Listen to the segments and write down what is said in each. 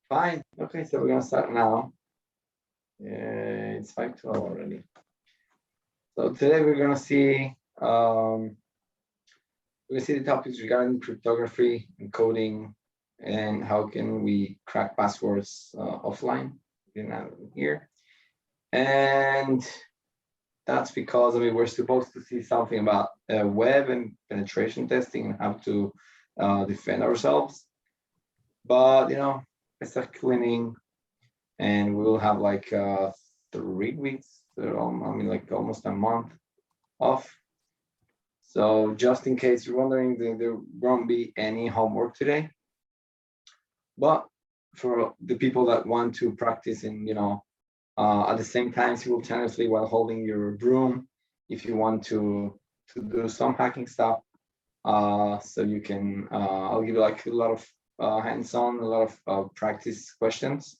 Fine. Okay, so we're gonna start now. It's 5:12 already. So today we're gonna see the topics regarding cryptography, encoding, and how can we crack passwords offline. Here, and that's because we're supposed to see something about web and penetration testing and how to defend ourselves. But it's a cleaning, and we will have like 3 weeks, like almost a month off. So just in case you're wondering, there won't be any homework today. But for the people that want to practice and at the same time simultaneously while holding your broom, if you want to do some hacking stuff, so you can I'll give you like a lot of hands-on, a lot of practice questions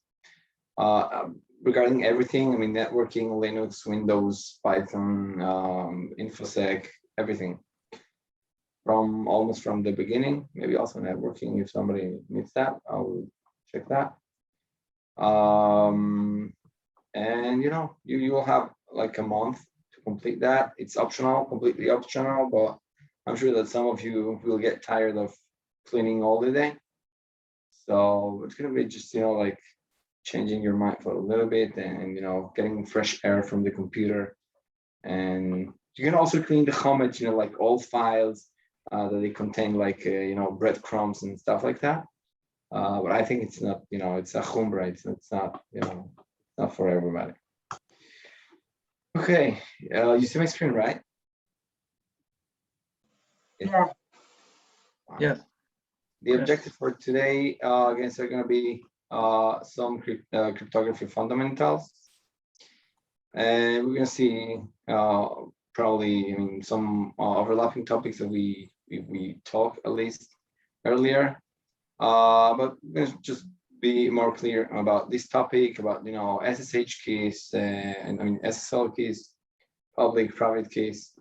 regarding everything. Networking, Linux, Windows, Python, InfoSec, everything almost from the beginning. Maybe also networking if somebody needs that. I'll check that. And you will have like a month to complete that. It's optional, completely optional, but I'm sure that some of you will get tired of cleaning all the day. So it's gonna be just like changing your mind for a little bit and getting fresh air from the computer. And you can also clean the homage, like old files that they contain like breadcrumbs and stuff like that. But I think it's not, it's a chumbra. It's not, not for everybody. Okay, you see my screen, right? Yeah. Yes. The objective for today, again, are going to be some cryptography fundamentals, and we're going to see probably some overlapping topics that we talked at least earlier, but we're going to just be more clear about this topic, about SSH keys and SSL keys, public private keys,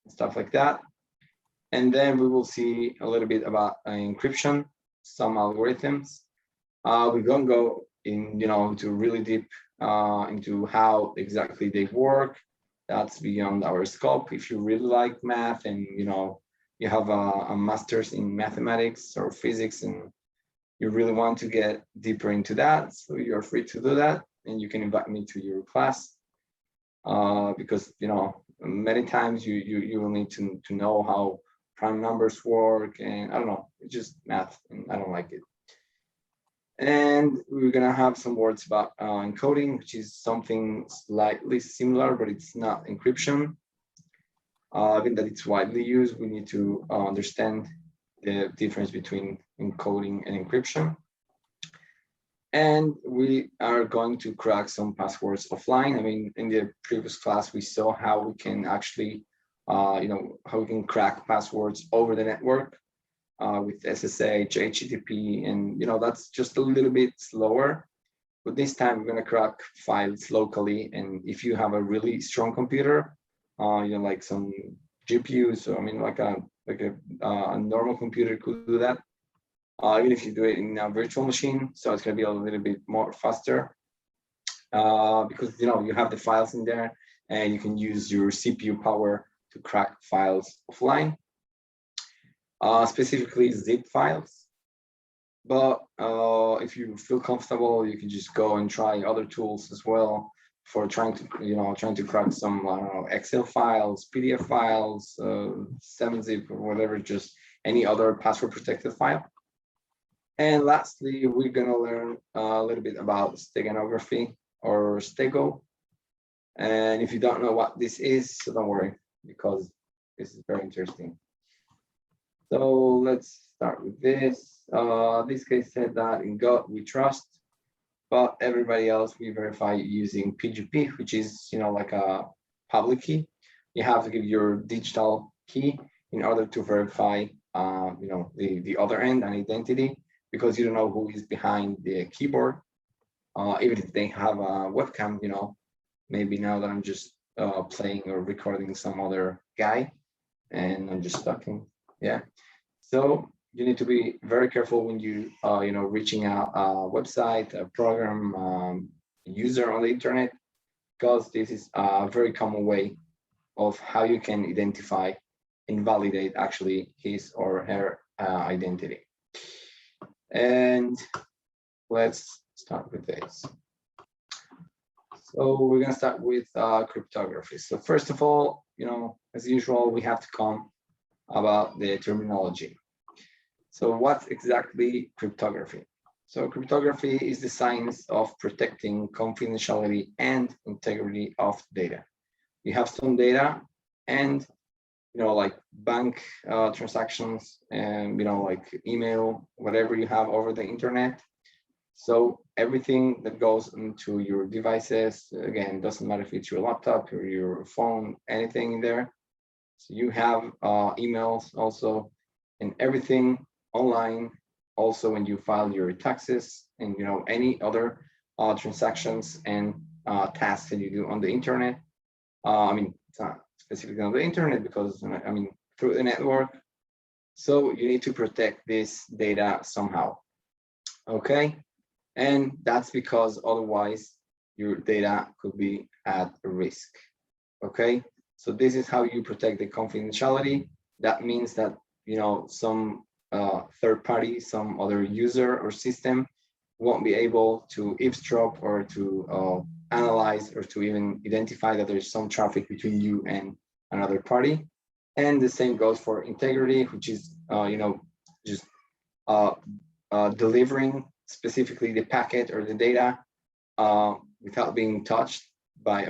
stuff like that. And then we will see a little bit about encryption, some algorithms. We're gonna go in to really deep into how exactly they work. That's beyond our scope. If you really like math and you have a master's in mathematics or physics and you really want to get deeper into that, so you're free to do that, and you can invite me to your class because many times you will need to know how prime numbers work, and I don't know, it's just math and I don't like it. And we're gonna have some words about encoding, which is something slightly similar, but it's not encryption. Even that it's widely used, we need to understand the difference between encoding and encryption. And we are going to crack some passwords offline. In the previous class, we saw how we can actually, how we can crack passwords over the network with SSH, HTTP, and that's just a little bit slower. But this time we're going to crack files locally, and if you have a really strong computer, like some GPUs, so like a normal computer could do that. Even if you do it in a virtual machine, so it's going to be a little bit more faster because you have the files in there, and you can use your CPU power to crack files offline, specifically zip files. But if you feel comfortable, you can just go and try other tools as well for trying to crack some Excel files, PDF files, 7-zip or whatever, just any other password protected file. And lastly, we're going to learn a little bit about steganography or stego. And if you don't know what this is, so don't worry, because this is very interesting. So let's start with this. This case said that in God we trust, but everybody else we verify using PGP, which is like a public key. You have to give your digital key in order to verify the other end, an identity, because you don't know who is behind the keyboard. Even if they have a webcam, maybe now that I'm just playing or recording some other guy and I'm just talking. Yeah. So you need to be very careful when you reaching out a website, a program, user on the internet, because this is a very common way of how you can identify and validate actually his or her identity. And let's start with this. So we're going to start with cryptography. So first of all, as usual, we have to come about the terminology. So what's exactly cryptography? So cryptography is the science of protecting confidentiality and integrity of data. You have some data and, like bank transactions and, like email, whatever you have over the internet. So everything that goes into your devices, again, doesn't matter if it's your laptop or your phone, anything in there. So you have emails also, and everything online. Also, when you file your taxes and any other transactions and tasks that you do on the internet. I mean, it's not specifically on the internet because through the network. So you need to protect this data somehow. Okay, and that's because otherwise your data could be at risk. Okay, so this is how you protect the confidentiality. That means that some third party, some other user or system won't be able to eavesdrop or to analyze or to even identify that there's some traffic between you and another party. And the same goes for integrity, which is just delivering specifically the packet or the data without being touched by,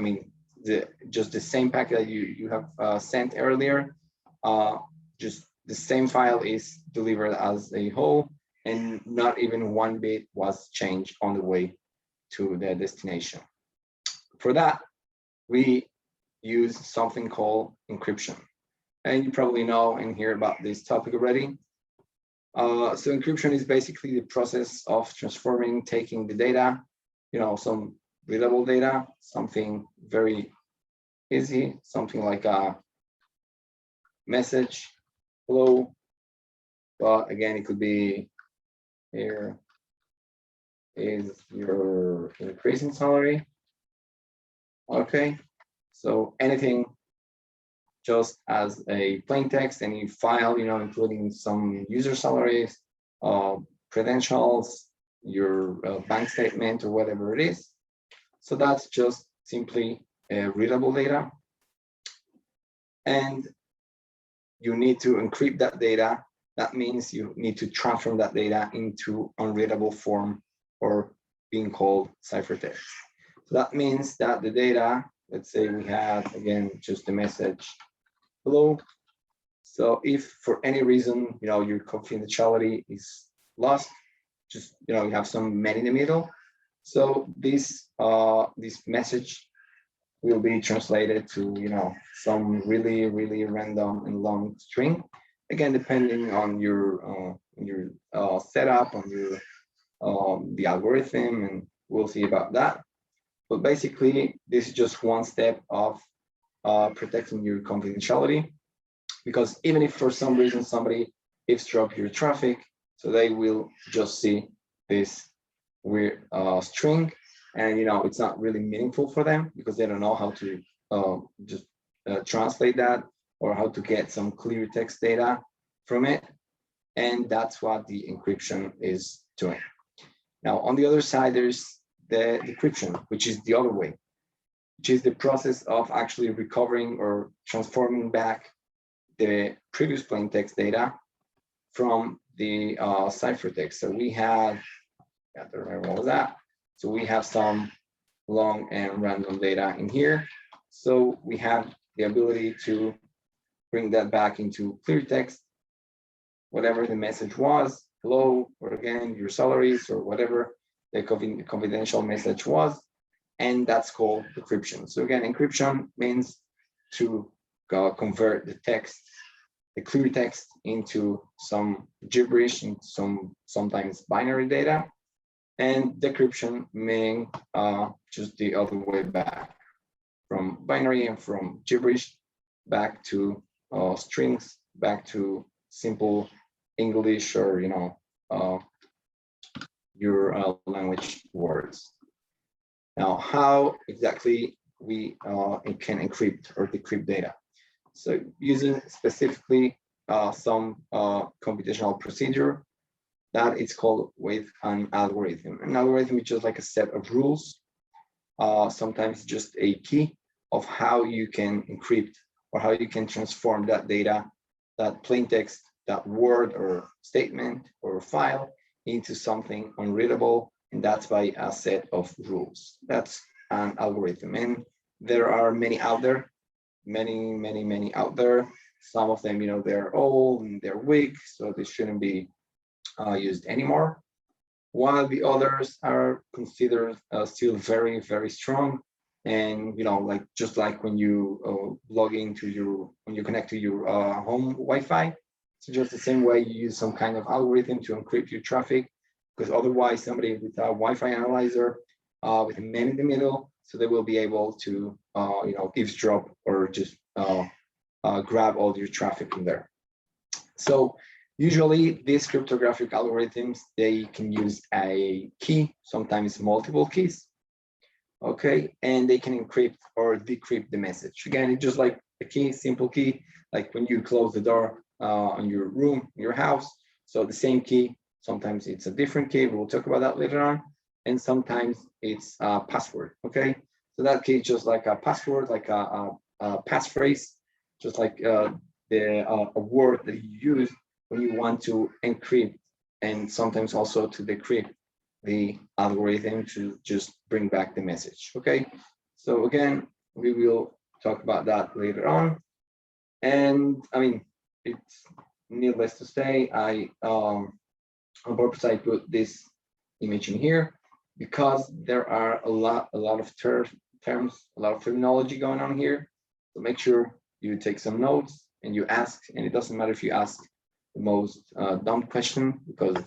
just the same packet that you have sent earlier. Just the same file is delivered as a whole, and not even one bit was changed on the way to the destination. For that, we use something called encryption. And you probably know and hear about this topic already. So encryption is basically the process of transforming, taking the data, some readable data, something very easy, something like a message, hello, but again, it could be, here is your increasing salary. Okay, so anything just as a plain text, any file, including some user salaries, credentials, your bank statement or whatever it is. So that's just simply readable data. And you need to encrypt that data. That means you need to transform that data into unreadable form, or being called ciphertext. So that means that the data, let's say we have, again, just the message, hello. So if for any reason, your confidentiality is lost, just, you have some man in the middle. So this message will be translated to, some really, really random and long string. Again, depending on your setup, on your the algorithm, and we'll see about that. But basically, this is just one step of protecting your confidentiality, because even if for some reason somebody eavesdrop your traffic, so they will just see this weird string, and it's not really meaningful for them because they don't know how to just translate that or how to get some clear text data from it. And that's what the encryption is doing. Now, on the other side, there's the decryption, which is the other way, which is the process of actually recovering or transforming back the previous plain text data from the ciphertext. So we have, I have to remember what was that. So we have some long and random data in here. So we have the ability to bring that back into clear text, whatever the message was, hello, or again, your salaries, or whatever the confidential message was. And that's called decryption. So again, encryption means to convert the text, the clear text, into some gibberish, into sometimes binary data. And decryption meaning just the other way back, from binary and from gibberish back to strings, back to simple English or your language words. Now, how exactly we can encrypt or decrypt data? So using specifically some computational procedure that it's called with an algorithm. An algorithm is just like a set of rules, sometimes just a key of how you can encrypt or how you can transform that data, that plain text, that word or statement or file into something unreadable, and that's by a set of rules. That's an algorithm, and there are many out there, many out there. Some of them, they're old and they're weak, so they shouldn't be used anymore, while the others are considered still very, very strong. And just like when you log into when you connect to your home Wi-Fi, it's just the same way you use some kind of algorithm to encrypt your traffic, because otherwise somebody with a Wi-Fi analyzer with a man in the middle, so they will be able to eavesdrop or just grab all your traffic from there. So usually these cryptographic algorithms, they can use a key, sometimes multiple keys, okay, and they can encrypt or decrypt the message. Again, it's just like a key, simple key, like when you close the door on your room, your house. So the same key, sometimes it's a different key, we'll talk about that later on, and sometimes it's a password, okay? So that key is just like a password, like a passphrase, just like a word that you use when you want to encrypt, and sometimes also to decrypt the algorithm to just bring back the message, okay? So again, we will talk about that later on. And I mean, it's needless to say, on purpose I put this image in here because there are a lot of terms, a lot of terminology going on here. So make sure you take some notes and you ask, and it doesn't matter if you ask the most dumb question, because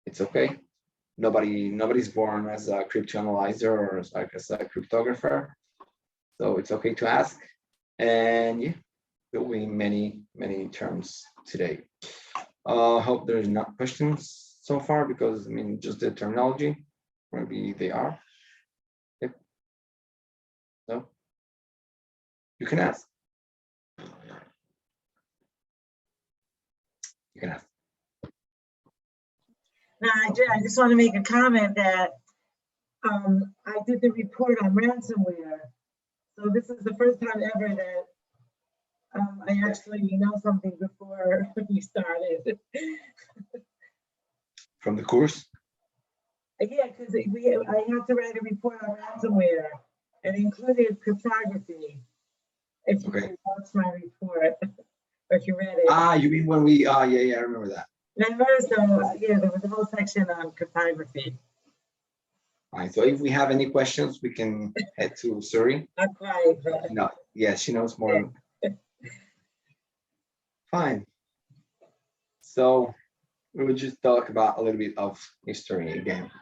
it's okay. Nobody's born as a cryptanalyzer or as a cryptographer, so it's okay to ask. And yeah, there'll be many terms today. Hope there's not questions so far, because I mean, just the terminology, maybe they are. Yep. So you can ask. You can ask. Now, I just want to make a comment that I did the report on ransomware. So this is the first time ever that I actually know something before we started. From the course? Yeah, because I had to write a report on ransomware and included cryptography. If you watch my report, or if you read it. Ah, you mean when we, yeah, I remember that. Remember, so yeah, there was a whole section on cryptography. All right, so if we have any questions, we can head to Suri. Not quite, but. No, yeah, she knows more. Yeah. Fine. So we will just talk about a little bit of history again.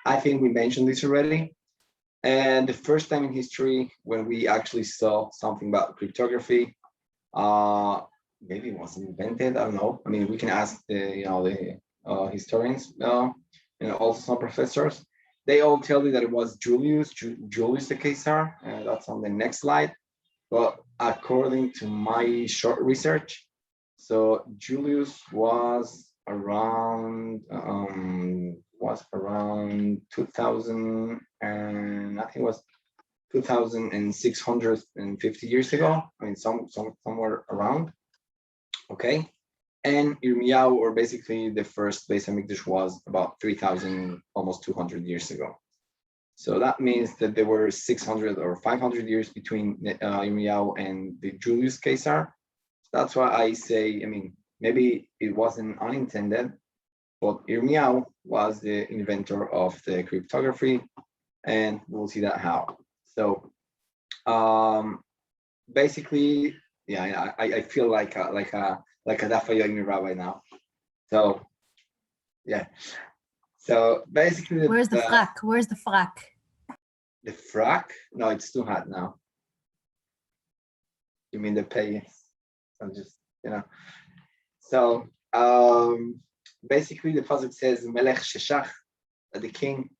I think we mentioned this already. And the first time in history when we actually saw something about cryptography, maybe it was invented, I don't know. I mean, we can ask the historians and also some professors. They all tell you that it was Julius the Caesar. That's on the next slide. But according to my short research, so Julius was around 2000, and I think it was 2,650 years ago. I mean, somewhere around. Okay, and Yirmiyahu, or basically the first Beis Hamikdash, was about 3,000, almost 200 years ago. So that means that there were 600 or 500 years between Yirmiyahu and the Julius Caesar. That's why I say, I mean, maybe it wasn't unintended, but Yirmiyahu was the inventor of the cryptography, and we'll see that how. So basically, yeah, I feel like a Dafa Yomi rabbi now. So yeah. So basically, where's the frack? Where's the frack? The frack? No, it's too hot now. You mean the pay? I'm just, So Basically, the pasuk says Melech Sheshach, that the king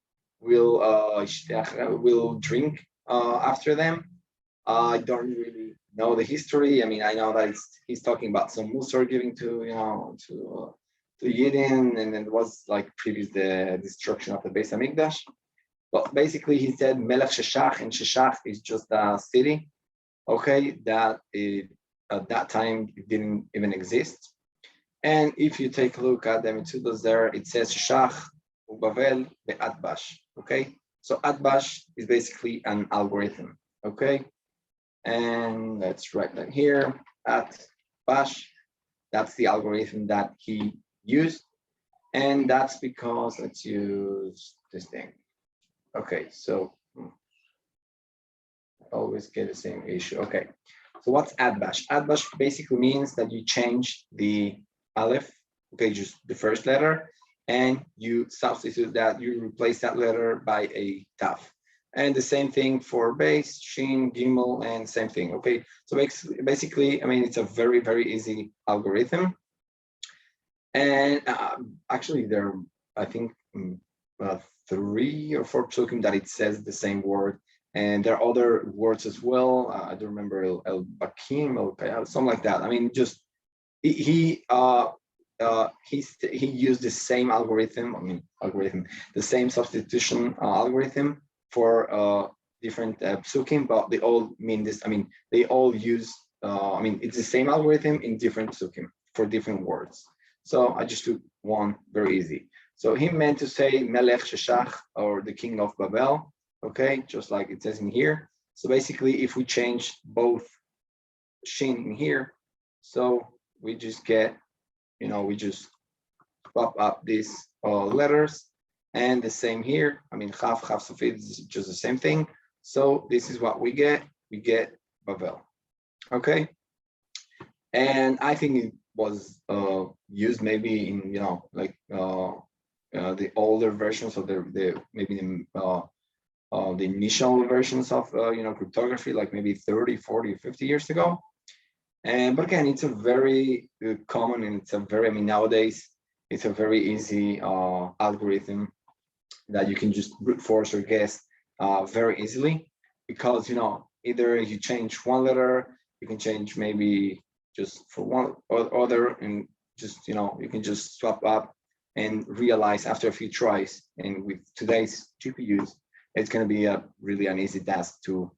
will drink after them. I don't really know the history. I mean, I know that he's talking about some Musar giving to Yidden, and then it was like previous the destruction of the Beis Hamikdash. But basically, he said Melech Sheshach, and Sheshach is just a city, okay, that at that time it didn't even exist. And if you take a look at the Metzudos there, it says Sheshach uBavel be'atbash, okay? So atbash is basically an algorithm, okay? And let's write that here, atbash, that's the algorithm that he used. And that's because, let's use this thing. Okay, so I always get the same issue. Okay, so what's atbash? Atbash basically means that you change the aleph, okay, just the first letter, and you substitute that, you replace that letter by a taf. And the same thing for base, shin, gimel, and same thing, okay? So basically, I mean, it's a very, very easy algorithm. And actually there are, I think, 3 or 4 psukim that it says the same word. And there are other words as well. I don't remember El Bakim, something like that. I mean, just he used the same algorithm. The same substitution algorithm for different psukim, but they all mean this. I mean, they all use. It's the same algorithm in different psukim for different words. So I just took one very easy. So he meant to say Melech Sheshach, or the king of Babel. Okay, just like it says in here. So basically, if we change both shin in here, so we just get, we just swap up these letters, and the same here. I mean, Chaf Sofit is just the same thing. So this is what we get. We get Babel. Okay, and I think it was used maybe in the older versions of the initial versions of cryptography, like maybe 30, 40, 50 years ago. But again, it's a very common, and it's a very, nowadays it's a very easy algorithm that you can just brute force or guess very easily, because either you change one letter, you can change maybe just for one or other, and just you can just swap up and realize after a few tries. And with today's GPUs, it's going to be really an easy task to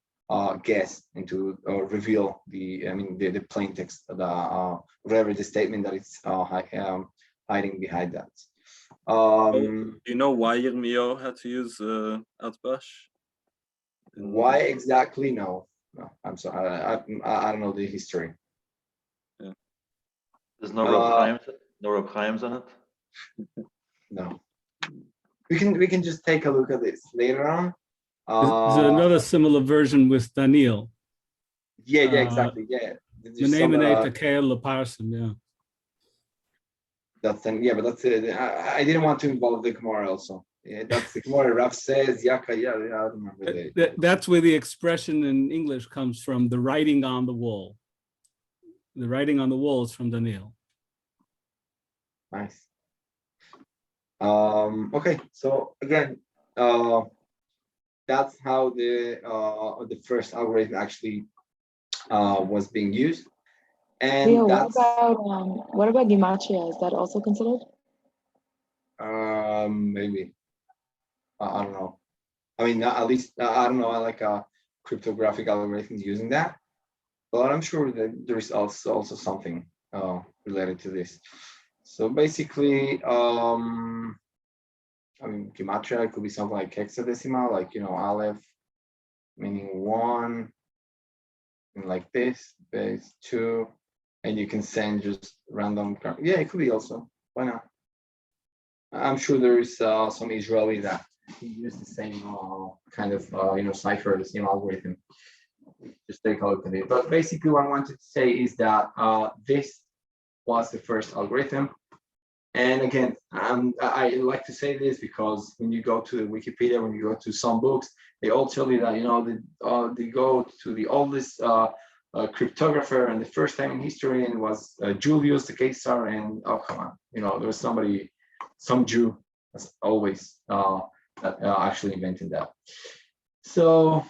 guess and to reveal the plain text, whatever the statement that it's hiding behind that. Do you know why Yirmiyahu had to use atbash? Why exactly? No, I'm sorry, I don't know the history. Yeah. There's no Reb Chaim's on it. No, we can just take a look at this later on. There's another similar version with Daniel. Yeah, exactly. Yeah. Yeah. That's but that's it. I didn't want to involve the Gemara also. Yeah, that's the Gemara. Rav says, Yaka, yeah, I remember that's where the expression in English comes from, the writing on the wall. The writing on the wall is from Daniel. Nice. Okay, so again, that's how the first algorithm actually was being used. And Leo, what about gematria? Is that also considered? Maybe. I don't know. I mean, at least I don't know. I like cryptographic algorithms using that, but I'm sure that there is also something related to this. So basically, gematria could be something like hexadecimal, like aleph meaning 1, and like this, base 2, and you can send just random. Yeah, it could be also. Why not? I'm sure there is some Israeli that use the same kind of cipher, the same algorithm. Just take a look at it. But basically, what I wanted to say is that this was the first algorithm. And again, I like to say this because when you go to Wikipedia, when you go to some books, they all tell you that they go to the oldest cryptographer, and the first time in history, and was Julius the Caesar, and oh come on, you know, there was somebody, some Jew, as always, that actually invented that. So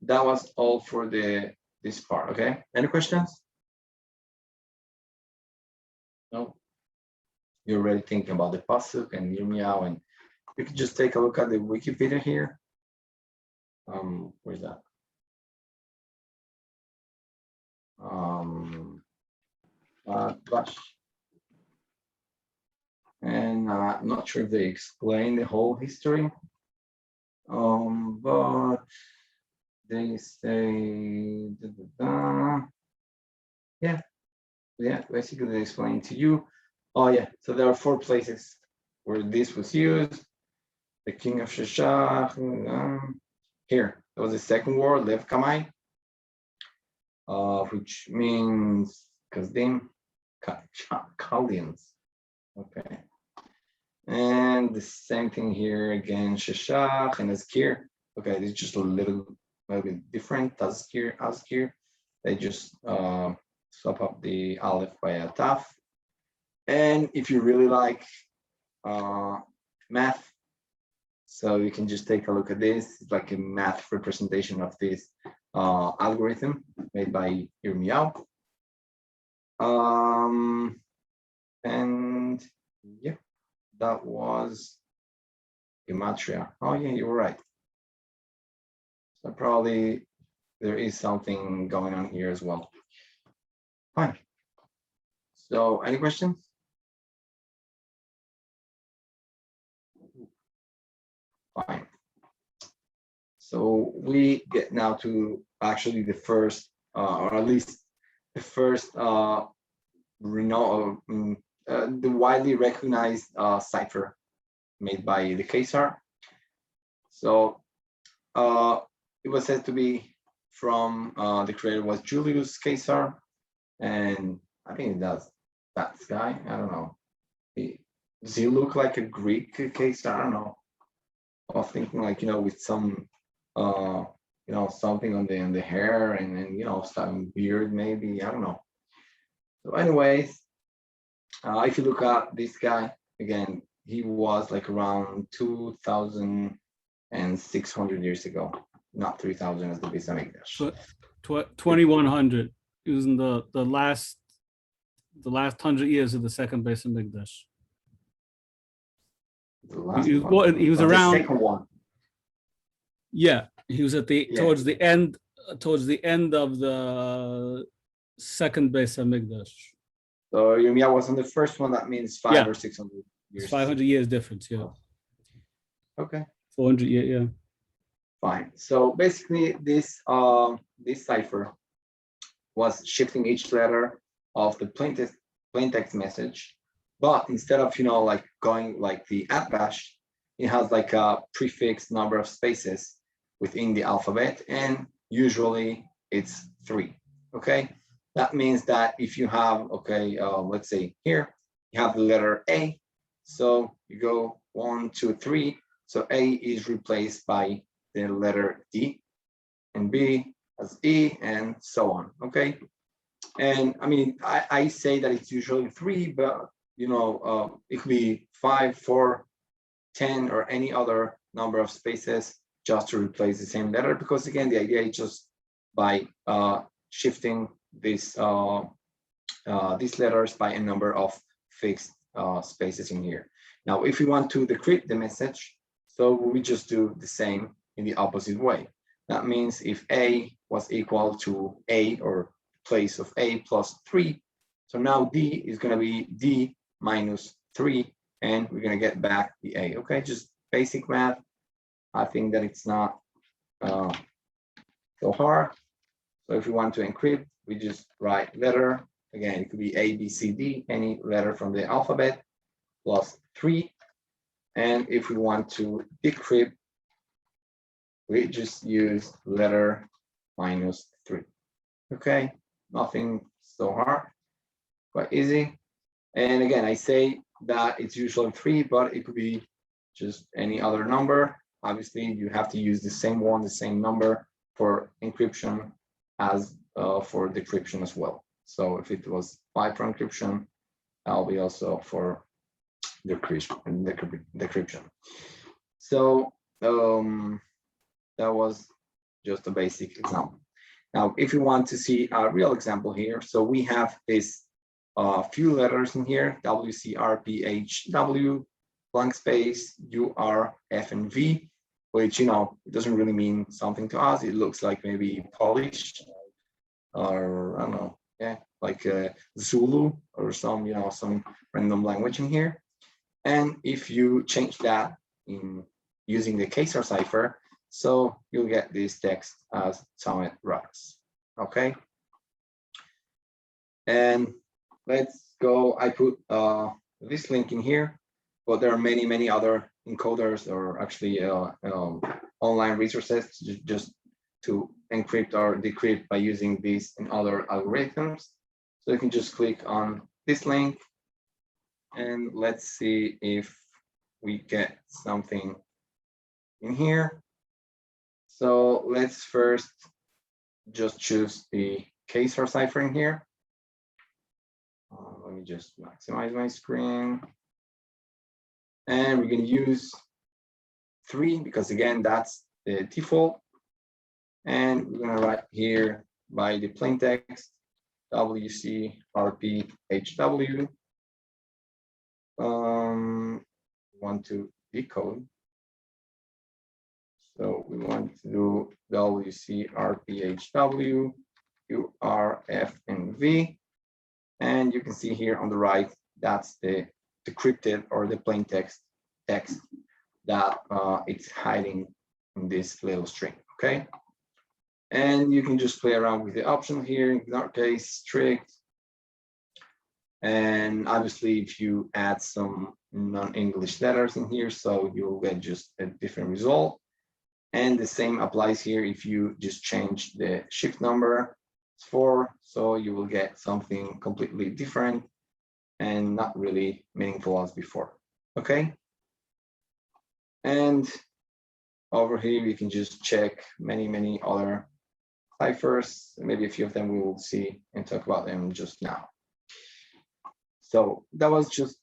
that was all for this part. Okay, any questions? No, you're already thinking about the pasuk and Yirmiyahu, and you can just take a look at the Wikipedia here. Where's that? And I'm not sure if they explain the whole history, but they say, yeah, basically they explain to you. Oh yeah, so there are 4 places where this was used. The king of Sheshach, here, that was the second war, Lev Kamai, which means Kazdim, Chaldeans. Okay. And the same thing here again, Sheshach and Azkir. Okay, it's just a little bit different. Azkir. They just swap up the Aleph by a Taf. And if you really like math, so you can just take a look at this. It's like a math representation of this algorithm made by Yirmiyahu. And yeah, that was gematria. Oh yeah, you were right. So probably there is something going on here as well. Fine. So any questions? Fine. So we get now to actually the first, or at least the first, the widely recognized cipher made by the Caesar. So it was said to be from the creator was Julius Caesar, and I think that's that guy. I don't know. Does he look like a Greek Caesar? I don't know. I was thinking like, you know, with some you know, something on the hair and then, you know, some beard maybe, I don't know. So anyways, if you look at this guy again, he was like around 2,600 years ago, not 3,000 as the Beis Hamikdash. 2100. It was in the last 100 years of the second Beis Hamikdash. He was around. The second one. Yeah, he was at the towards the end of the second Beis Hamikdash. So Yirmiyahu was on the first one. That means 500 or 600 years. It's 500 years difference. Yeah. Okay. 400. Yeah. Fine. So basically, this cipher was shifting each letter of the plaintext message, but instead of, you know, like going like the @bash, it has like a prefix number of spaces within the alphabet, and usually it's 3. Okay, that means that if you have, okay, let's say here you have the letter A, so you go 1, 2, 3. So A is replaced by the letter D, and B as E, and so on. Okay, and I mean I say that it's usually 3, but you know it could be 5, 4, 10, or any other number of spaces just to replace the same letter, because again the idea is just by shifting this these letters by a number of fixed spaces in here. Now if we want to decrypt the message, so we just do the same in the opposite way. That means if A was equal to A, or place of A plus 3, so now D is going to be D minus 3, and we're going to get back the A. Okay, just basic math. I think that it's not so hard. So if we want to encrypt, we just write letter. Again, it could be A, B, C, D, any letter from the alphabet, plus 3. And if we want to decrypt, we just use letter minus 3. Okay, nothing so hard, quite easy. And again, I say that it's usually 3, but it could be just any other number. Obviously, you have to use the same one, the same number for encryption as for decryption as well. So if it was 5 for encryption, that'll be also for decryption. So that was just a basic example. Now, if you want to see a real example here, so we have this few letters in here: W, C, R, P, H, W, blank space, U, R, F, and V, which, it doesn't really mean something to us. It looks like maybe Polish, or I don't know, like Zulu or some, some random language in here. And if you change that in using the Quasar cipher, so you'll get this text as Summit Rocks. Okay. And let's go. I put this link in here, but there are many, many other encoders, or actually online resources just to encrypt or decrypt by using these and other algorithms. So you can just click on this link, and let's see if we get something in here. So let's first just choose the Quasar cipher in here. Let me just maximize my screen. And we're going to use 3 because, again, that's the default. And we're going to write here by the plain text WCRPHW. Want to decode. So we want to do WCRPHW, URF, and V. And you can see here on the right, that's the decrypted or the plain text that it's hiding in this little string, okay? And you can just play around with the option here, in our case, strict. And obviously, if you add some non-English letters in here, so you'll get just a different result. And the same applies here if you just change the shift number 4, so you will get something completely different and not really meaningful as before. Okay. And over here, we can just check many other ciphers. Maybe a few of them we will see and talk about them just now. So that was just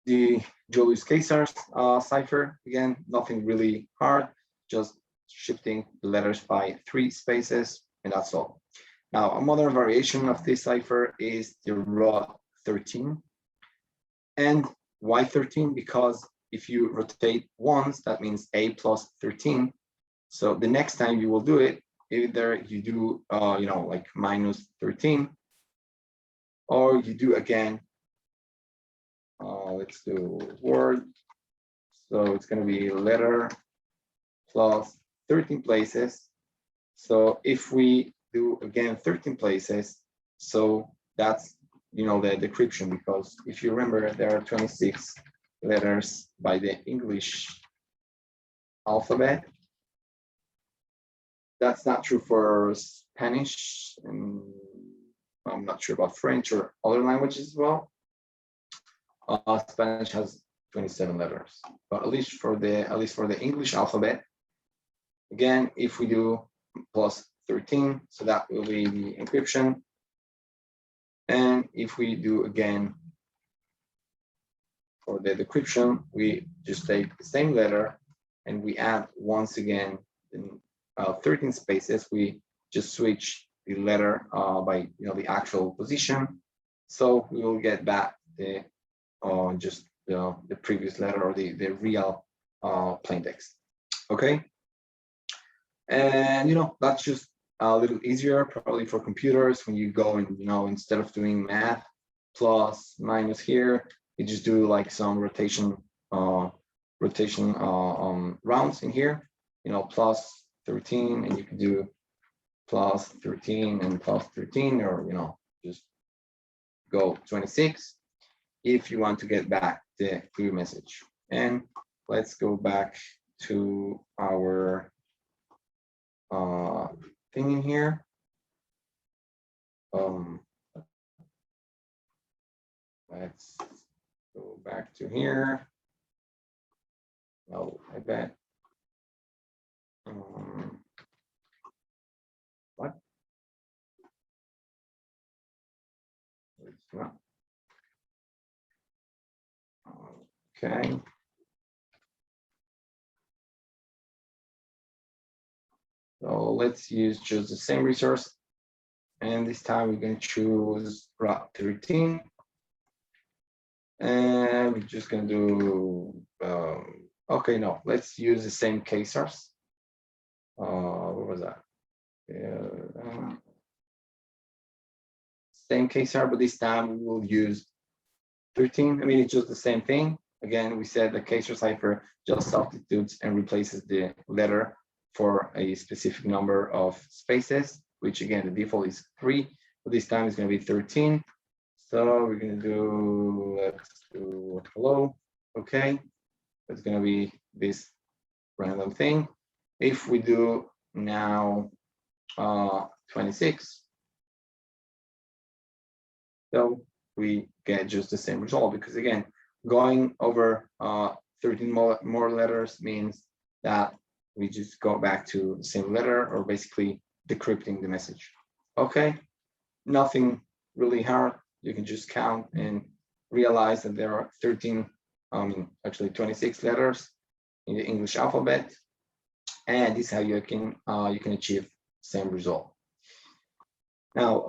the Julius Caesar's cipher. Again, nothing really hard, just shifting the letters by 3 spaces, and that's all. Now, a modern variation of this cipher is the ROT 13. And why 13? Because if you rotate once, that means A plus 13. So the next time you will do it, either you do, like minus 13, or you do again. Let's do word. So it's going to be letter plus 13 places. So if we do again 13 places, so that's the decryption, because if you remember, there are 26 letters by the English alphabet. That's not true for Spanish, and I'm not sure about French or other languages as well. Spanish has 27 letters, but at least for the English alphabet, again, if we do plus 13, so that will be the encryption. And if we do again for the decryption, we just take the same letter and we add once again in 13 spaces. We just switch the letter by the actual position, so we will get back the just the previous letter, or the real plain text. Okay, and that's just a little easier probably for computers when you go and instead of doing math plus minus here, you just do like some rotation rounds in here, plus 13, and you can do plus 13 and plus 13, or just go 26 if you want to get back the clear message. And let's go back to our thing in here. Let's go back to here. Oh, I bet. What? Okay. So let's use just the same resource. And this time we're going to choose route 13. And we're just going to do, okay, no, let's use the same key source. What was that? Same key source, but this time we will use 13. I mean, it's just the same thing. Again, we said the key source cipher just substitutes and replaces the letter for a specific number of spaces, which again, the default is 3, but this time it's going to be 13. So we're going to do, let's do hello. Okay, it's going to be this random thing. If we do now 26, so we get just the same result, because again, going over 13 more letters means that we just go back to the same letter, or basically decrypting the message. Okay, nothing really hard. You can just count and realize that there are actually 26 letters in the English alphabet, and this is how you can achieve the same result. Now,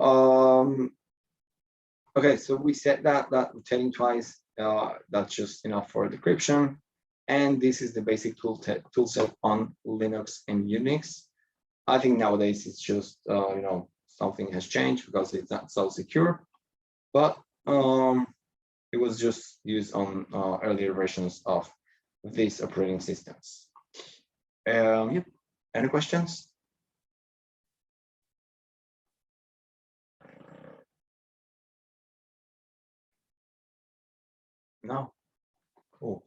okay, so we said that rotating twice, that's just enough for decryption. And this is the basic tool set on Linux and Unix. I think nowadays it's just, something has changed because it's not so secure, but it was just used on earlier versions of these operating systems. Yep. Any questions? No. Cool.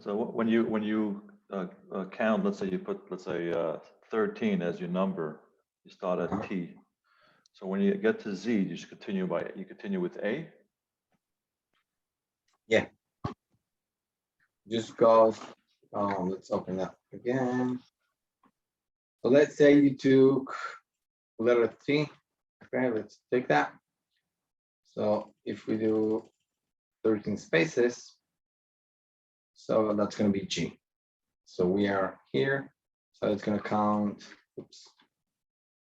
So when you count, let's say you put 13 as your number, you start at T. So when you get to Z, you just continue with A. Yeah. Just goes. Let's open that again. So let's say you took letter T. Okay, let's take that. So if we do 13 spaces, so that's going to be G. So we are here. So it's going to count. Oops.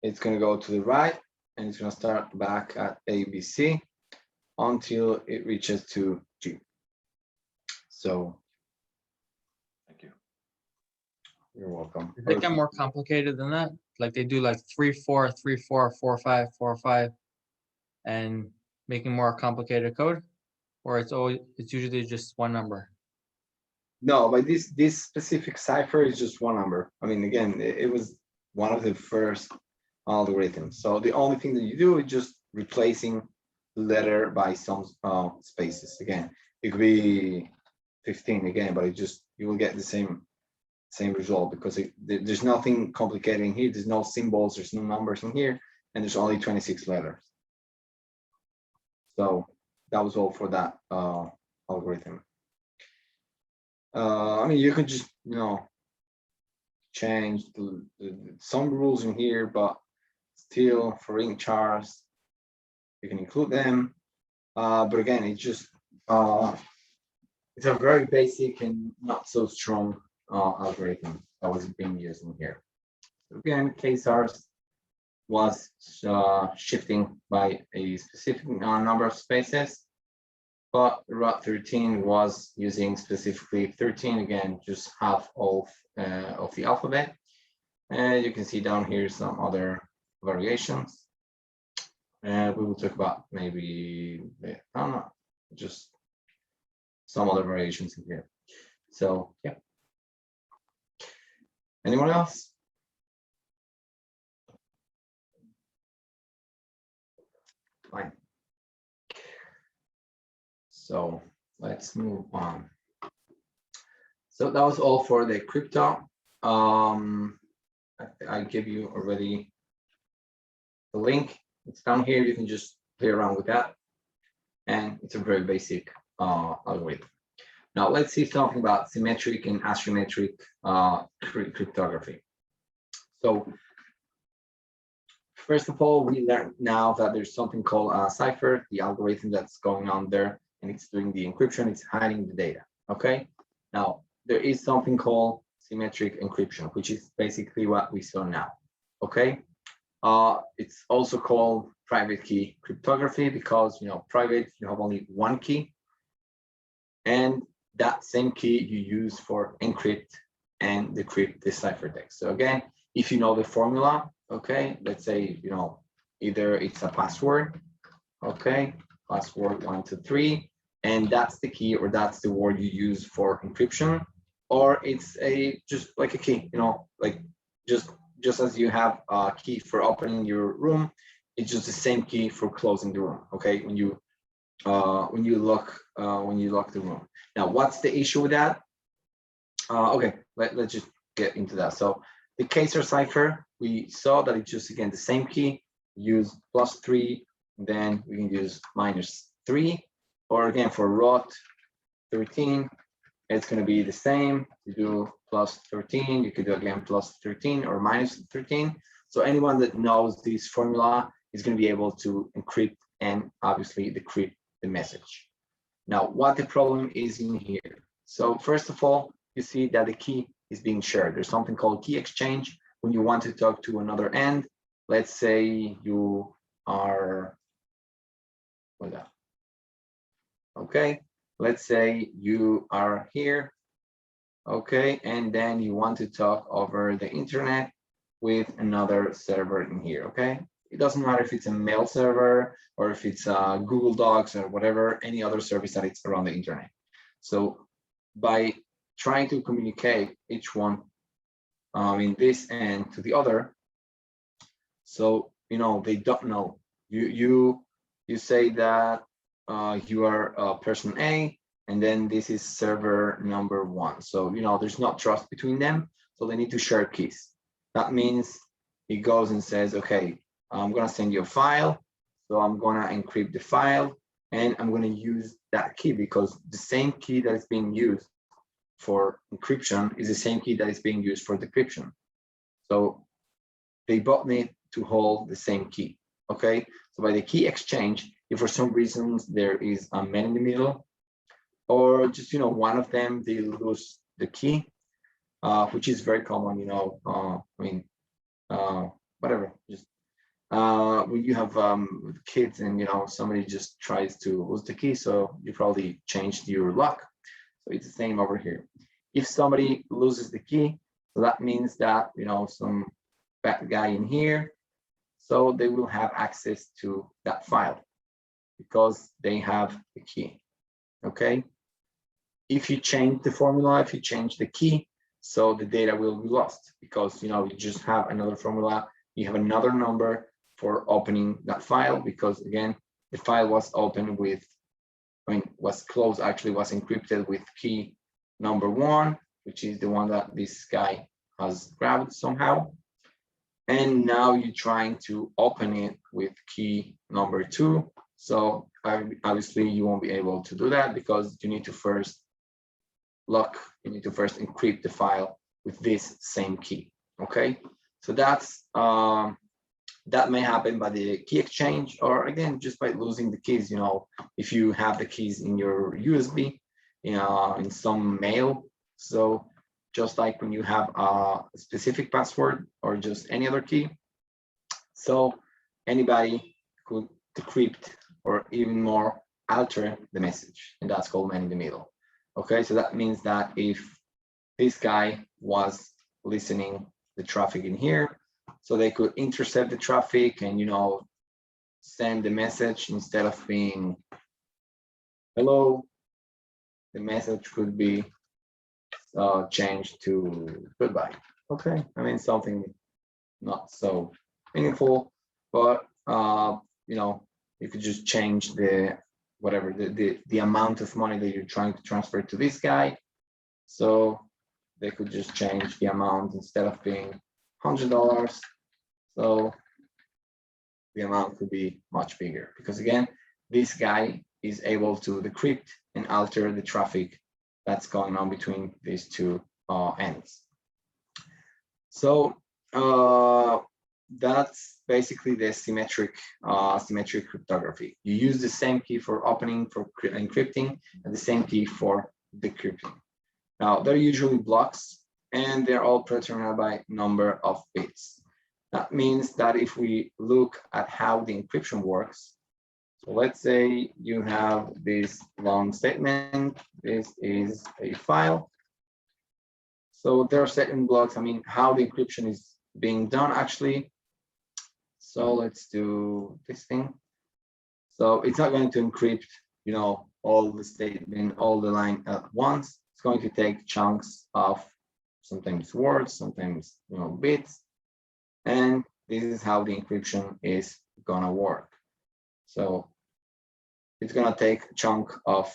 It's going to go to the right, and it's going to start back at ABC until it reaches to G. So thank you. You're welcome. Did they get more complicated than that? Like they do like 3-4, 3-4, 4-5, 4-5, and making more complicated code, or it's usually just one number. No, but this specific cipher is just one number. I mean, again, it was one of the first algorithms. So the only thing that you do is just replacing the letter by some spaces. Again, it could be 15 again, but you will get the same result, because there's nothing complicated in here. There's no symbols, there's no numbers in here, and there's only 26 letters. So that was all for that algorithm. I mean, you could just change some rules in here, but still for ring charts you can include them. But again, it's just it's a very basic and not so strong algorithm that was being used in here. Again, KSARS was shifting by a specific number of spaces, but route 13 was using specifically 13, again, just half of the alphabet. And you can see down here some other variations. And we will talk about maybe, I don't know, just some other variations in here. So, yeah. Anyone else? Fine. So let's move on. So that was all for the crypto. I gave you already the link. It's down here. You can just play around with that. And it's a very basic algorithm. Now let's see something about symmetric and asymmetric cryptography. So first of all, we learned now that there's something called a cipher, the algorithm that's going on there, and it's doing the encryption, it's hiding the data. Okay, now there is something called symmetric encryption, which is basically what we saw now. Okay, it's also called private key cryptography because, you know, private, you have only one key, and that same key you use for encrypt and decrypt the ciphertext. So again, if you know the formula, okay, let's say, you know, either it's a password, okay, password 123, and that's the key or that's the word you use for encryption, or it's a just like a key, you know, like just as you have a key for opening your room, it's just the same key for closing the room. Okay, when you lock the room. Now, what's the issue with that? Okay, let's just get into that. So the Kaiser cipher, we saw that it's just again the same key. Use +3, then we can use -3, or again for ROT 13, it's going to be the same. You do +13, you could do again +13 or -13. So anyone that knows this formula is going to be able to encrypt and obviously decrypt the message. Now, what the problem is in here. So first of all, you see that the key is being shared. There's something called key exchange. When you want to talk to another end, let's say you are, okay, let's say you are here, okay, and then you want to talk over the internet with another server in here, okay? It doesn't matter if it's a mail server or if it's Google Docs or whatever, any other service that it's around the internet. So by trying to communicate each one in this end to the other, so, you know, they don't know. You say that you are person A, and then this is server number 1. So, you know, there's not trust between them. So they need to share keys. That means it goes and says, okay, I'm going to send you a file. So I'm going to encrypt the file and I'm going to use that key because the same key that is being used for encryption is the same key that is being used for decryption. So they both need to hold the same key. Okay. So by the key exchange, if for some reasons there is a man in the middle, or just, you know, one of them, they lose the key, which is very common, you know, whatever, just when you have kids and, you know, somebody just tries to lose the key, so you probably changed your lock. So it's the same over here. If somebody loses the key, so that means that, you know, some bad guy in here, so they will have access to that file because they have the key. Okay. If you change the formula, if you change the key, so the data will be lost because, you know, you just have another formula, you have another number for opening that file because, again, the file was opened with, was closed, actually was encrypted with key number 1, which is the one that this guy has grabbed somehow. And now you're trying to open it with key number 2. So obviously you won't be able to do that because you need to first encrypt the file with this same key. Okay, so that's that may happen by the key exchange, or again just by losing the keys. You know, if you have the keys in your USB, in some mail. So just like when you have a specific password or just any other key, so anybody could decrypt or even more alter the message, and that's called man in the middle. Okay, so that means that if this guy was listening the traffic in here, so they could intercept the traffic and, you know, send the message instead of being hello, the message could be changed to goodbye. Okay, I mean something not so meaningful, but you know, you could just change the whatever the amount of money that you're trying to transfer to this guy. So they could just change the amount instead of being $100. So the amount could be much bigger because, again, this guy is able to decrypt and alter the traffic that's going on between these two ends. So that's basically the symmetric cryptography. You use the same key for opening, for encrypting, and the same key for decrypting. Now, they're usually blocks, and they're all predetermined by number of bits. That means that if we look at how the encryption works, so let's say you have this long statement, this is a file. So there are certain blocks, I mean, how the encryption is being done actually. So let's do this thing. So it's not going to encrypt, you know, all the statement, all the line at once. It's going to take chunks of sometimes words, sometimes, you know, bits. And this is how the encryption is gonna work. So it's gonna take a chunk of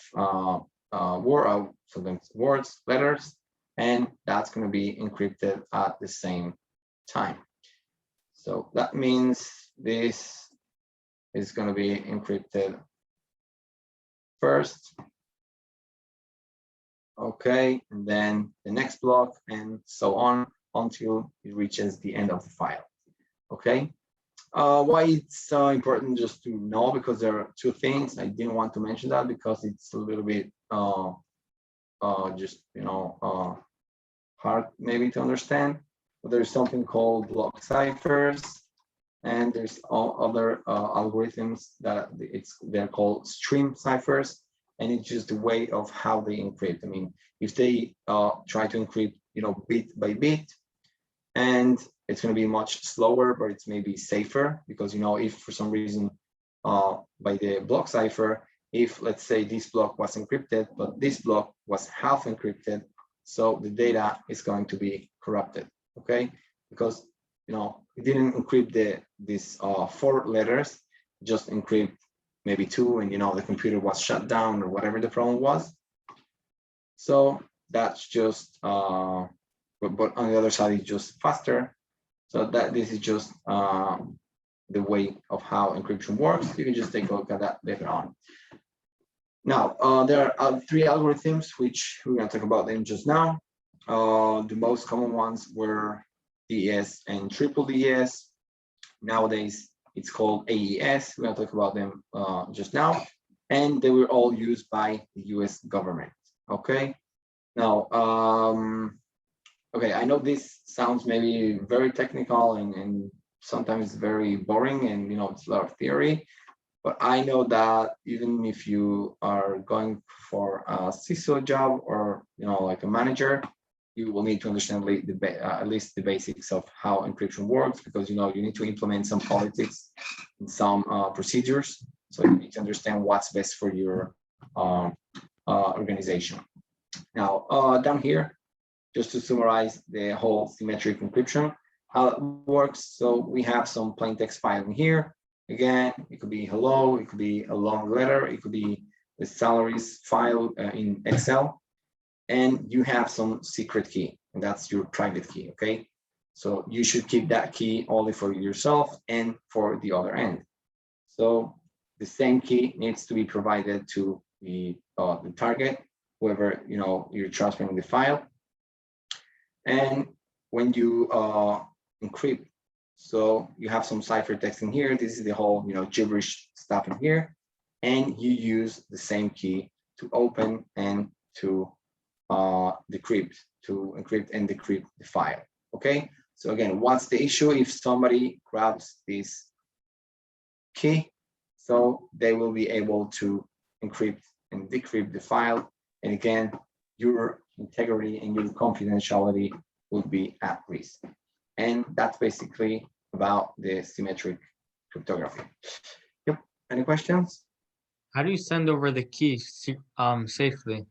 sometimes words, letters, and that's gonna be encrypted at the same time. So that means this is gonna be encrypted first. Okay, and then the next block and so on until it reaches the end of the file. Okay, why it's important just to know, because there are two things. I didn't want to mention that because it's a little bit just, you know, hard maybe to understand. But there's something called block ciphers, and there's all other algorithms that they're called stream ciphers, and it's just the way of how they encrypt. I mean, if they try to encrypt, you know, bit by bit, and it's going to be much slower, but it's maybe safer, because, you know, if for some reason by the block cipher, if let's say this block was encrypted, but this block was half encrypted, so the data is going to be corrupted. Okay, because, you know, it didn't encrypt these 4 letters, just encrypt maybe 2, and, you know, the computer was shut down or whatever the problem was. So that's just but on the other side, it's just faster. So that this is just the way of how encryption works. You can just take a look at that later on. Now, there are 3 algorithms, which we're going to talk about them just now. The most common ones were DES and triple DES. Nowadays, it's called AES. We're going to talk about them just now. And they were all used by the US government. Okay. Now, okay, I know this sounds maybe very technical and sometimes very boring, and, you know, it's a lot of theory, but I know that even if you are going for a CISO job or, you know, like a manager, you will need to understand at least the basics of how encryption works, because, you know, you need to implement some politics and some procedures. So you need to understand what's best for your organization. Now, down here, just to summarize the whole symmetric encryption, how it works. So we have some plain text file in here. Again, it could be hello, it could be a long letter, it could be the salaries file in Excel, and you have some secret key, and that's your private key, okay? So you should keep that key only for yourself and for the other end. So the same key needs to be provided to the target, whoever, you know, you're transferring the file. And when you encrypt, so you have some ciphertext in here. This is the whole, you know, gibberish stuff in here, and you use the same key to open and to decrypt, to encrypt and decrypt the file. Okay. So again, what's the issue if somebody grabs this key? So they will be able to encrypt and decrypt the file, and again, your integrity and your confidentiality will be at risk. And that's basically about the symmetric cryptography. Yep. Any questions? How do you send over the key safely?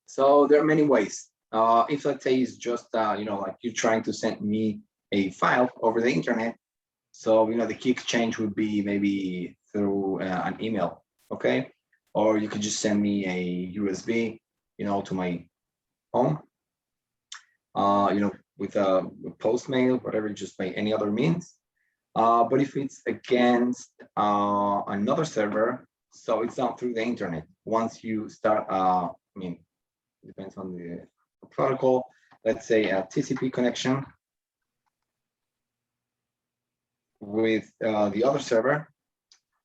So there are many ways. If let's say it's just you know, like you're trying to send me a file over the internet, so, you know, the key exchange would be maybe through an email, okay? Or you could just send me a USB, you know, to my home, you know, with a post mail, whatever, just by any other means. But if it's against another server, so it's not through the internet. Once you start, I mean, it depends on the protocol, let's say a TCP connection with the other server.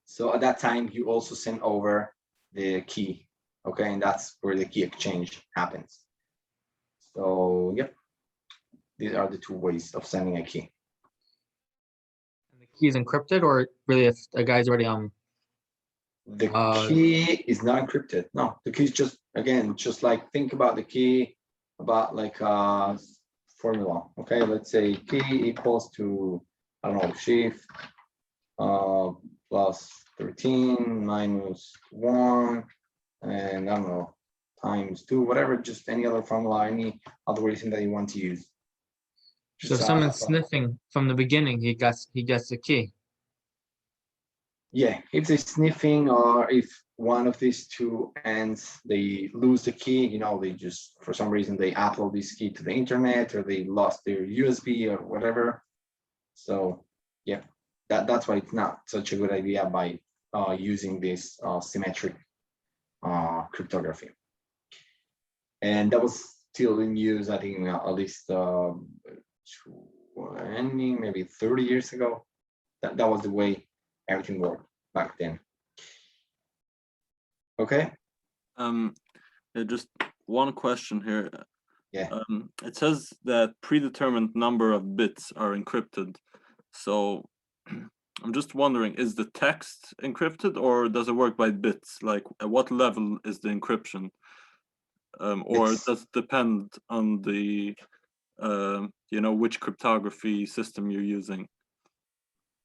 So at that time, you also send over the key Okay, and that's where the key exchange happens. So, yep, these are the two ways of sending a key. And the key is encrypted, or really if a guy's already The key is not encrypted. No, the key is just, again, just like think about the key about like a formula. Okay, let's say key equals to, I don't know, shift plus 13 minus 1, and I don't know, times 2, whatever, just any other formula, any algorithm that you want to use. So if someone's sniffing from the beginning, he gets the key. Yeah, if they're sniffing, or if one of these two ends, they lose the key, you know, they just, for some reason, they upload this key to the internet, or they lost their USB or whatever. So yeah, that's why it's not such a good idea by using this symmetric cryptography. And that was still in use, I think, at least 20, maybe 30 years ago. That was the way everything worked back then. Okay. Just one question here. Yeah. It says that predetermined number of bits are encrypted. So I'm just wondering, is the text encrypted, or does it work by bits? Like, at what level is the encryption? Or does it depend on the, you know, which cryptography system you're using?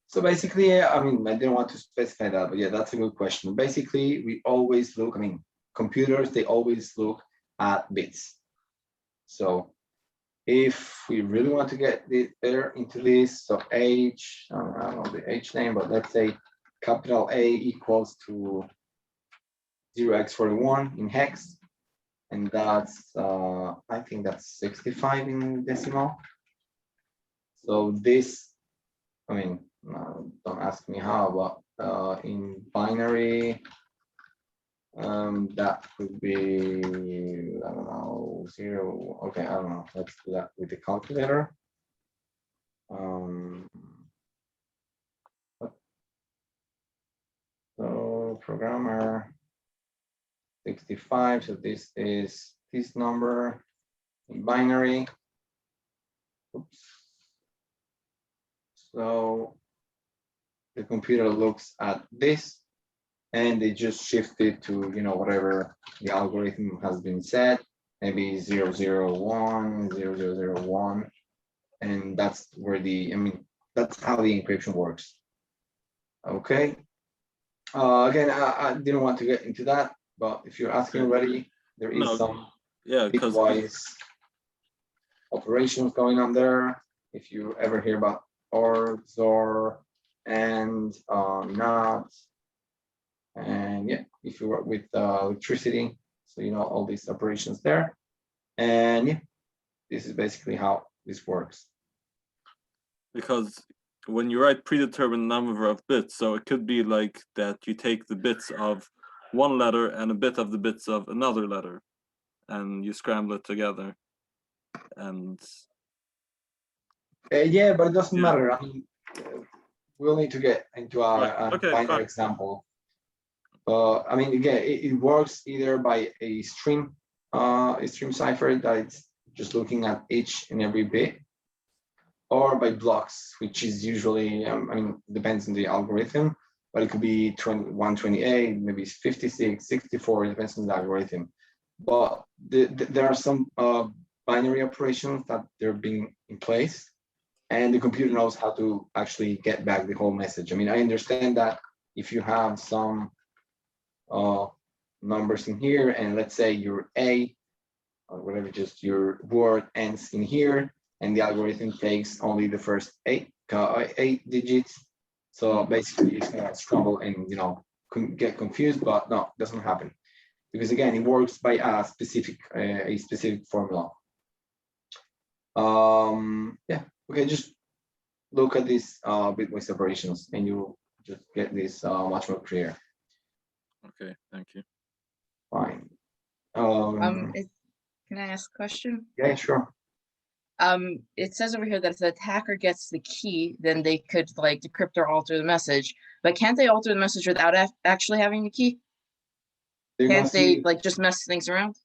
So basically, I mean, I didn't want to specify that, but yeah, that's a good question. Basically, we always look, I mean, computers, they always look at bits. So if we really want to get there into this, so H, I don't know the H name, but let's say capital A equals to 0x41 in hex. And that's, I think that's 65 in decimal. So this, I mean, don't ask me how, but in binary, that would be, I don't know, 0. Okay, I don't know. Let's do that with the calculator. So programmer 65. So this is this number in binary. Oops. So the computer looks at this, and they just shift it to, you know, whatever the algorithm has been set, maybe 001, 0001, and that's where the, I mean, that's how the encryption works. Okay. Again, I didn't want to get into that, but if you're asking already, there is some bitwise operations going on there. If you ever hear about OR, XOR, and NOT, and yeah, if you work with electricity, so you know all these operations there. And yeah, this is basically how this works. Because when you write predetermined number of bits, so it could be like that you take the bits of one letter and a bit of the bits of another letter, and you scramble it together. And yeah, but it doesn't matter. I mean, we'll need to get into a binary example. I mean, again, it works either by a stream cipher that it's just looking at each and every bit, or by blocks, which is usually, I mean, depends on the algorithm, but it could be 128, maybe 56, 64, it depends on the algorithm. But there are some binary operations that they're being in place, and the computer knows how to actually get back the whole message. I mean, I understand that if you have some numbers in here, and let's say your A, or whatever, just your word ends in here, and the algorithm takes only the first eight digits. So basically it's gonna scramble and, you know, get confused, but no, it doesn't happen. Because again, it works by a specific formula. Yeah, okay, just look at these bitwise operations and you just get this much more clear. okay, thank you. Fine. Can I ask a question? Yeah, sure. It says over here that if the attacker gets the key, then they could like decrypt or alter the message. But can't they alter the message without actually having the key? They're gonna Can't they see, like just mess things around?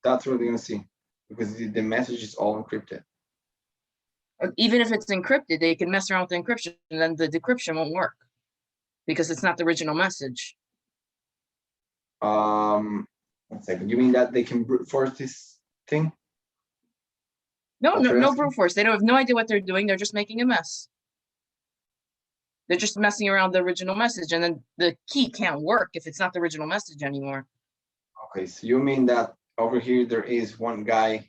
that's what they're gonna see, because the message is all encrypted. Even if it's encrypted, they can mess around with the encryption, and then the decryption won't work because it's not the original message. 1 second. You mean that they can brute force this thing? No, That's no, what you're no asking? brute force. They don't have no idea what they're doing. They're just making a mess. They're just messing around the original message, and then the key can't work if it's not the original message anymore. Okay, so you mean that over here there is one guy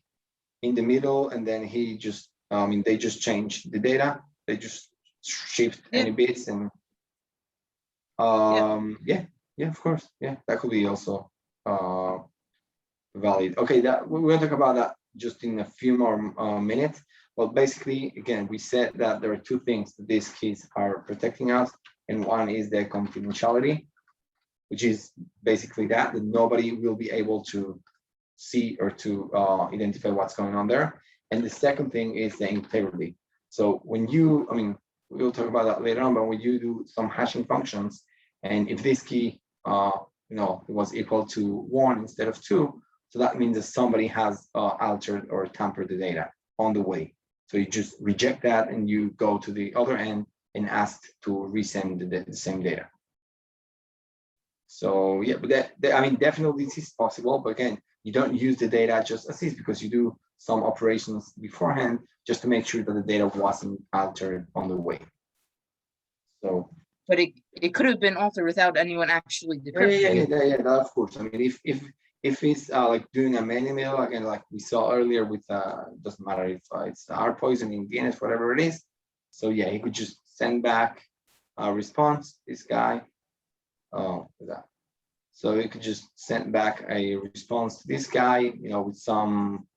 in the middle, and then he just, they just change the data. They just shift Yeah. any bits, and yeah, of course, yeah, that could be also valid. Okay, that we're gonna talk about that just in a few more minutes. Well, basically, again, we said that there are two things that these keys are protecting us, and one is the confidentiality, which is basically that nobody will be able to see or to identify what's going on there. And the second thing is the integrity. So when you, we'll talk about that later on, but when you do some hashing functions, and if this key, it was equal to 1 instead of 2, so that means that somebody has altered or tampered the data on the way. So you just reject that and you go to the other end and ask to resend the same data. So yeah, but definitely this is possible. But again, you don't use the data just as is, because you do some operations beforehand just to make sure that the data wasn't altered on the way. So. But it could have been altered without anyone actually decrypting. Yeah, that of course. If it's like doing a manual, again, like we saw earlier with doesn't matter if it's R poisoning, DNS, whatever it is. So yeah, he could just send back a response, this guy. That. So you could just send back a response to this guy, with some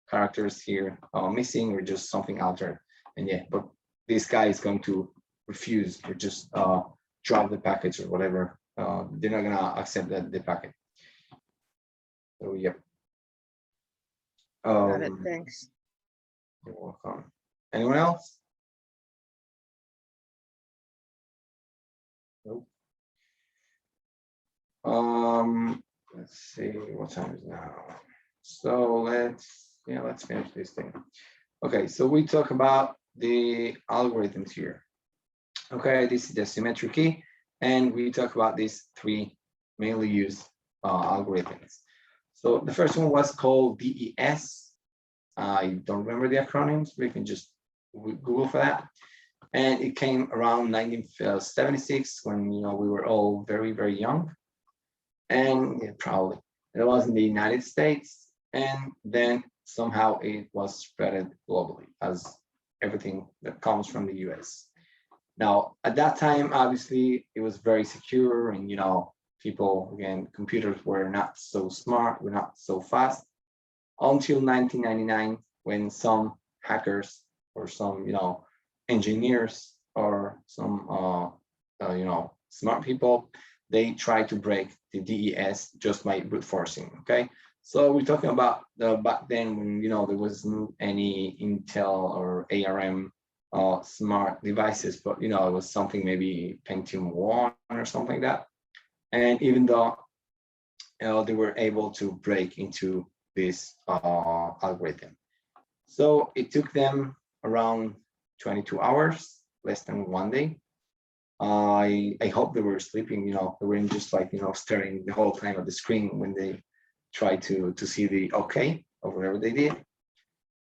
characters here missing or just something altered. And yeah, but this guy is going to refuse or just drop the package or whatever. They're not gonna accept the packet. So yeah. Got it, thanks. You're welcome. Anyone else? Nope. Let's see what time is now. So let's finish this thing. Okay, so we talk about the algorithms here. Okay, this is the symmetric key, and we talk about these three mainly used algorithms. So the first one was called DES. I don't remember the acronyms, we can just Google for that. And it came around 1976 when we were all very, very young. And yeah, probably it was in the United States, and then somehow it was spread globally as everything that comes from the US. Now, at that time, obviously, it was very secure, and people, again, computers were not so smart, were not so fast, until 1999, when some hackers or some engineers or some smart people, they tried to break the DES just by brute forcing. Okay, so we're talking about back then when there wasn't any Intel or ARM smart devices, but it was something maybe Pentium 1 or something like that. And even though they were able to break into this algorithm, so it took them around 22 hours, less than 1 day. I hope they were sleeping, they weren't just like staring the whole time at the screen when they tried to see the okay or whatever they did,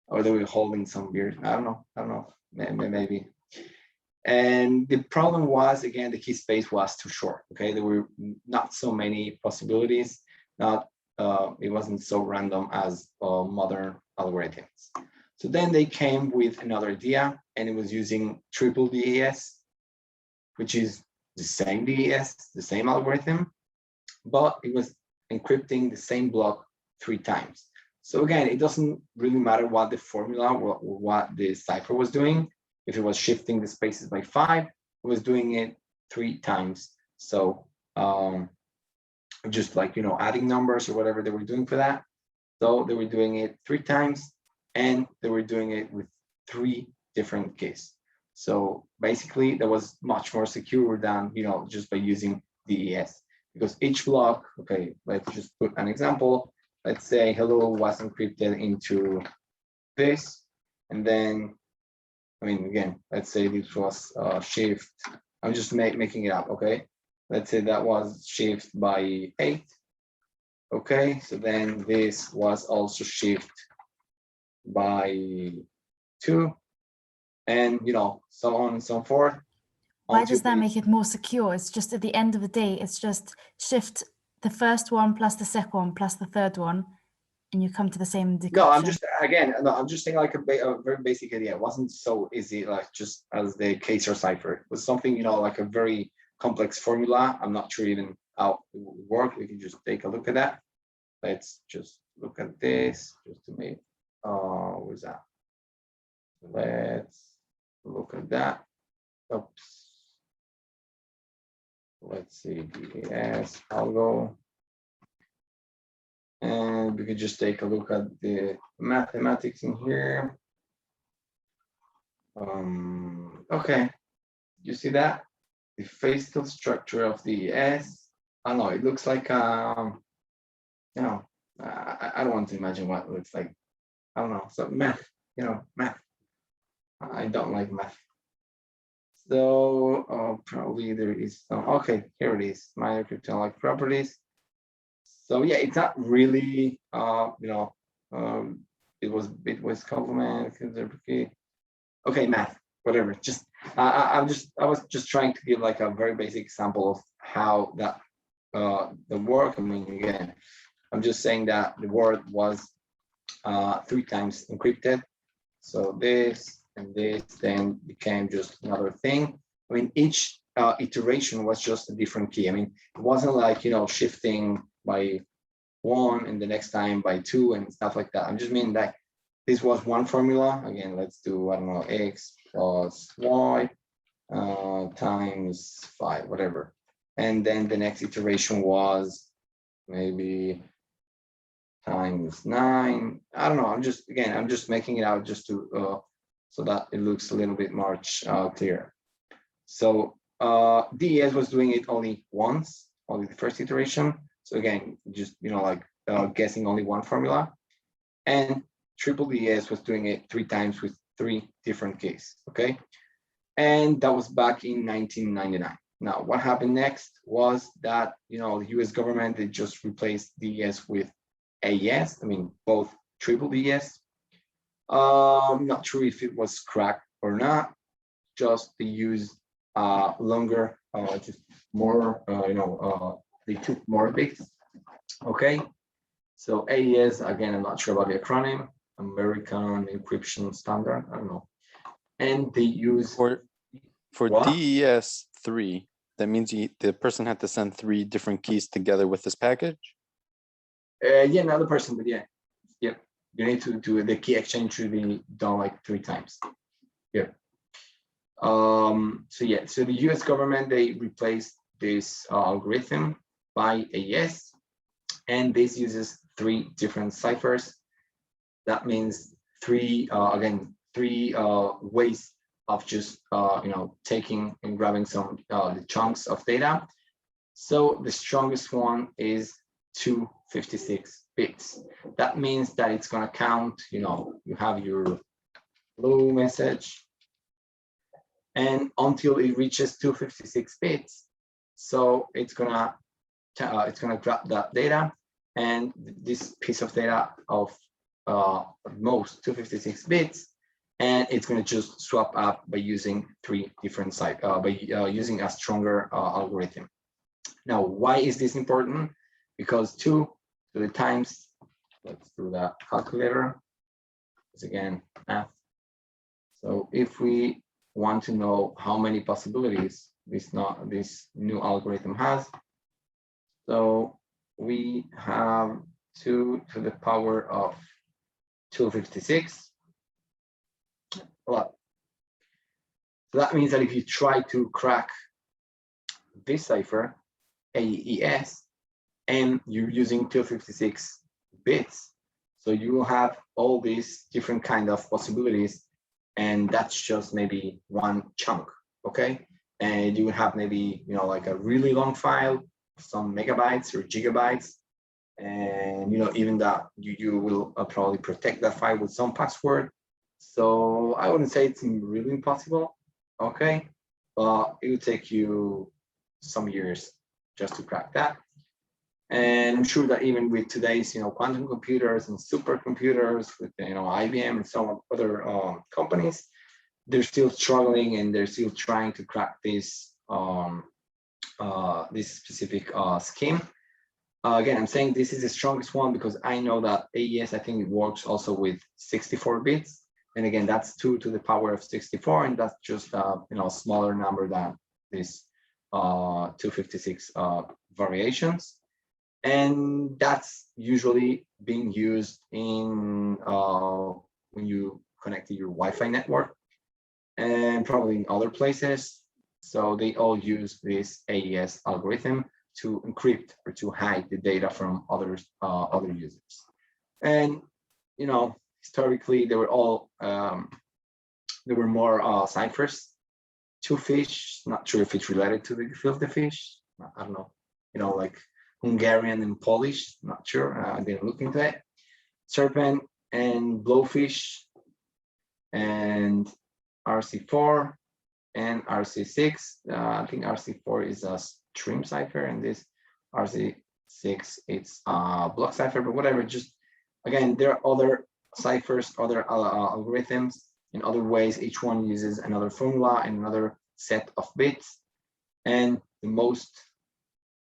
or they were holding some beer. I don't know, maybe. And the problem was, again, the key space was too short. Okay, there were not so many possibilities. It wasn't so random as modern algorithms. So then they came with another idea, and it was using triple DES, which is the same DES, the same algorithm, but it was encrypting the same block 3 times. So again, it doesn't really matter what the formula or what the cipher was doing. If it was shifting the spaces by 5, it was doing it 3 times. So just like, adding numbers or whatever they were doing for that. So they were doing it 3 times, and they were doing it with 3 different keys. So basically that was much more secure than, just by using DES. because each block, okay, let's just put an example. Let's say hello was encrypted into this, and then, I mean, again, let's say this was shift. I'm just making it up, okay? Let's say that was shift by 8. Okay, so then this was also shift by 2, and so on and so forth. Why does that make it more secure? It's just at the end of the day, it's just shift the first one plus the second one plus the third one, and you come to the same decryption. No, I'm just saying like a very basic idea. It wasn't so easy, like just as the Kaiser cipher. It was something, like a very complex formula. I'm not sure even how it would work. We can just take a look at that. Let's just look at this just to make, what's that? Let's look at that. Oops. Let's see, DAS, algo. And we could just take a look at the mathematics in here. Okay, you see that? The physical structure of the S. I don't know, it looks like, I don't want to imagine what it looks like. I don't know, so math, math. I don't like math. So probably there is some, okay, here it is, minor cryptologic properties. So yeah, it's not really, it was bitwise complement, okay, math, whatever. Just I was just trying to give like a very basic example of how that the work. I mean, again, I'm just saying that the word was 3 times encrypted. So this and this then became just another thing. I mean, each iteration was just a different key. I mean, it wasn't like, shifting by 1 and the next time by 2 and stuff like that. I'm just meaning that this was one formula. Again, let's do, I don't know, x plus y times 5, whatever. And then the next iteration was maybe times 9. I don't know. I'm just making it out just to so that it looks a little bit more clear. So DES was doing it only once, only the first iteration. So again, just like guessing only one formula, and triple DES was doing it 3 times with 3 different keys. Okay, and that was back in 1999. Now, what happened next was that the U.S. government, they just replaced DES with AES. I mean, both triple DES. I'm not sure if it was cracked or not. Just they used longer, just more, they took more bits. Okay, so AES, again, I'm not sure about the acronym, American Encryption Standard, I don't know. And they use for what? DES 3, that means the person had to send 3 different keys together with this package? Yeah, another person, but yeah. You need to do the key exchange should be done like 3 times. Yeah. So yeah, so the US government, they replaced this algorithm by AES, and this uses 3 different ciphers. That means 3 ways of just taking and grabbing some the chunks of data. So the strongest one is 256 bits. That means that it's going to count, you have your hello message, and until it reaches 256 bits, so it's gonna grab that data, and this piece of data of most 256 bits, and it's going to just swap up by using 3 different using a stronger algorithm. Now, why is this important? Because 2 to the times, let's do that calculator. It's again math. So if we want to know how many possibilities this new algorithm has, so we have 2 to the power of 256. A lot. So that means that if you try to crack this cipher, AES, and you're using 256 bits, so you will have all these different kind of possibilities, and that's just maybe one chunk, okay? And you will have maybe like a really long file some megabytes or gigabytes. And even that you will probably protect that file with some password. So I wouldn't say it's really impossible, okay, but it will take you some years just to crack that. And I'm sure that even with today's quantum computers and supercomputers with IBM and some other companies, they're still struggling and they're still trying to crack this this specific scheme. Again, I'm saying this is the strongest one because I know that AES, I think it works also with 64 bits. And again, that's 2 to the power of 64, and that's just a smaller number than this 256 variations. And that's usually being used in when you connect to your Wi-Fi network and probably in other places. So they all use this AES algorithm to encrypt or to hide the data from other users. And historically, they were all there were more ciphers. 2FISH, not sure if it's related to the gefilte fish. I don't know. Like Hungarian and Polish, not sure. I didn't look into it. Serpent and Blowfish and RC4 and RC6. I think RC4 is a stream cipher, and this RC6 it's a block cipher, but whatever. Just again, there are other ciphers, other algorithms in other ways. Each one uses another formula and another set of bits, and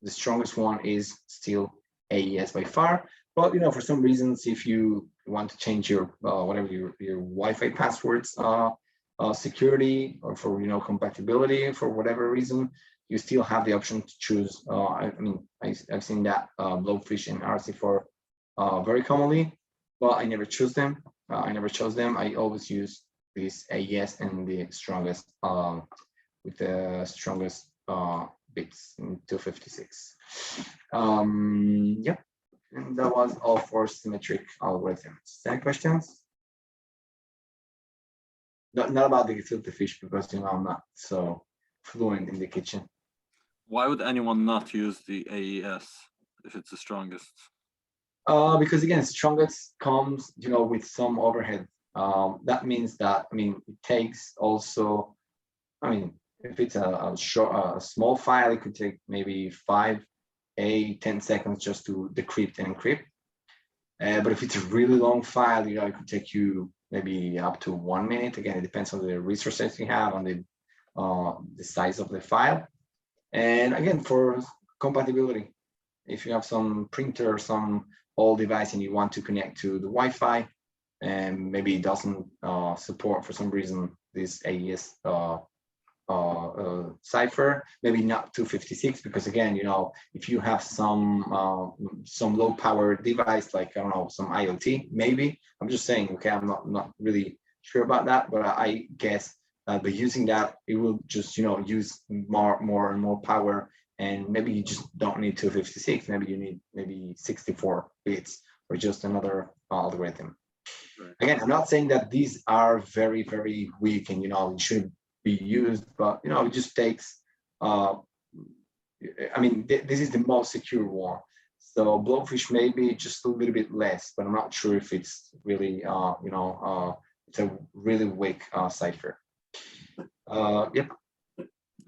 the strongest one is still AES by far. But for some reasons, if you want to change your whatever your Wi-Fi passwords security or for compatibility for whatever reason, you still have the option to choose. I've seen that Blowfish and RC4 very commonly, but I never chose them. I always use this AES and the strongest with the strongest bits in 256. Yep, and that was all for symmetric algorithms. Any questions? Not about the gefilte fish, because I'm not so fluent in the kitchen. Why would anyone not use the AES if it's the strongest? Because again, strongest comes with some overhead. That means that it takes also. If it's a small file, it could take maybe 5, 8, 10 seconds just to decrypt and encrypt. But if it's a really long file, it could take you maybe up to 1 minute. Again, it depends on the resources you have, on the size of the file. And again, for compatibility, if you have some printer or some old device and you want to connect to the Wi-Fi, and maybe it doesn't support for some reason this AES cipher, maybe not 256, because again, if you have some low power device like some IoT, maybe. I'm just saying, okay, I'm not really sure about that, but I guess by using that, it will just use more and more power, and maybe you just don't need 256. Maybe you need 64 bits or just another algorithm. Right. Again, I'm not saying that these are very, very weak and it shouldn't be used, but it just takes this is the most secure one. So Blowfish maybe just a little bit less, but I'm not sure if it's really it's a really weak cipher. Yep.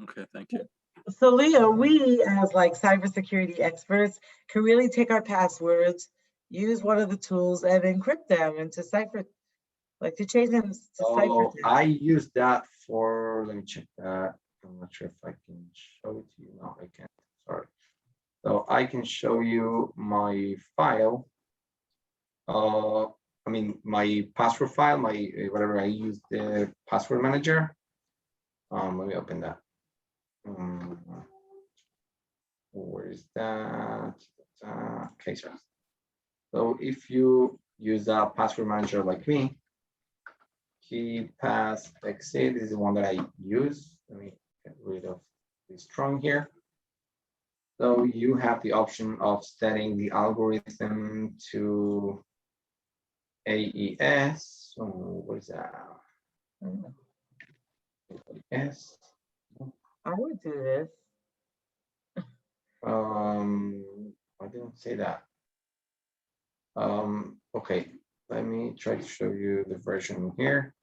Okay, thank you. So Leo, we as cybersecurity experts can really take our passwords, use one of the tools, and encrypt them into cipher, to change them to cipher. I use that for, let me check that. I'm not sure if I can show it to you. No, I can't. Sorry. So I can show you my file. My password file, whatever I use the password manager. Let me open that. Where is that? Okay, so if you use a password manager like me, KeyPassXC, this is the one that I use. Let me get rid of the strong here. So you have the option of setting the algorithm to AES. So what is that? AES. I would do this. I didn't say that. Okay, let me try to show you the version here.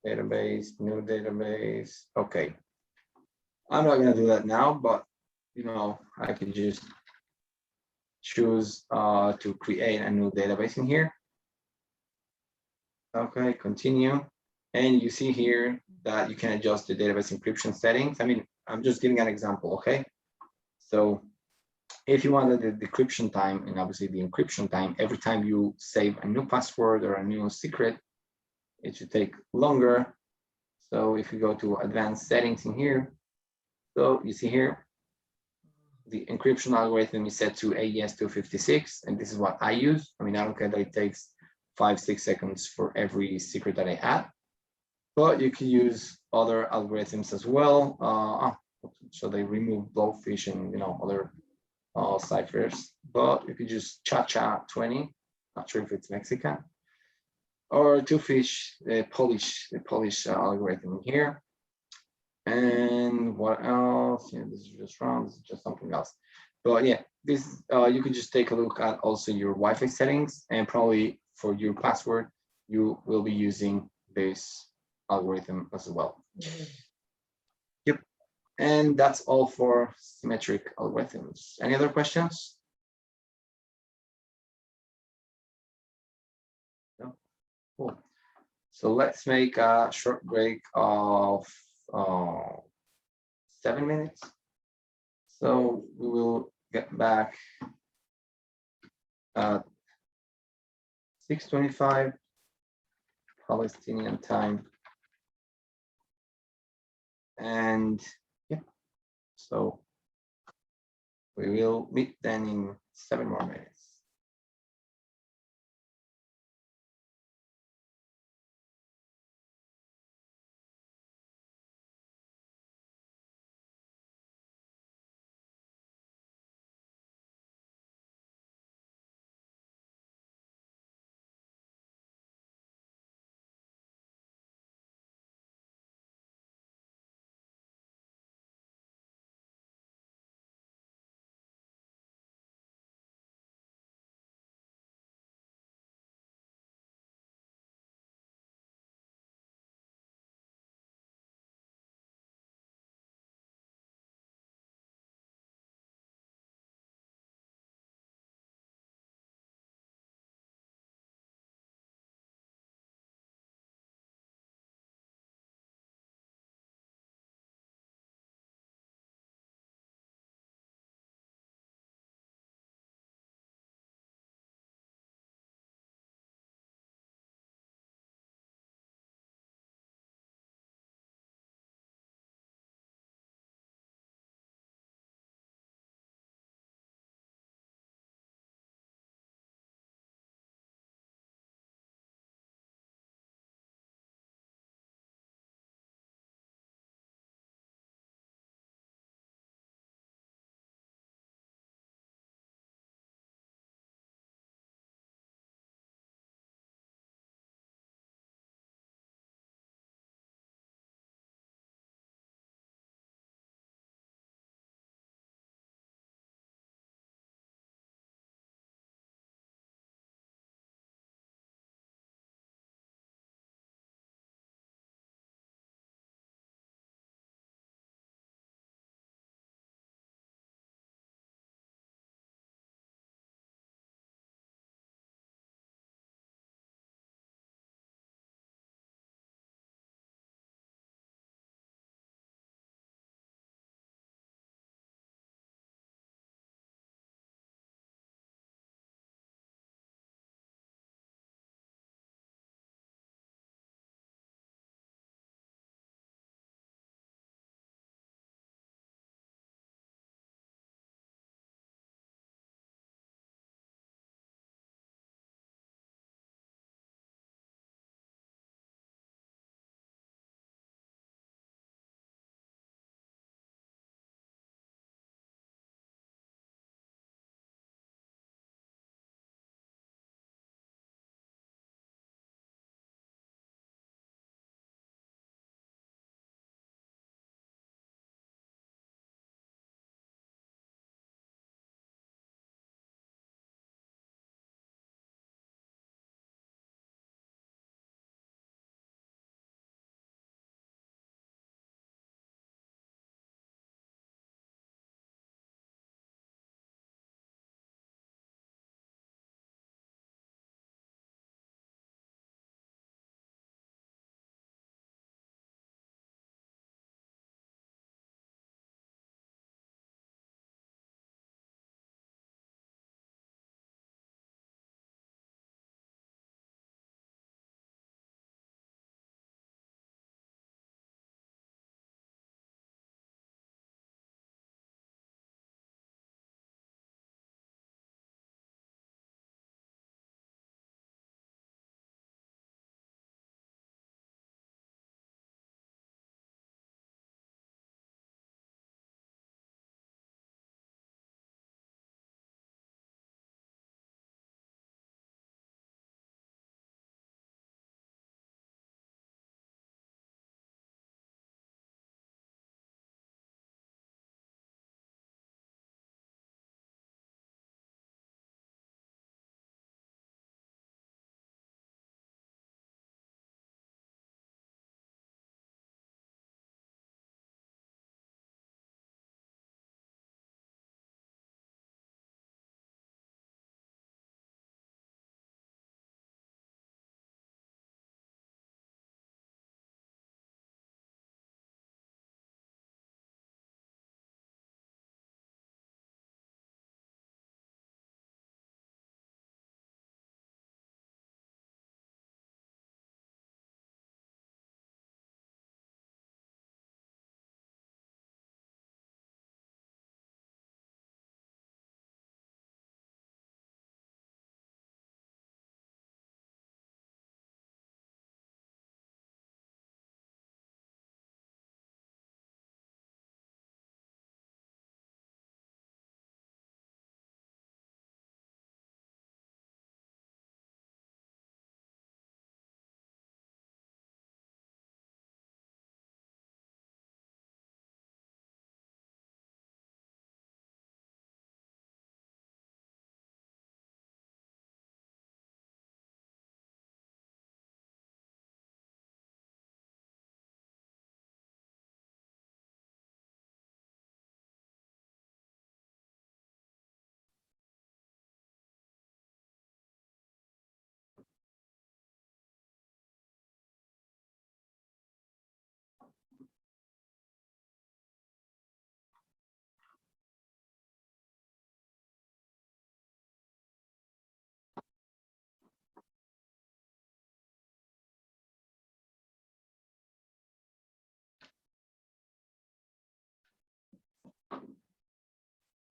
Database, new database. Okay. I'm not gonna do that now, but you know, I can just choose to create a new database in here. Okay, continue. And you see here that you can adjust the database encryption settings. I mean, I'm just giving an example, okay? So if you wanted the decryption time and obviously the encryption time, every time you save a new password or a new secret, it should take longer. So if you go to advanced settings in here, so you see here, the encryption algorithm is set to AES 256, and this is what I use. I mean, I don't care that it takes 5-6 seconds for every secret that I add, but you can use other algorithms as well. So they remove blowfish and other ciphers, but you could just cha-cha 20. Not sure if it's Mexican, or two fish, the Polish algorithm here. And what else? Yeah, this is just wrong. This is just something else. But yeah, this you could just take a look at also your Wi-Fi settings, and probably for your password, you will be using this algorithm as well. Yep. And that's all for symmetric algorithms. Any other questions? No? Cool. So let's make a short break of 7 minutes. So we will get back at 6:25 Palestinian time. And yeah, so we will meet then in 7 more minutes.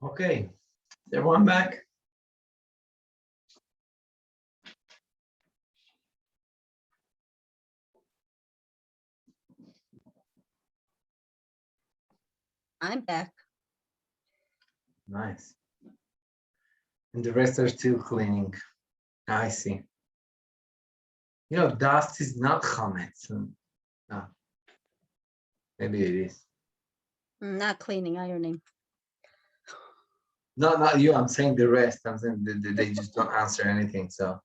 Okay, is everyone back? I'm back. Nice. And the rest are still cleaning. I see. You know, dust is not chametz. No. Maybe it is. Not cleaning, ironing. No, not you. I'm saying the rest. I'm saying they just don't answer anything. So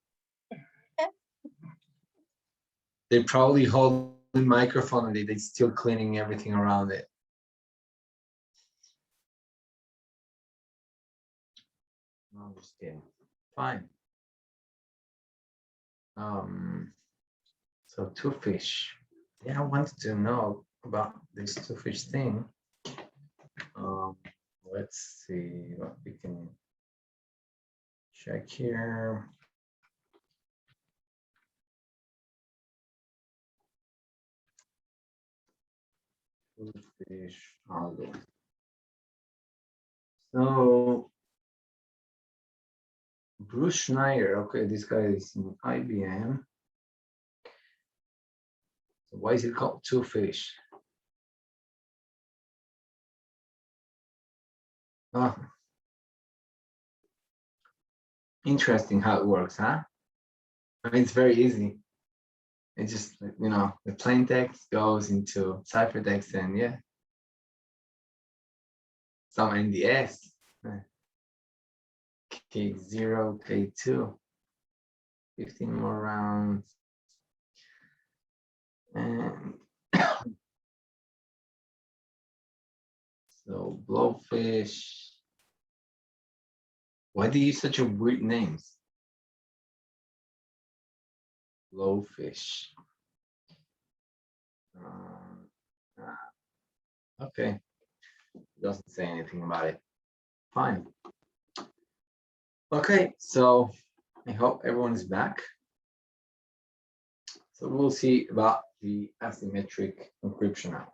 they probably hold the microphone and they're still cleaning everything around it. No, I'm just kidding. Fine. So two fish. Yeah, I wanted to know about this two fish thing. Let's see what we can check here. Two fish algo. So Bruce Schneier, okay, this guy is in IBM. So why is it called two fish? Oh, interesting how it works, huh? I mean, it's very easy. It's just, you know, the plain text goes into ciphertext and yeah, some NDS. K0, K2, 15 more rounds. And so blowfish. Why do you use such a weird names? Blowfish. Okay. Doesn't say anything about it. Fine. Okay, so I hope everyone is back. So we'll see about the asymmetric encryption now.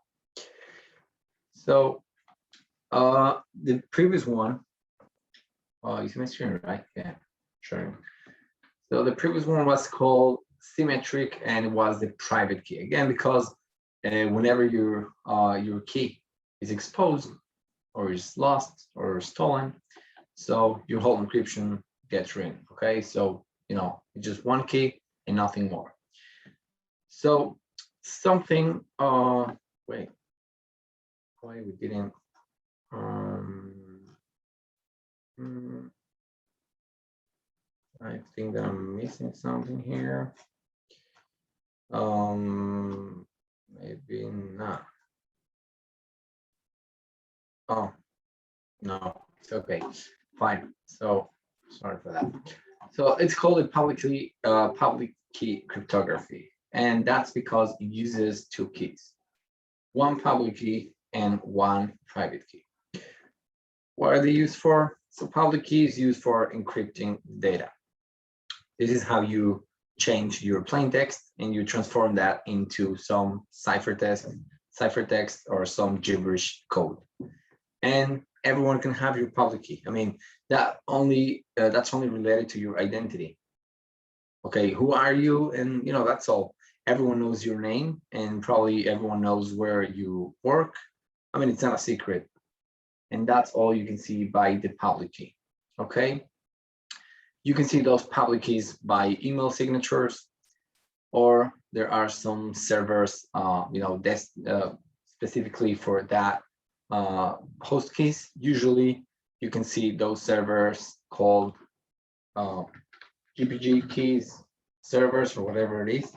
So the previous one, you see my screen, right? Yeah, sure. So the previous one was called symmetric and it was the private key. Again, because whenever your key is exposed or is lost or stolen, so your whole encryption gets ruined. Okay, so you know it's just one key and nothing more. So something. Wait, why we didn't? I think that I'm missing something here. Maybe not. Oh, no, it's okay. Fine. So sorry for that. So it's called a public key cryptography, and that's because it uses two keys, one public key and one private key. What are they used for? So public key is used for encrypting data. This is how you change your plain text and you transform that into some ciphertext or some gibberish code. And everyone can have your public key. I mean, that's only related to your identity. Okay, who are you? And you know, that's all. Everyone knows your name and probably everyone knows where you work. I mean, it's not a secret. And that's all you can see by the public key. Okay. You can see those public keys by email signatures, or there are some servers, you know, specifically for that host keys. Usually, you can see those servers called GPG keys servers or whatever it is.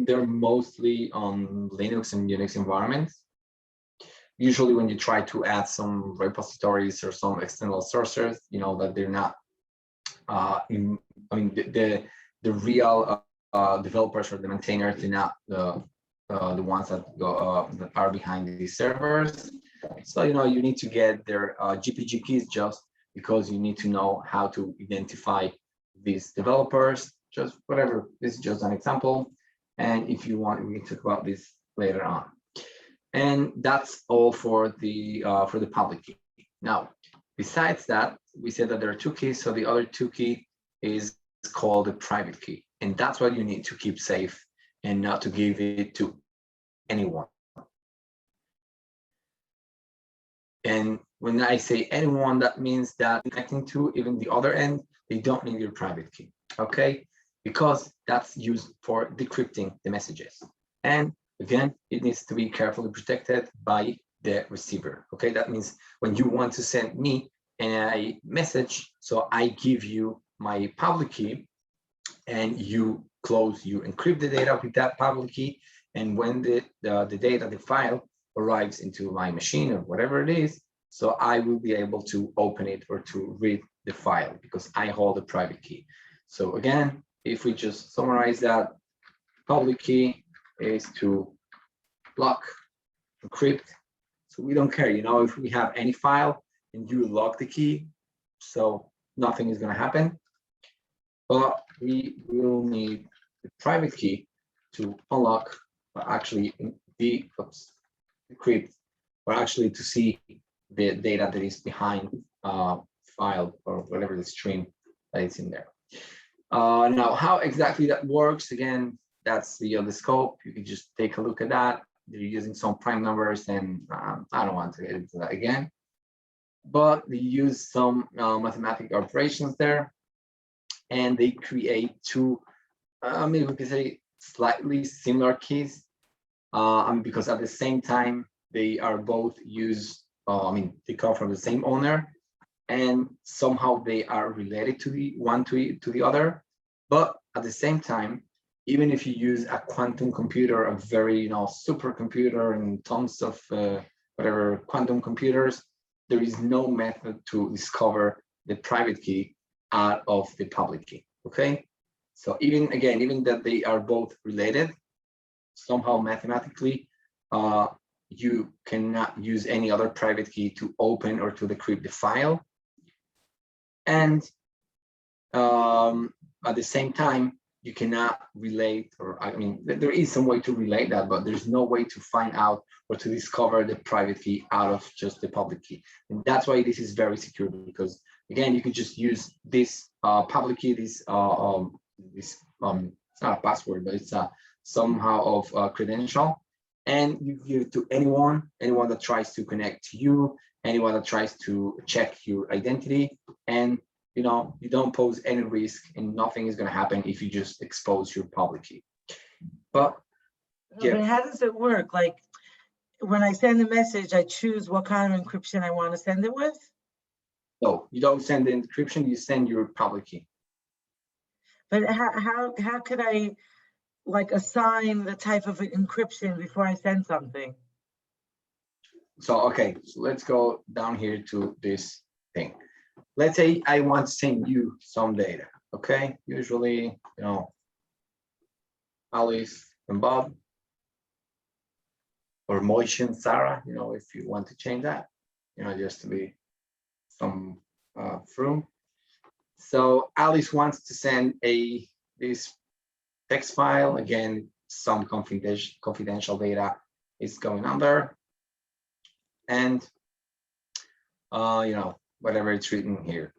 They're mostly on Linux and Unix environments. Usually, when you try to add some repositories or some external sources, you know that they're not. I mean, the real developers or the maintainers, they're not the ones that go that are behind these servers. So you know you need to get their GPG keys just because you need to know how to identify these developers. Just whatever. This is just an example, and if you want, we can talk about this later on. And that's all for the public key. Now, besides that, we said that there are two keys. So the other two key is called the private key. And that's what you need to keep safe and not to give it to anyone. And when I say anyone, that means that connecting to even the other end, they don't need your private key, okay? Because that's used for decrypting the messages. And again, it needs to be carefully protected by the receiver, okay? That means when you want to send me a message, so I give you my public key and you encrypt the data with that public key. And when the data, the file arrives into my machine or whatever it is, so I will be able to open it or to read the file because I hold the private key. So again, if we just summarize that, public key is to lock, encrypt. So we don't care, if we have any file and you lock the key, so nothing is going to happen. But we will need the private key to unlock, or actually decrypt, or actually to see the data that is behind file or whatever the stream that is in there. Now, how exactly that works, again, that's the scope. You can just take a look at that. They're using some prime numbers, and I don't want to get into that again. But they use some mathematical operations there, and they create two, maybe we could say slightly similar keys, because at the same time, they are both used, they come from the same owner, and somehow they are related to the one to the other. But at the same time, even if you use a quantum computer, a very supercomputer and tons of whatever quantum computers, there is no method to discover the private key out of the public key. Okay, so even that they are both related, somehow mathematically, you cannot use any other private key to open or to decrypt the file. And at the same time, you cannot relate, or there is some way to relate that, but there's no way to find out or to discover the private key out of just the public key. And that's why this is very secure, because again, you can just use this public key, it's not a password, but it's somehow of credential, and you give it to anyone that tries to connect to you, anyone that tries to check your identity, and you don't pose any risk, and nothing is going to happen if you just expose your public key. But yeah. But how does it work? Like when I send a message, I choose what kind of encryption I want to send it with? No, you don't send the encryption, you send your public key. But how could I assign the type of encryption before I send something? So, okay, so let's go down here to this thing. Let's say I want to send you some data, okay? Usually, Alice and Bob, or Moish and Sarah, if you want to change that, just to be some room. So Alice wants to send this text file. Again, some confidential data is going on there, and whatever it's written here.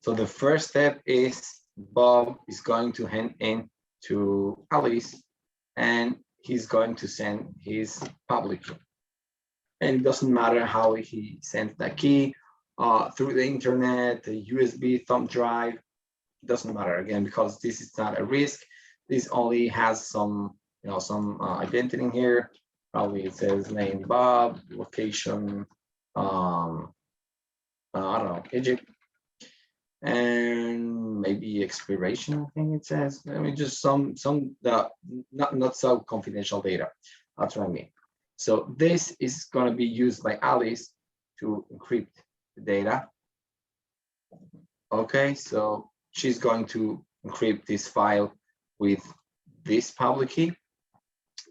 So the first step is Bob is going to hand in to Alice, and he's going to send his public key. And it doesn't matter how he sends that key, through the internet, the USB thumb drive, it doesn't matter, again, because this is not a risk. This only has some identity in here. Probably it says name Bob, location, I don't know, Egypt, and maybe expiration, I think it says. Just some not so confidential data. That's what I mean. So this is going to be used by Alice to encrypt the data. Okay, so she's going to encrypt this file with this public key.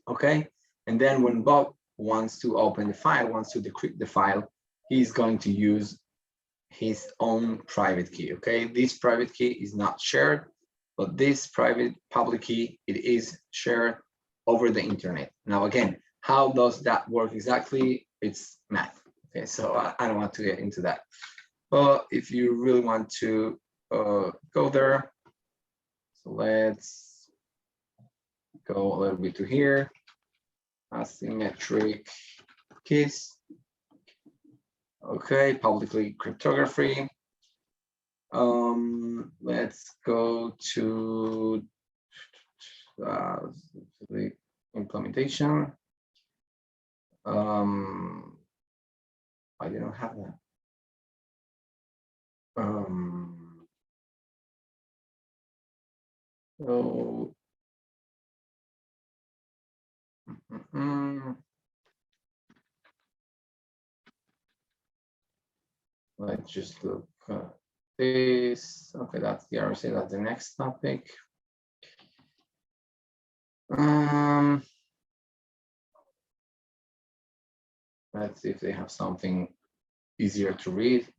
Okay, and then when Bob wants to open the file, wants to decrypt the file, he's going to use his own private key. Okay, this private key is not shared, but this public key, it is shared over the internet. Now, again, how does that work exactly? It's math. Okay, so I don't want to get into that. But if you really want to go there, so let's go a little bit to here. Asymmetric keys. Okay, publicly cryptography. Let's go to the implementation. I didn't have that. So let's just look at this. Okay, that's the RSA, that's the next topic. Let's see if they have something easier to read.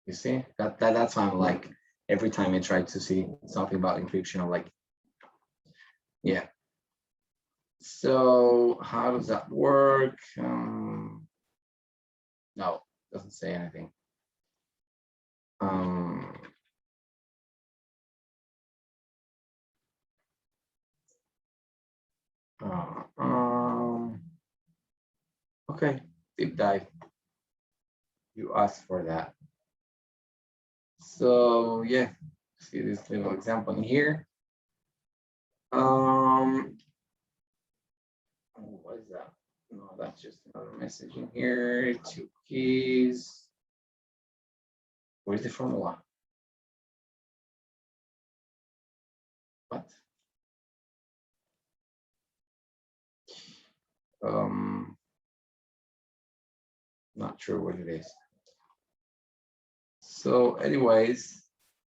You see, that's why I'm like, every time I try to see something about encryption, I'm like, yeah. So how does that work? No, doesn't say anything. Okay, deep dive. You asked for that. So yeah, see this little example in here. What is that? No, that's just another message in here. 2 keys. Where's the formula? What? Not sure what it is. So anyways,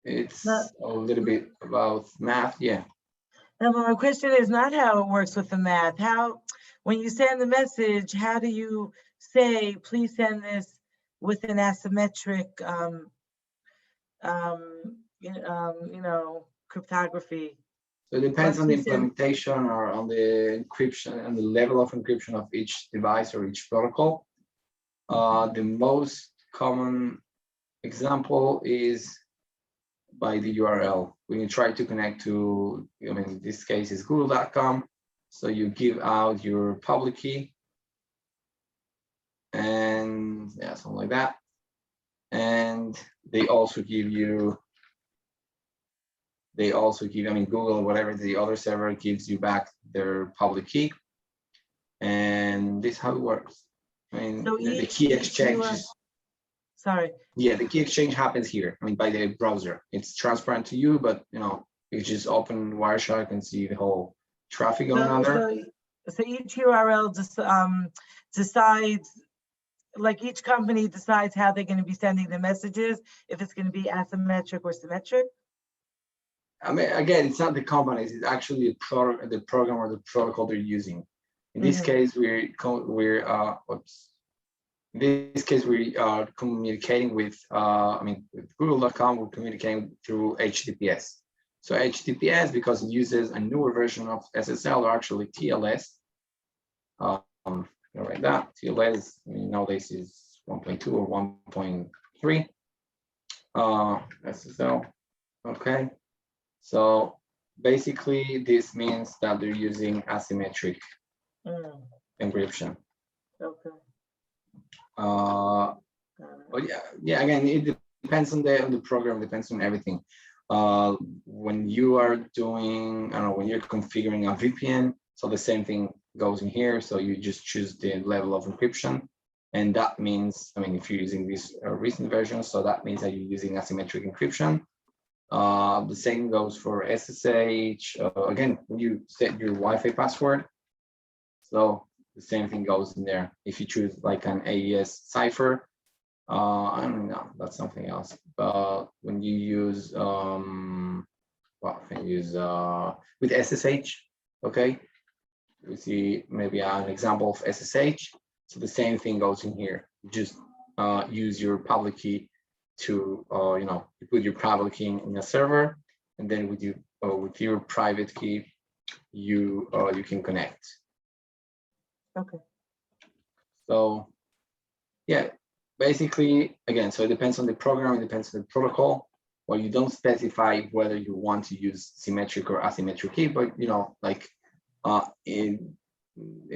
it's a little bit about math. Yeah. Now, my question is not how it works with the math. How, when you send the message, how do you say, please send this with an asymmetric, cryptography? So it depends on the Once you send- implementation or on the encryption and the level of encryption of each device or each protocol. The most common example is by the URL. When you try to connect to, I mean, in this case is google.com. So you give out your public key and yeah, something like that. And they also give, I mean, Google or whatever, the other server gives you back their public key. And this is how it works. I mean, So the each key exchange is, sorry. yeah, the key exchange happens here. I mean, by the browser. It's transparent to you, but you know, you just open Wireshark and see the whole traffic going on there. So each URL just decides, like each company decides how they're going to be sending the messages, if it's going to be asymmetric or symmetric. I mean, again, it's not the companies, it's actually the program or the protocol they're using. In this case, we are communicating with, with Google.com, we're communicating through HTTPS. So HTTPS, because it uses a newer version of SSL, or actually TLS. Right, that TLS nowadays is 1.2 or 1.3 SSL. Okay, so basically this means that they're using asymmetric encryption. Okay. But yeah, again, it depends on the program, depends on everything. When you are doing, I don't know, when you're configuring a VPN, so the same thing goes in here. So you just choose the level of encryption, and that means, I mean, if you're using this recent version, so that means that you're using asymmetric encryption. The same goes for SSH. Again, when you set your Wi-Fi password, so the same thing goes in there. If you choose like an AES cipher, I don't know, that's something else. But when you use, with SSH, okay, we see maybe an example of SSH. So the same thing goes in here. Just use your public key to, you put your public key in a server, and then with your private key, you can connect. Okay. So, yeah, basically, again, so it depends on the program, it depends on the protocol. Well, you don't specify whether you want to use symmetric or asymmetric key, but like it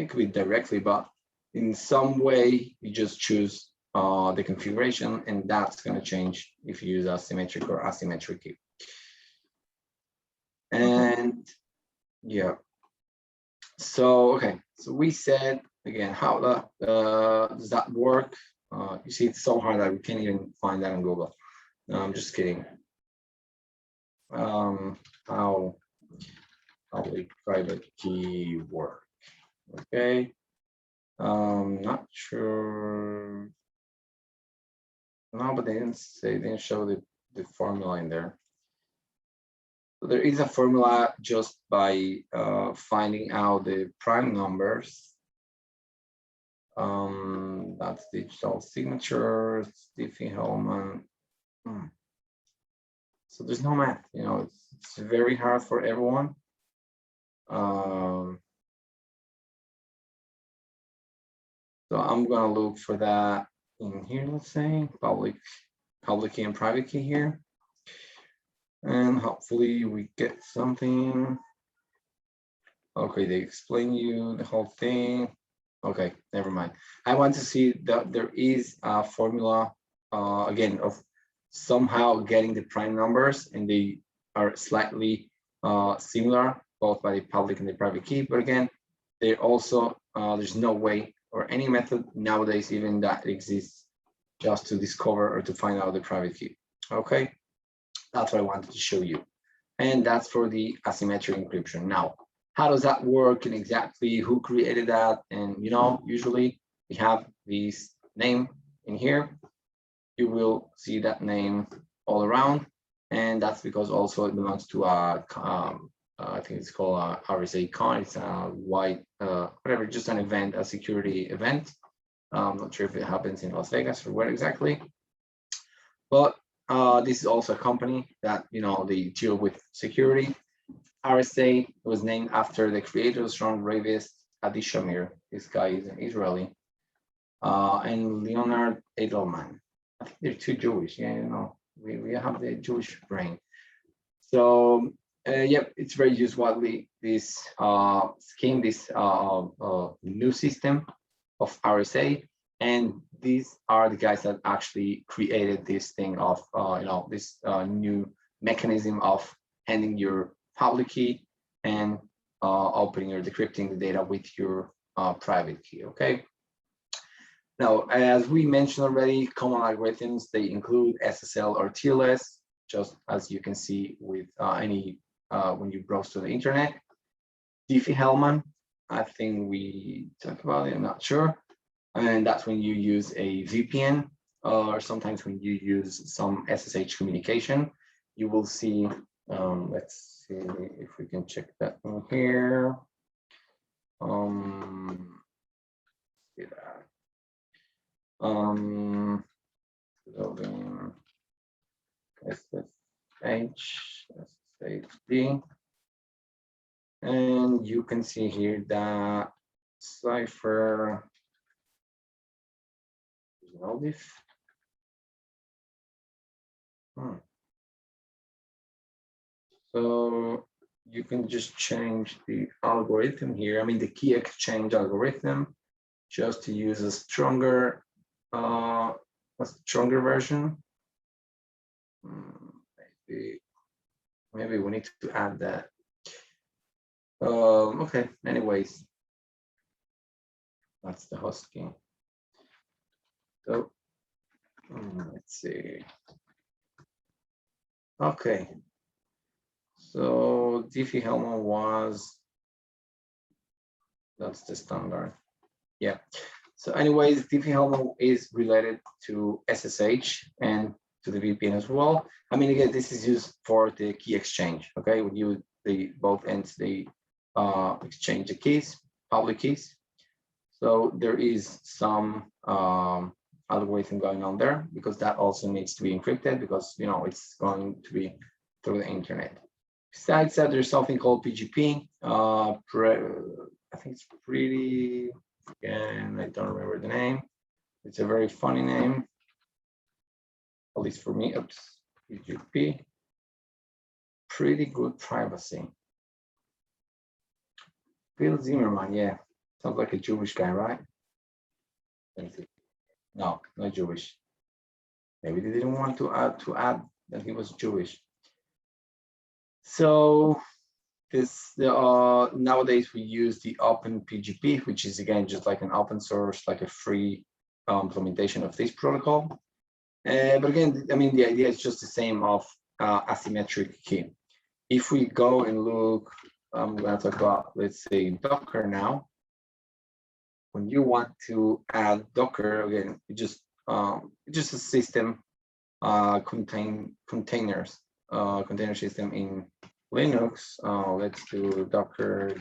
could be directly, but in some way you just choose the configuration, and that's going to change if you use a symmetric or asymmetric key. And yeah, so okay, so we said again how does that work? You see, it's so hard that we can't even find that on Google. No, I'm just kidding. How public private key work? Okay, not sure. No, but they didn't show the formula in there. So there is a formula just by finding out the prime numbers. That's digital signatures, Diffie-Hellman. So there's no math, it's very hard for everyone. So I'm gonna look for that in here, let's say, public key and private key here. And hopefully we get something. Okay, they explain you the whole thing. Okay, never mind. I want to see that there is a formula, again, of somehow getting the prime numbers, and they are slightly similar, both by the public and the private key. But again, they also, there's no way or any method nowadays even that exists just to discover or to find out the private key. Okay, that's what I wanted to show you. And that's for the asymmetric encryption. Now, how does that work and exactly who created that? And usually we have this name in here. You will see that name all around, and that's because also it belongs to a I think it's called a RSA con. It's a white whatever, just an event, a security event. I'm not sure if it happens in Las Vegas or where exactly, but this is also a company that they deal with security. RSA was named after the creator, Ron Ravis Adi Shamir. This guy is an Israeli, and Leonard Edelman. I think they're too Jewish. Yeah, we have the Jewish brain. So yep, it's very used widely, this scheme, this new system of RSA, and these are the guys that actually created this thing of this new mechanism of handing your public key and opening or decrypting the data with your private key. Okay. Now, as we mentioned already, common algorithms, they include SSL or TLS, just as you can see with any when you browse to the internet. Diffie-Hellman, I think we talked about it, I'm not sure. And that's when you use a VPN, or sometimes when you use some SSH communication. You will see, let's see if we can check that one here. See that. Loading SSH, SSHD, and you can see here that cipher is all this. So you can just change the algorithm here. I mean, the key exchange algorithm, just to use a stronger version. Maybe we need to add that. Okay, anyways, that's the host key. So let's see. Okay, so Diffie-Hellman was, that's the standard. Yeah. So anyways, Diffie-Hellman is related to SSH and to the VPN as well. I mean, again, this is used for the key exchange. Okay, when both ends they exchange the keys, public keys. So there is some algorithm going on there, because that also needs to be encrypted, because it's going to be through the internet. Besides that, there's something called PGP. I think it's pretty, again, I don't remember the name. It's a very funny name, at least for me. Oops, PGP. Pretty good privacy. Bill Zimmerman, yeah, sounds like a Jewish guy, right? No, not Jewish. Maybe they didn't want to add that he was Jewish. So this nowadays we use the Open PGP, which is again just like an open source, like a free implementation of this protocol. But again, I mean, the idea is just the same of asymmetric key. If we go and look, I'm going to talk about, let's say, Docker now. When you want to add Docker, again, just a system container system in Linux. Let's do Docker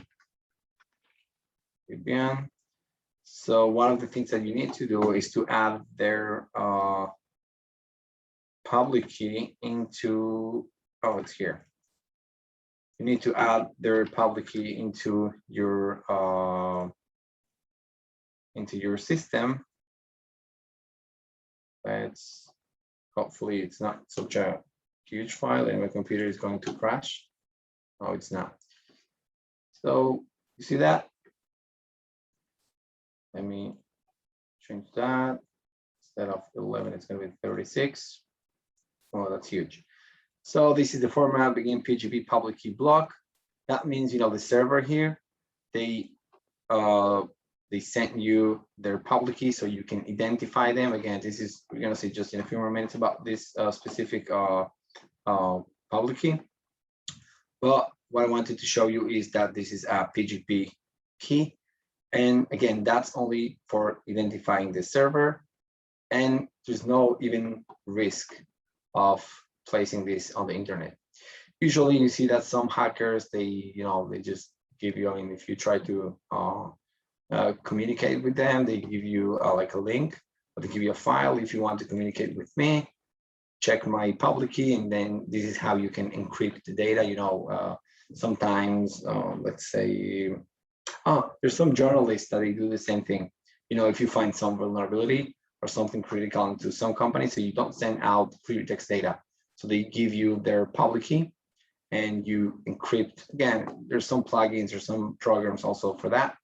Debian. So one of the things that you need to do is to add their public key into, oh, it's here. You need to add their public key into your system. It's hopefully it's not such a huge file and my computer is going to crash. No, it's not. So you see that? Let me change that. Instead of 11, it's going to be 36. Oh, that's huge. So this is the format, begin PGP public key block. That means, you know, the server here, they sent you their public key so you can identify them. Again, this is, we're going to see just in a few more minutes about this specific public key. But what I wanted to show you is that this is a PGP key. And again, that's only for identifying the server. And there's no even risk of placing this on the internet. Usually you see that some hackers, they just give you, I mean, if you try to communicate with them, they give you like a link, or they give you a file. If you want to communicate with me, check my public key, and then this is how you can encrypt the data. You know, sometimes, let's say, there's some journalists that they do the same thing. You know, if you find some vulnerability or something critical into some company, so you don't send out free text data. So they give you their public key and you encrypt. Again, there's some plugins or some programs also for that.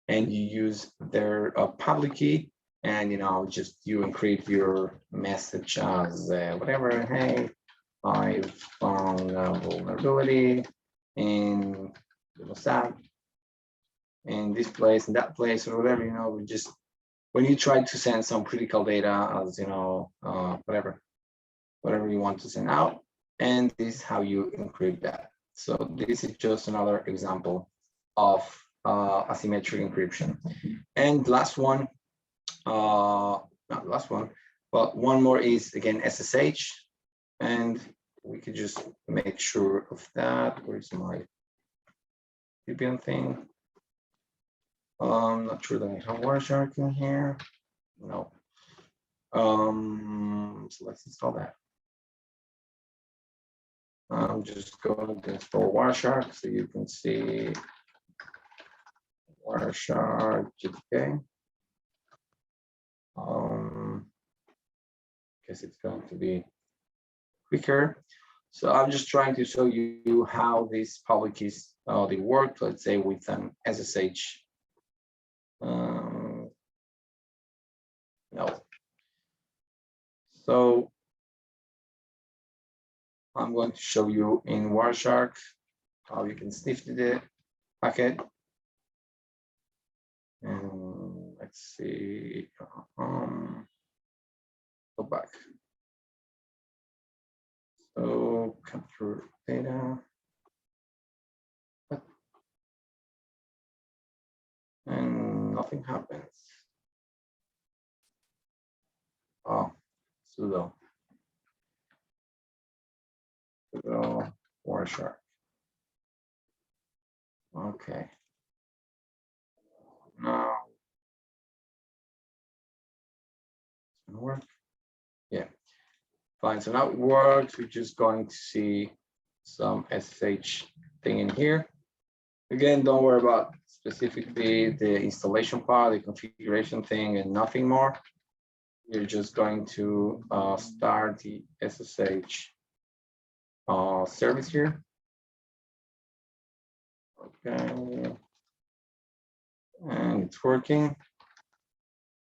And you use their public key and, you know, just you encrypt your message as whatever, hey, I found a vulnerability in WhatsApp, in this place, in that place, or whatever, you know, we just, when you try to send some critical data as, you know, whatever you want to send out, and this is how you encrypt that. So this is just another example of asymmetric encryption. And last one, not last one, but one more is again SSH, and we could just make sure of that. Where's my VPN thing? I'm not sure that I have Wireshark in here. No. So let's install that. I'm just going to install Wireshark so you can see Wireshark GTK. Guess it's going to be quicker. So I'm just trying to show you how these public keys they work. Let's say with an SSH. No. So I'm going to show you in Wireshark how you can sniff the packet. And let's see, go back. So capture data. And nothing happens. Oh, sudo Wireshark. Okay. Now, it's gonna work. Yeah, fine. So now it works. We're just going to see some SSH thing in here. Again, don't worry about specifically the installation part, the configuration thing, and nothing more. we're just going to start the SSH service here. Okay, and it's working.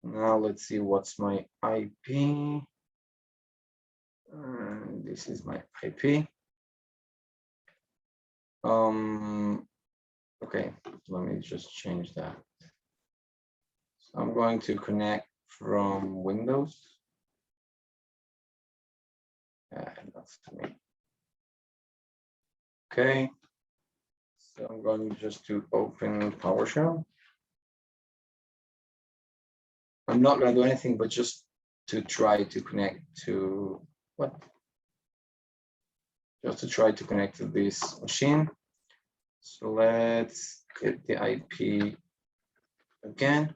Now let's see what's my IP. This is my IP. Okay, let me just change that. So I'm going to connect from Windows. That's me. Okay, so I'm going just to open PowerShell. I'm not going to do anything, but just to try to connect to what? Just to try to connect to this machine. So let's get the IP again.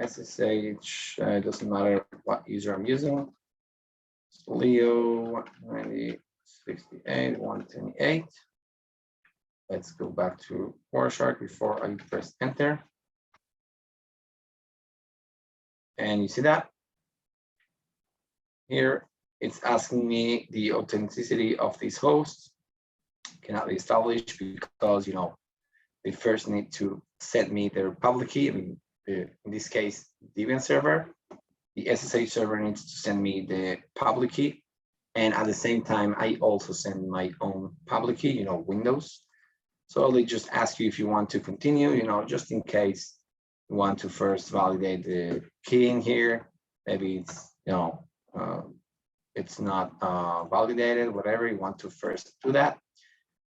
SSH, doesn't matter what user I'm using. Leo 9068.128. Let's go back to Wireshark before I press enter. And you see that here it's asking me the authenticity of these hosts. Cannot be established because they first need to send me their public key. I mean, in this case, Debian server. The SSH server needs to send me the public key, and at the same time, I also send my own public key. Windows. So they just ask you if you want to continue. Just in case you want to first validate the key in here. Maybe it's it's not validated. Whatever you want to first do that.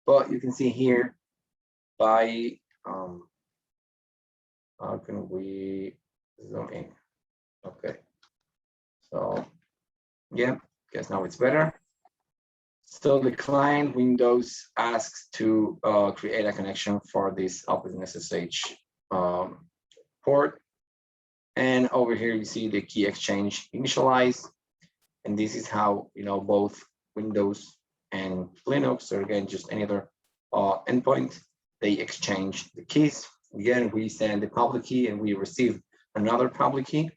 But you can see here by how can we zoom in? Okay, so yeah, guess now it's better. So the client Windows asks to create a connection for this OpenSSH port, and over here you see the key exchange initialized, and this is how both Windows and Linux, or again just any other endpoint, they exchange the keys. Again, we send the public key and we receive another public key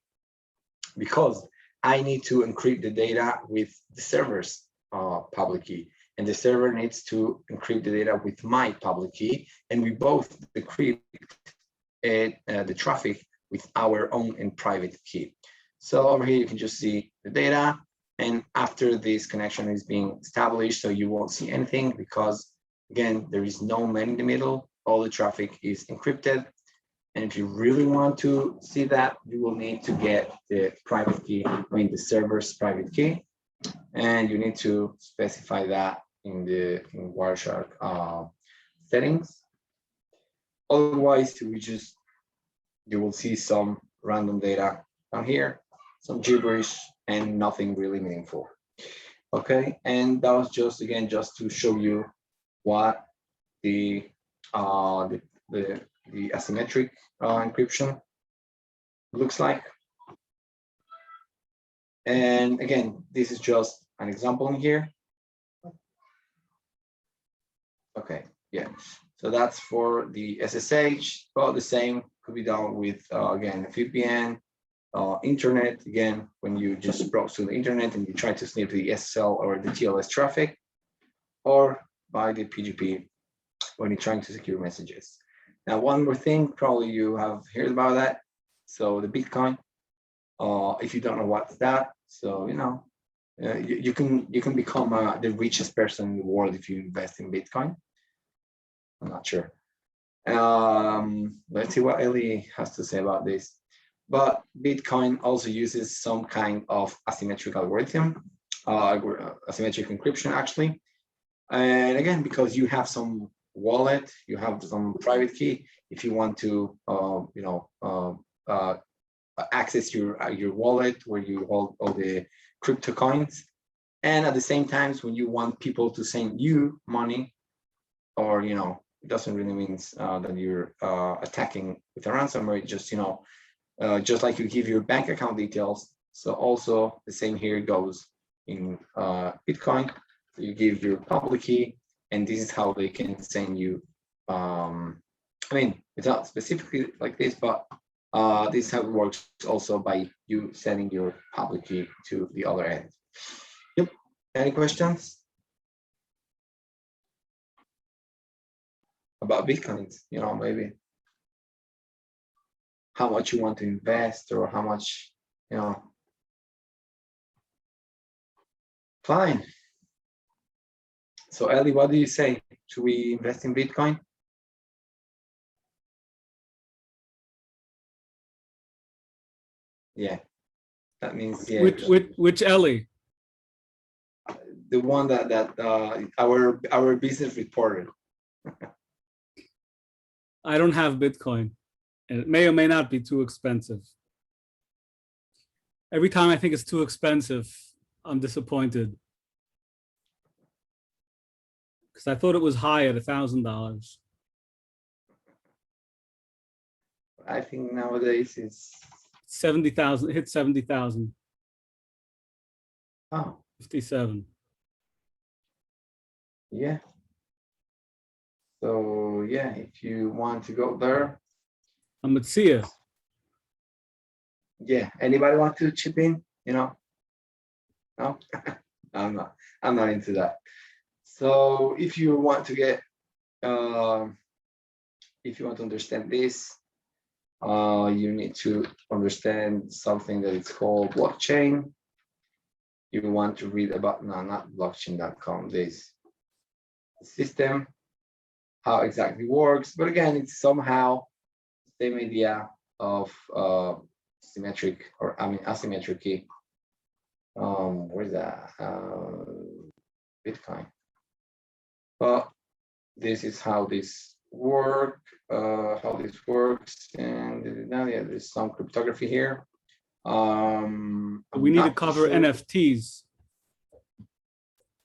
because I need to encrypt the data with the server's public key, and the server needs to encrypt the data with my public key, and we both decrypt the traffic with our own and private key. So over here you can just see the data, and after this connection is being established, so you won't see anything because again there is no man in the middle. All the traffic is encrypted, and if you really want to see that, you will need to get the private key, the server's private key, and you need to specify that in Wireshark settings. Otherwise, you will see some random data down here, some gibberish, and nothing really meaningful. Okay, and that was just to show you what the asymmetric encryption looks like. And again, this is just an example in here. Okay, yeah. So that's for the SSH. Well, the same could be done with again VPN, internet. Again, when you just browse to the internet and you try to snip the SSL or the TLS traffic, or by the PGP when you're trying to secure messages. Now, one more thing, probably you have heard about that. So the Bitcoin. If you don't know what's that, so you can become the richest person in the world if you invest in Bitcoin. I'm not sure. Let's see what Ellie has to say about this. But Bitcoin also uses some kind of asymmetric algorithm, asymmetric encryption actually. And again, because you have some wallet, you have some private key. If you want to, access your wallet where you hold all the crypto coins, and at the same time, when you want people to send you money, or it doesn't really mean that you're attacking with a ransomware. Just just like you give your bank account details, so also the same here goes in Bitcoin. So you give your public key, and this is how they can send you. I mean, it's not specifically like this, but This how it works also by you sending your public key to the other end. Yep. Any questions about Bitcoins? You know, maybe how much you want to invest or how much, you know. Fine. So Ellie, what do you say? Should we invest in Bitcoin? Yeah, that means yeah. Which Ellie? The one that our business reporter. I don't have Bitcoin, and it may or may not be too expensive. Every time I think it's too expensive, I'm disappointed because I thought it was high at $1,000. I think nowadays it's 70,000. Hit 70,000. Oh, 57. yeah. So yeah, if you want to go there, I'm at Sia. yeah. Anybody want to chip in? You know, no, I'm not into that. So if you want to get, if you want to understand this, you need to understand something that is called blockchain. You want to read about, no, not blockchain.com, this system, how exactly works. But again, it's somehow the same idea of symmetric, or I mean asymmetric key. Where's that? Bitcoin. But this is how this works, and now yeah, there's some cryptography here. We need to cover NFTs.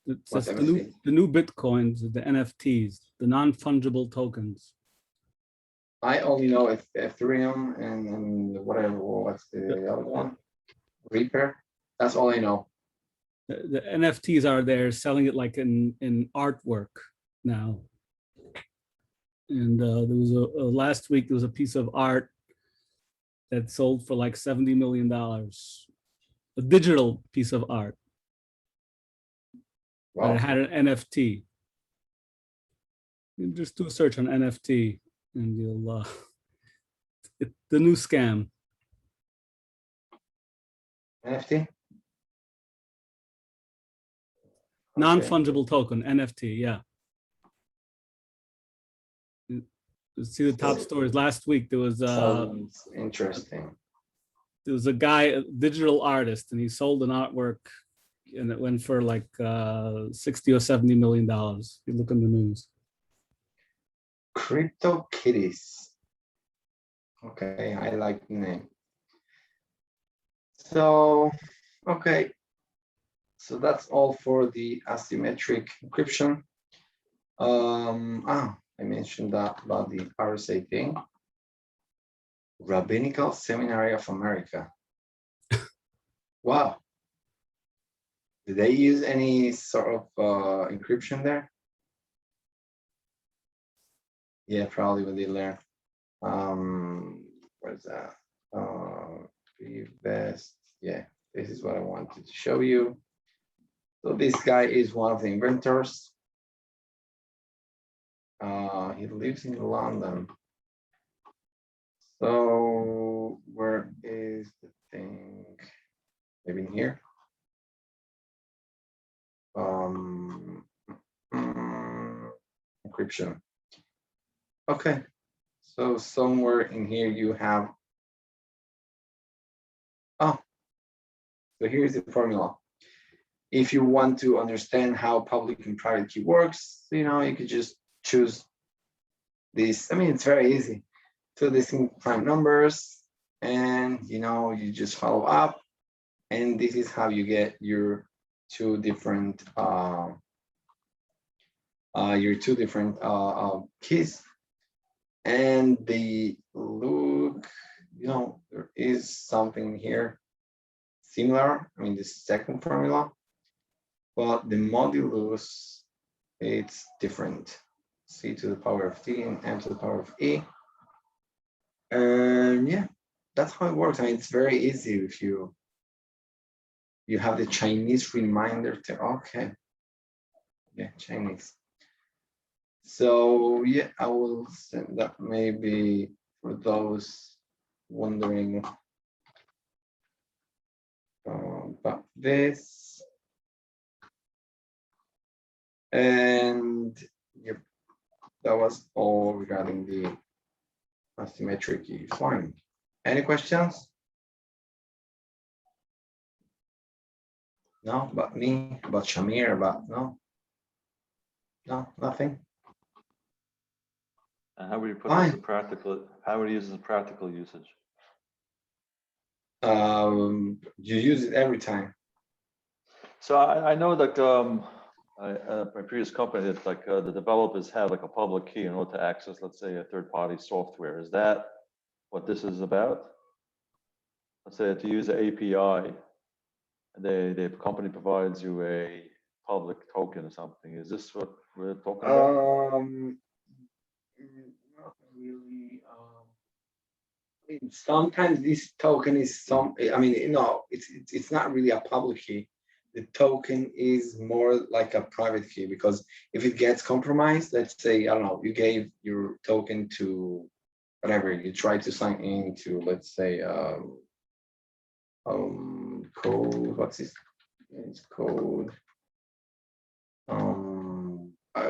It's just the new Bitcoins, the NFTs, the non-fungible tokens. I only know Ethereum and whatever, what's the other one? Reaper. That's all I know. The NFTs are there selling it like in artwork now. And there was last week, there was a piece of art that sold for like $70 million. A digital piece of art. Wow. But it had an NFT. You just do a search on NFT and you'll, it's the new scam. NFT? Non-fungible token, NFT, yeah. You see the top stories last week. There was interesting. There was a guy, a digital artist, and he sold an artwork, and it went for like $60 or $70 million. You look in the news. Crypto Kitties. Okay, I like the name. So, okay. So that's all for the asymmetric encryption. I mentioned that about the RSA thing. Rabbinical Seminary of America. Wow. Did they use any sort of encryption there? Yeah, probably what they learned. Where's that? The best. Yeah, this is what I wanted to show you. So this guy is one of the inventors. He lives in London. So where is the thing? Maybe in here. Encryption. Okay. So somewhere in here you have. Oh, so here's the formula. If you want to understand how public and private key works, you know, you could just choose this. I mean, it's very easy. Two distinct prime numbers, and you know, you just follow up, and this is how you get your two different keys. And the look, you know, there is something here similar. I mean, the second formula, but the modulus, it's different. C to the power of T and M to the power of E. And yeah, that's how it works. I mean, it's very easy if you have the Chinese reminder to, okay. Yeah, Chinese. So yeah, I will send that maybe for those wondering about this. And yep, that was all regarding the asymmetric key. Fine. Any questions? No, about me, about Shamir, about no, nothing. And how would you put Fine. this in practical? How would you use this in practical usage? You use it every time. So I know that my previous company, it's like the developers have like a public key in order to access, let's say, a third-party software. Is that what this is about? Let's say to use an API, the company provides you a public token or something. Is this what we're talking about? Not really. I mean, sometimes this token is no, it's not really a public key. The token is more like a private key, because if it gets compromised, let's say, I don't know, you gave your token to whatever, you try to sign into, let's say, code, what's this? It's code.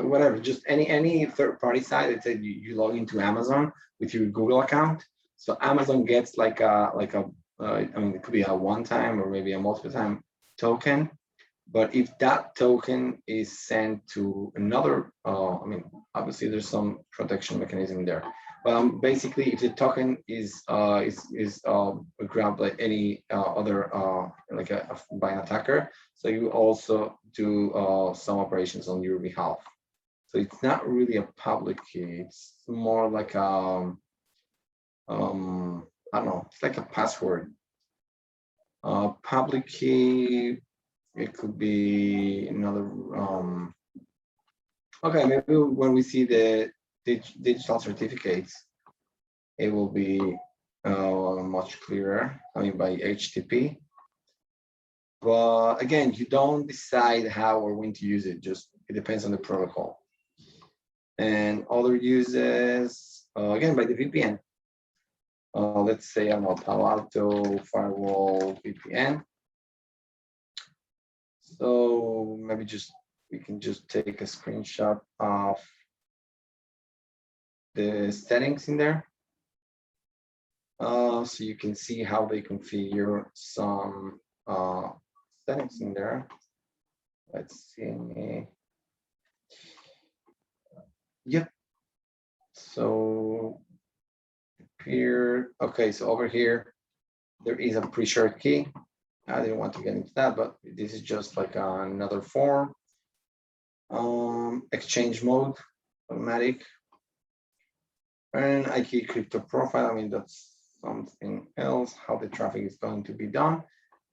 Whatever, just any third-party site that said you log into Amazon with your Google account. So Amazon gets like a I mean, it could be a one-time or maybe a multiple-time token. But if that token is sent to another, I mean, obviously there's some protection mechanism there. But basically, if the token is grabbed by any other like by an attacker, so you also do some operations on your behalf. So it's not really a public key. It's more like I don't know. It's like a password. Public key. It could be another. Okay, maybe when we see the digital certificates, it will be much clearer. I mean, by HTTP. But again, you don't decide how or when to use it. Just it depends on the protocol. And other uses, again, by the VPN. Let's say I'm a Palo Alto firewall VPN. So maybe we can just take a screenshot of the settings in there. So you can see how they configure some settings in there. Let's see. Yep. So here, okay, so over here, there is a pre-shared key. I didn't want to get into that, but this is just like another form. Exchange mode, automatic. And IK crypto profile, I mean, that's something else, how the traffic is going to be done.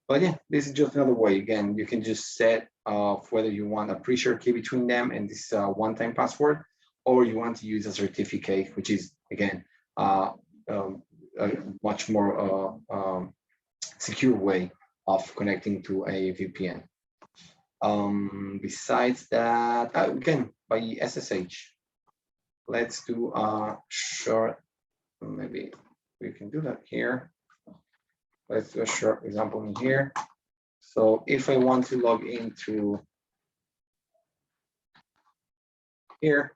But yeah, this is just another way. Again, you can just set whether you want a pre-shared key between them and this one-time password, or you want to use a certificate, which is, again, a much more secure way of connecting to a VPN. Besides that, again, by SSH, let's do a short, maybe we can do that here. Let's do a short example in here. So if I want to log into here,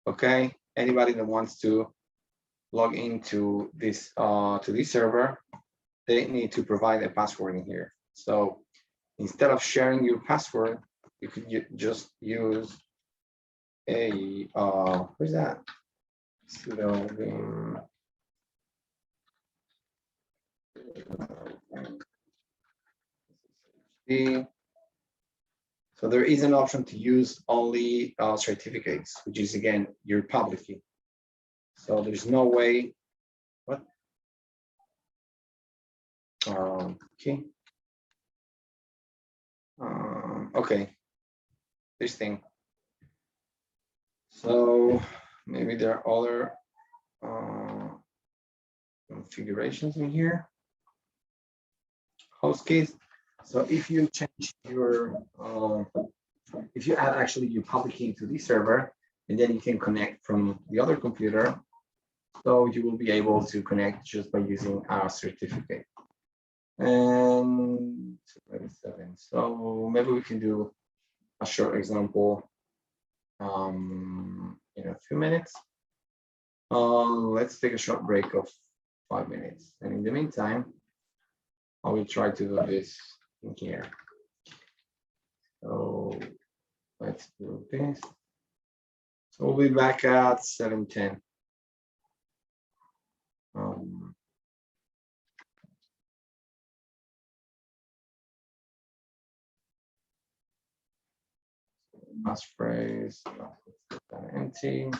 okay, anybody that wants to log into this server, they need to provide a password in here. So instead of sharing your password, you could just use a where's that? Sudo so there is an option to use only certificates, which is again your public key. So there's no way. What? Okay. Okay. This thing. So maybe there are other configurations in here. Host keys. So if you change your, if you add actually your public key to this server, and then you can connect from the other computer, so you will be able to connect just by using our certificate. And 27. So maybe we can do a short example in a few minutes. Let's take a short break of 5 minutes. And in the meantime, I will try to do this in here. So let's do this. So we'll be back at 7:10. Passphrase, empty.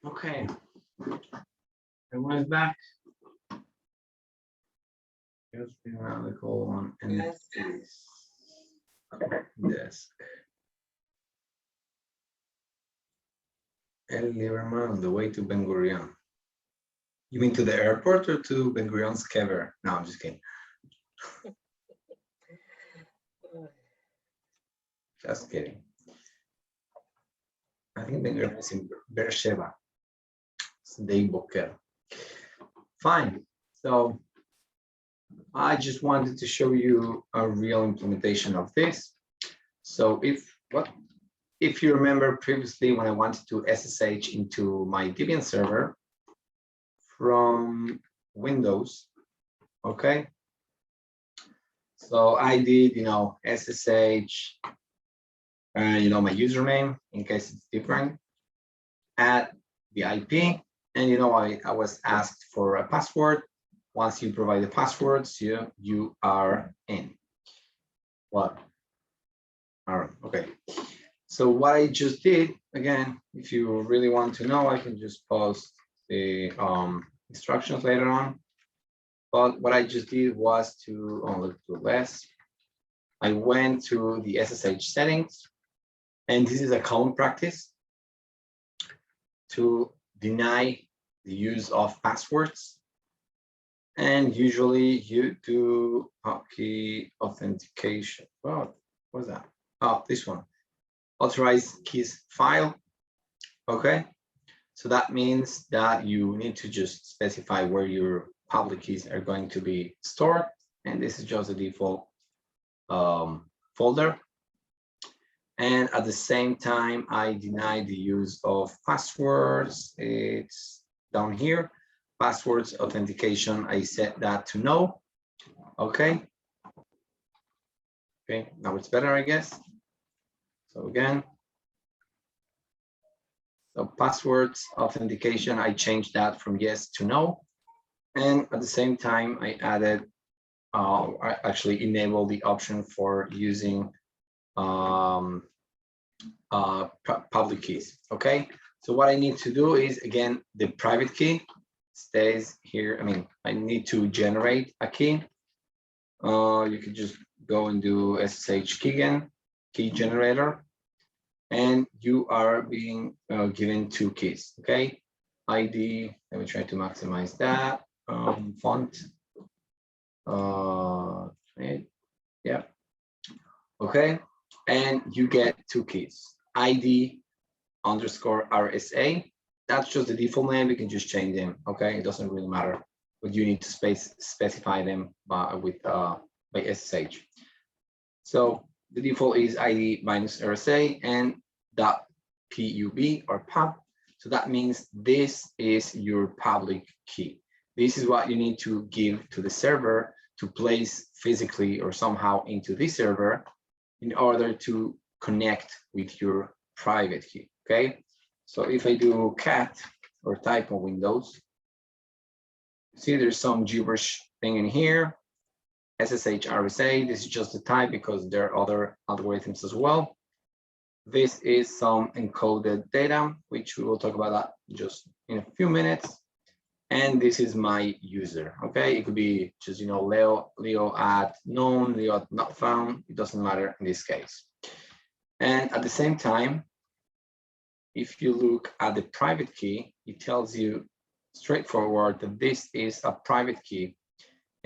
Okay, everyone's back. Just the article on NFTs. Desk. El Lieberman on the way to Ben Gurion. You mean to the airport or to Ben Gurion's kever? No, I'm just kidding. Just kidding. I think Ben Gurion is in Beersheba. Day Boker. Fine. So I just wanted to show you a real implementation of this. So if you remember previously when I wanted to SSH into my Debian server from Windows, okay? So I did, SSH, my username in case it's different, add the IP, and I was asked for a password. Once you provide the passwords, you are in. What? All right, okay. So what I just did, again, if you really want to know, I can just post the instructions later on. But what I just did was to, look to less. I went to the SSH settings, and this is a common practice to deny the use of passwords. And usually you do key authentication. Oh, what's that? Oh, this one. Authorized keys file. Okay. So that means that you need to just specify where your public keys are going to be stored. And this is just the default folder. And at the same time, I deny the use of passwords. It's down here. Passwords authentication, I set that to no. Okay. Okay, now it's better, I guess. So again, so passwords authentication, I changed that from yes to no. And at the same time, I added, I actually enabled the option for using public keys. Okay, so what I need to do is, again, the private key stays here. I mean, I need to generate a key. You could just go and do SSH key generator, and you are being given 2 keys. Okay, ID. Let me try to maximize that font. Yeah. Okay, and you get 2 keys. ID _ RSA. That's just the default name. You can just change them. Okay, it doesn't really matter, but you need to specify them by SSH. So the default is ID - RSA and .pub or pub. So that means this is your public key. This is what you need to give to the server to place physically or somehow into this server in order to connect with your private key. Okay, so if I do cat or type on Windows, see there's some gibberish thing in here. SSH RSA, this is just the type because there are other algorithms as well. This is some encoded data, which we will talk about that just in a few minutes. And this is my user. Okay, it could be just, you know, Leo at known, Leo at not found. It doesn't matter in this case. And at the same time, if you look at the private key, it tells you straightforward that this is a private key.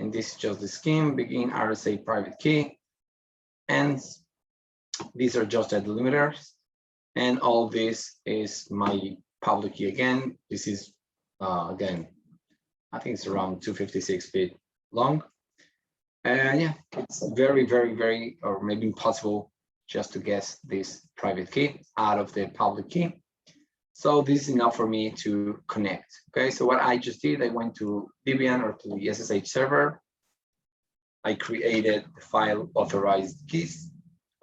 And this is just the scheme, begin RSA private key. And these are just the delimiters. And all this is my public key again. This is, again, I think it's around 256 bit long. And yeah, it's very, very, very, or maybe impossible just to guess this private key out of the public key. So this is enough for me to connect. Okay, so what I just did, I went to Debian or to the SSH server. I created the file authorized keys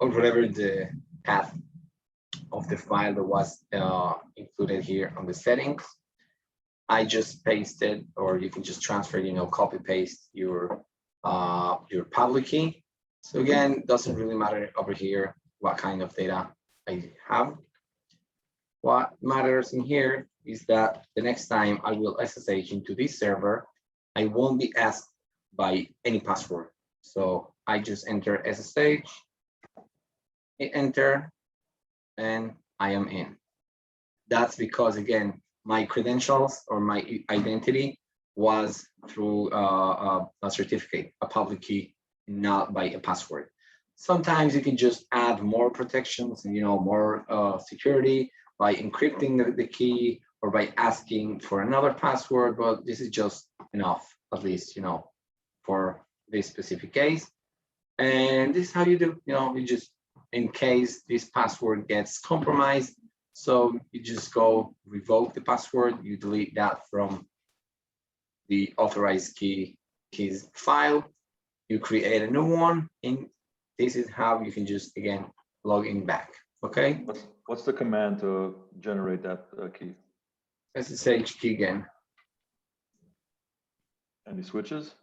or whatever the path of the file that was included here on the settings. I just pasted, or you can just transfer, you know, copy paste your public key. So again, doesn't really matter over here what kind of data I have. What matters in here is that the next time I will SSH into this server, I won't be asked by any password. So I just enter SSH, hit enter, and I am in. That's because, again, my credentials or my identity was through a certificate, a public key, not by a password. Sometimes you can just add more protections and, you know, more security by encrypting the key or by asking for another password, but this is just enough, at least, you know, for this specific case. And this is how you do, you know, you just, in case this password gets compromised, so you just go revoke the password, you delete that from the authorized keys file, you create a new one, and this is how you can just, again, log in back. Okay. What's the command to generate that key? SSH key again. Any switches?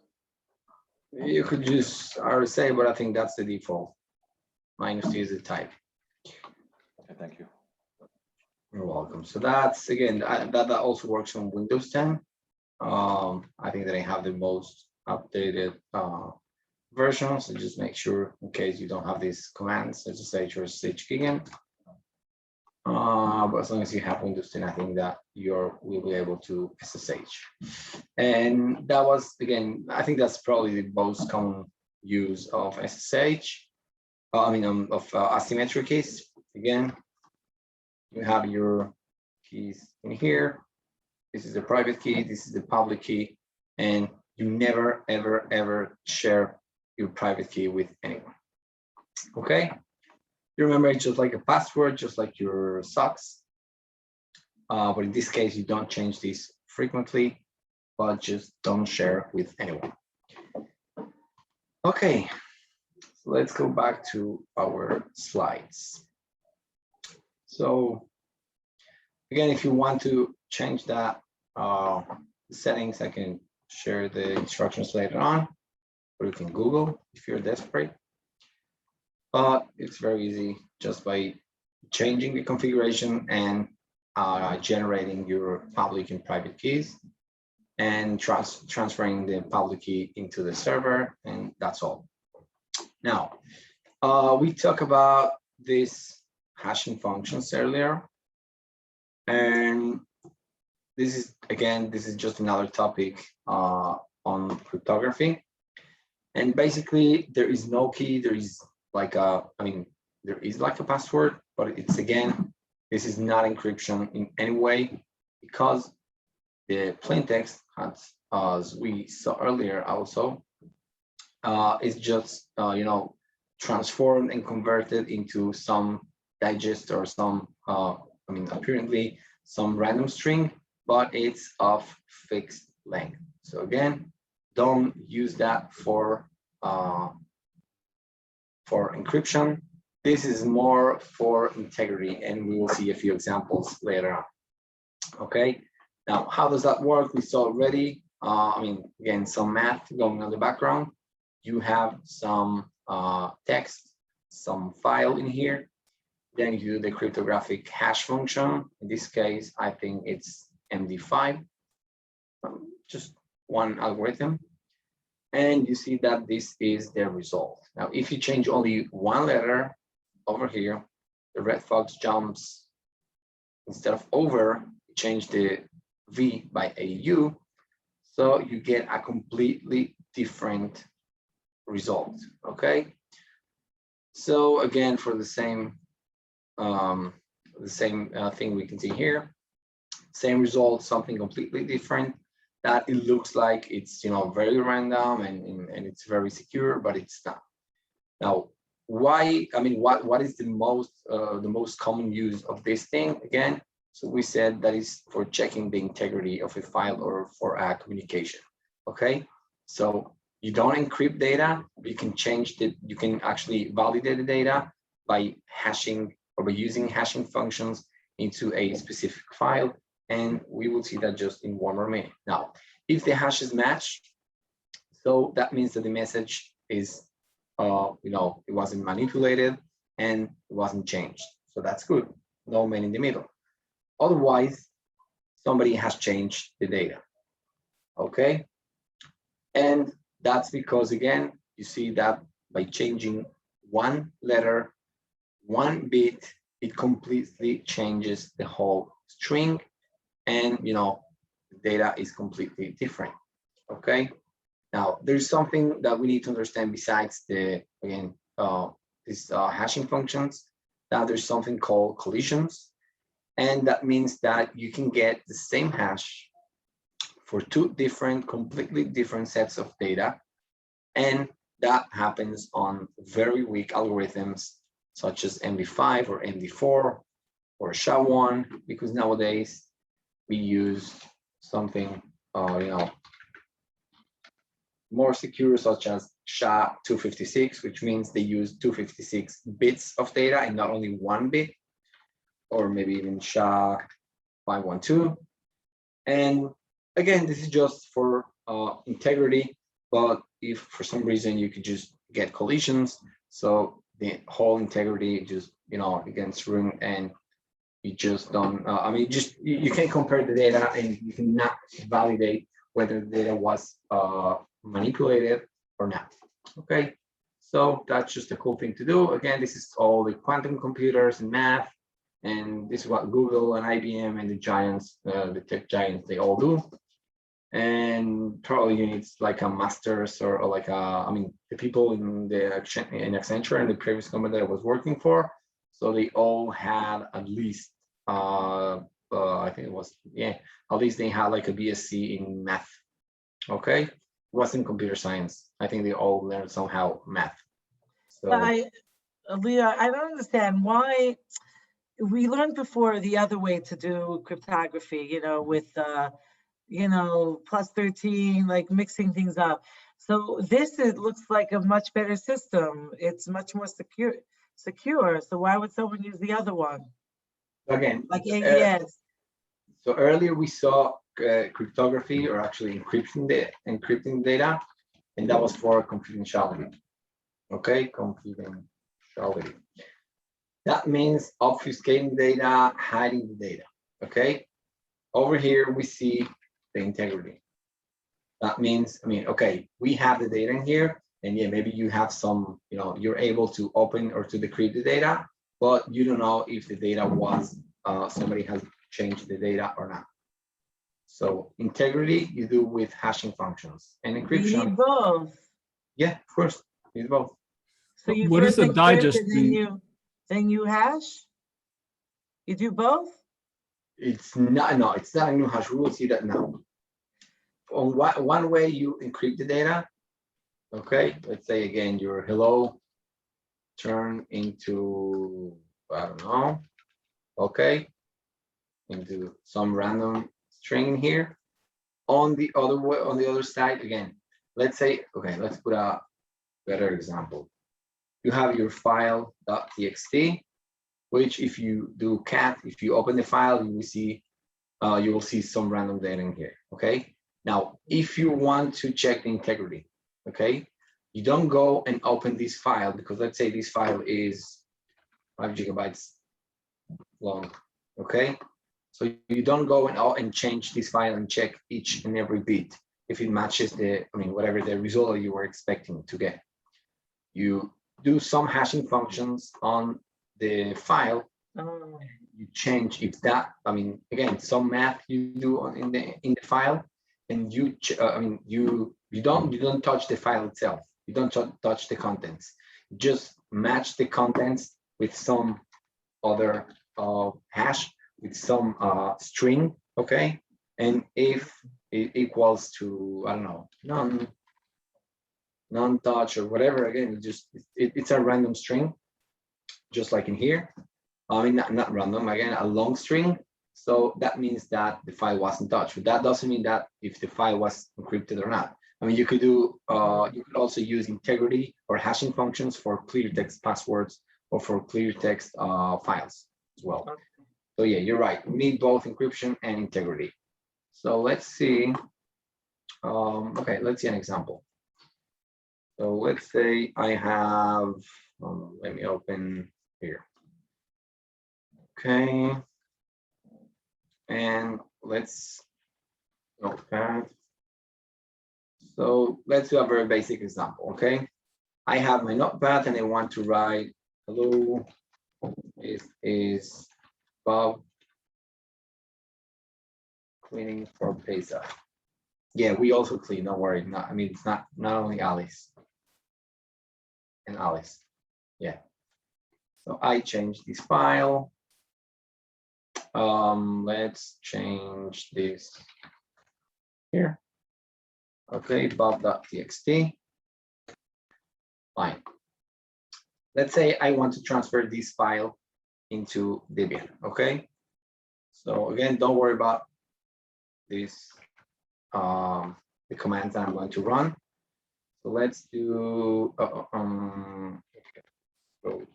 You could use RSA, but I think that's the default. -T is the type. Okay, thank you. You're welcome. So that's, again, that also works on Windows 10. I think that I have the most updated version. So just make sure, in case you don't have these commands, SSH or SSH key again. But as long as you have Windows 10, I think that will be able to SSH. And that was, again, I think that's probably the most common use of SSH. Of asymmetric keys. Again, you have your keys in here. This is the private key, this is the public key, and you never, ever, ever share your private key with anyone. Okay, you remember it's just like a password, just like your socks. But in this case, you don't change this frequently, but just don't share with anyone. Okay, so let's go back to our slides. So again, if you want to change that settings, I can share the instructions later on, or you can Google if you're desperate. But it's very easy just by changing the configuration and generating your public and private keys and transferring the public key into the server, and that's all. Now, we talked about these hashing functions earlier, and this is, again, this is just another topic on cryptography. And basically, there is no key, there is like a, I mean, there is like a password, but it's, again, this is not encryption in any way, because the plain text, as we saw earlier also, is just, you know, transformed and converted into some digest or some, I mean, apparently some random string, but it's of fixed length. So again, don't use that for encryption. This is more for integrity, and we will see a few examples later on. Okay, now how does that work? We saw already, I mean, again, some math going on the background. You have some text, some file in here. Then you do the cryptographic hash function. In this case, I think it's Md5, just one algorithm. And you see that this is the result. Now, if you change only one letter over here, the red fox jumps, instead of over, change the V by a U, so you get a completely different result. Okay. So again, for the same thing we can see here, same result, something completely different. That it looks like it's, you know, very random and it's very secure, but it's not. Now, why? I mean, what is the most common use of this thing? Again, so we said that is for checking the integrity of a file or for a communication. Okay, so you don't encrypt data. You can change the. You can actually validate the data by hashing or by using hashing functions into a specific file. And we will see that just in one more minute. Now, if the hashes match, so that means that the message is, you know, it wasn't manipulated and it wasn't changed. So that's good. No man in the middle. Otherwise, somebody has changed the data. Okay. And that's because, again, you see that by changing one letter, one bit, it completely changes the whole string. And, you know, the data is completely different. Okay. Now, there's something that we need to understand besides the, again, these hashing functions, that there's something called collisions. And that means that you can get the same hash for two different, completely different sets of data. And that happens on very weak algorithms, such as Md5 or Md4 or SHA-1, because nowadays, we use something, you know, more secure, such as SHA-256, which means they use 256 bits of data and not only one bit, or maybe even SHA-512. And again, this is just for integrity, but if for some reason you could just get collisions, so the whole integrity just, you know, gets ruined, and you just don't, I mean, you can compare the data and you cannot validate whether the data was manipulated or not. Okay, so that's just a cool thing to do. Again, this is all the quantum computers and math, and this is what Google and IBM and the giants, the tech giants, they all do. And probably you need like a master's or like a, I mean, the people in Accenture and the previous company that I was working for, so they all had at least, I think it was, yeah, at least they had like a BSc in math. Okay, it wasn't computer science. I think they all learned somehow math. So Leah, I don't understand why we learned before the other way to do cryptography, with, plus 13, like mixing things up. So this, it looks like a much better system. It's much more secure. So why would someone use the other one? Again, Like AES. so earlier we saw cryptography, or actually encrypting data, and that was for confidentiality. Okay, confidentiality. That means obfuscating data, hiding the data. Okay, over here we see the integrity. That means, okay, we have the data in here, and yeah, maybe you have some, you're able to open or to decrypt the data, but you don't know if the data was, somebody has changed the data or not. So integrity you do with hashing functions, and encryption. You need both. Yeah, of course, you need both. So you What is first the encrypt digest and thing? then you hash? You do both? It's not, no, it's not a new hash. We will see that now. On one way you encrypt the data. Okay, let's say again your hello turn into, I don't know, okay, into some random string in here. On the other way, on the other side, again, let's say, okay, let's put a better example. You have your file .txt, which if you do cat, if you open the file, you will see some random data in here. Okay. Now, if you want to check the integrity, okay, you don't go and open this file, because let's say this file is 5 gigabytes long. Okay. So you don't go and change this file and check each and every bit if it matches the, whatever the result you were expecting to get. You do some hashing functions on the file. You change if that, again, some math you do in the file, and you don't touch the file itself. You don't touch the contents. You just match the contents with some other hash, with some string, okay? And if it equals to, I don't know, non-touch or whatever, again, it's a random string, just like in here. Not random, again, a long string. So that means that the file wasn't touched, but that doesn't mean that if the file was encrypted or not. You could do, you could also use integrity or hashing functions for clear text passwords or for clear text files as well. So yeah, you're right. We need both encryption and integrity. So let's see. Okay, let's see an example. So let's say I have, let me open here. Okay. And let's notepad. So let's do a very basic example, okay? I have my notepad and I want to write, hello, this is Bob cleaning for pizza. Yeah, we also clean, don't worry. It's not only Alice and Alice. Yeah. So I change this file. Let's change this here. Okay, bob.txt. Fine. Let's say I want to transfer this file into Debian. Okay. So again, don't worry about this, the commands that I'm going to run. So let's do go to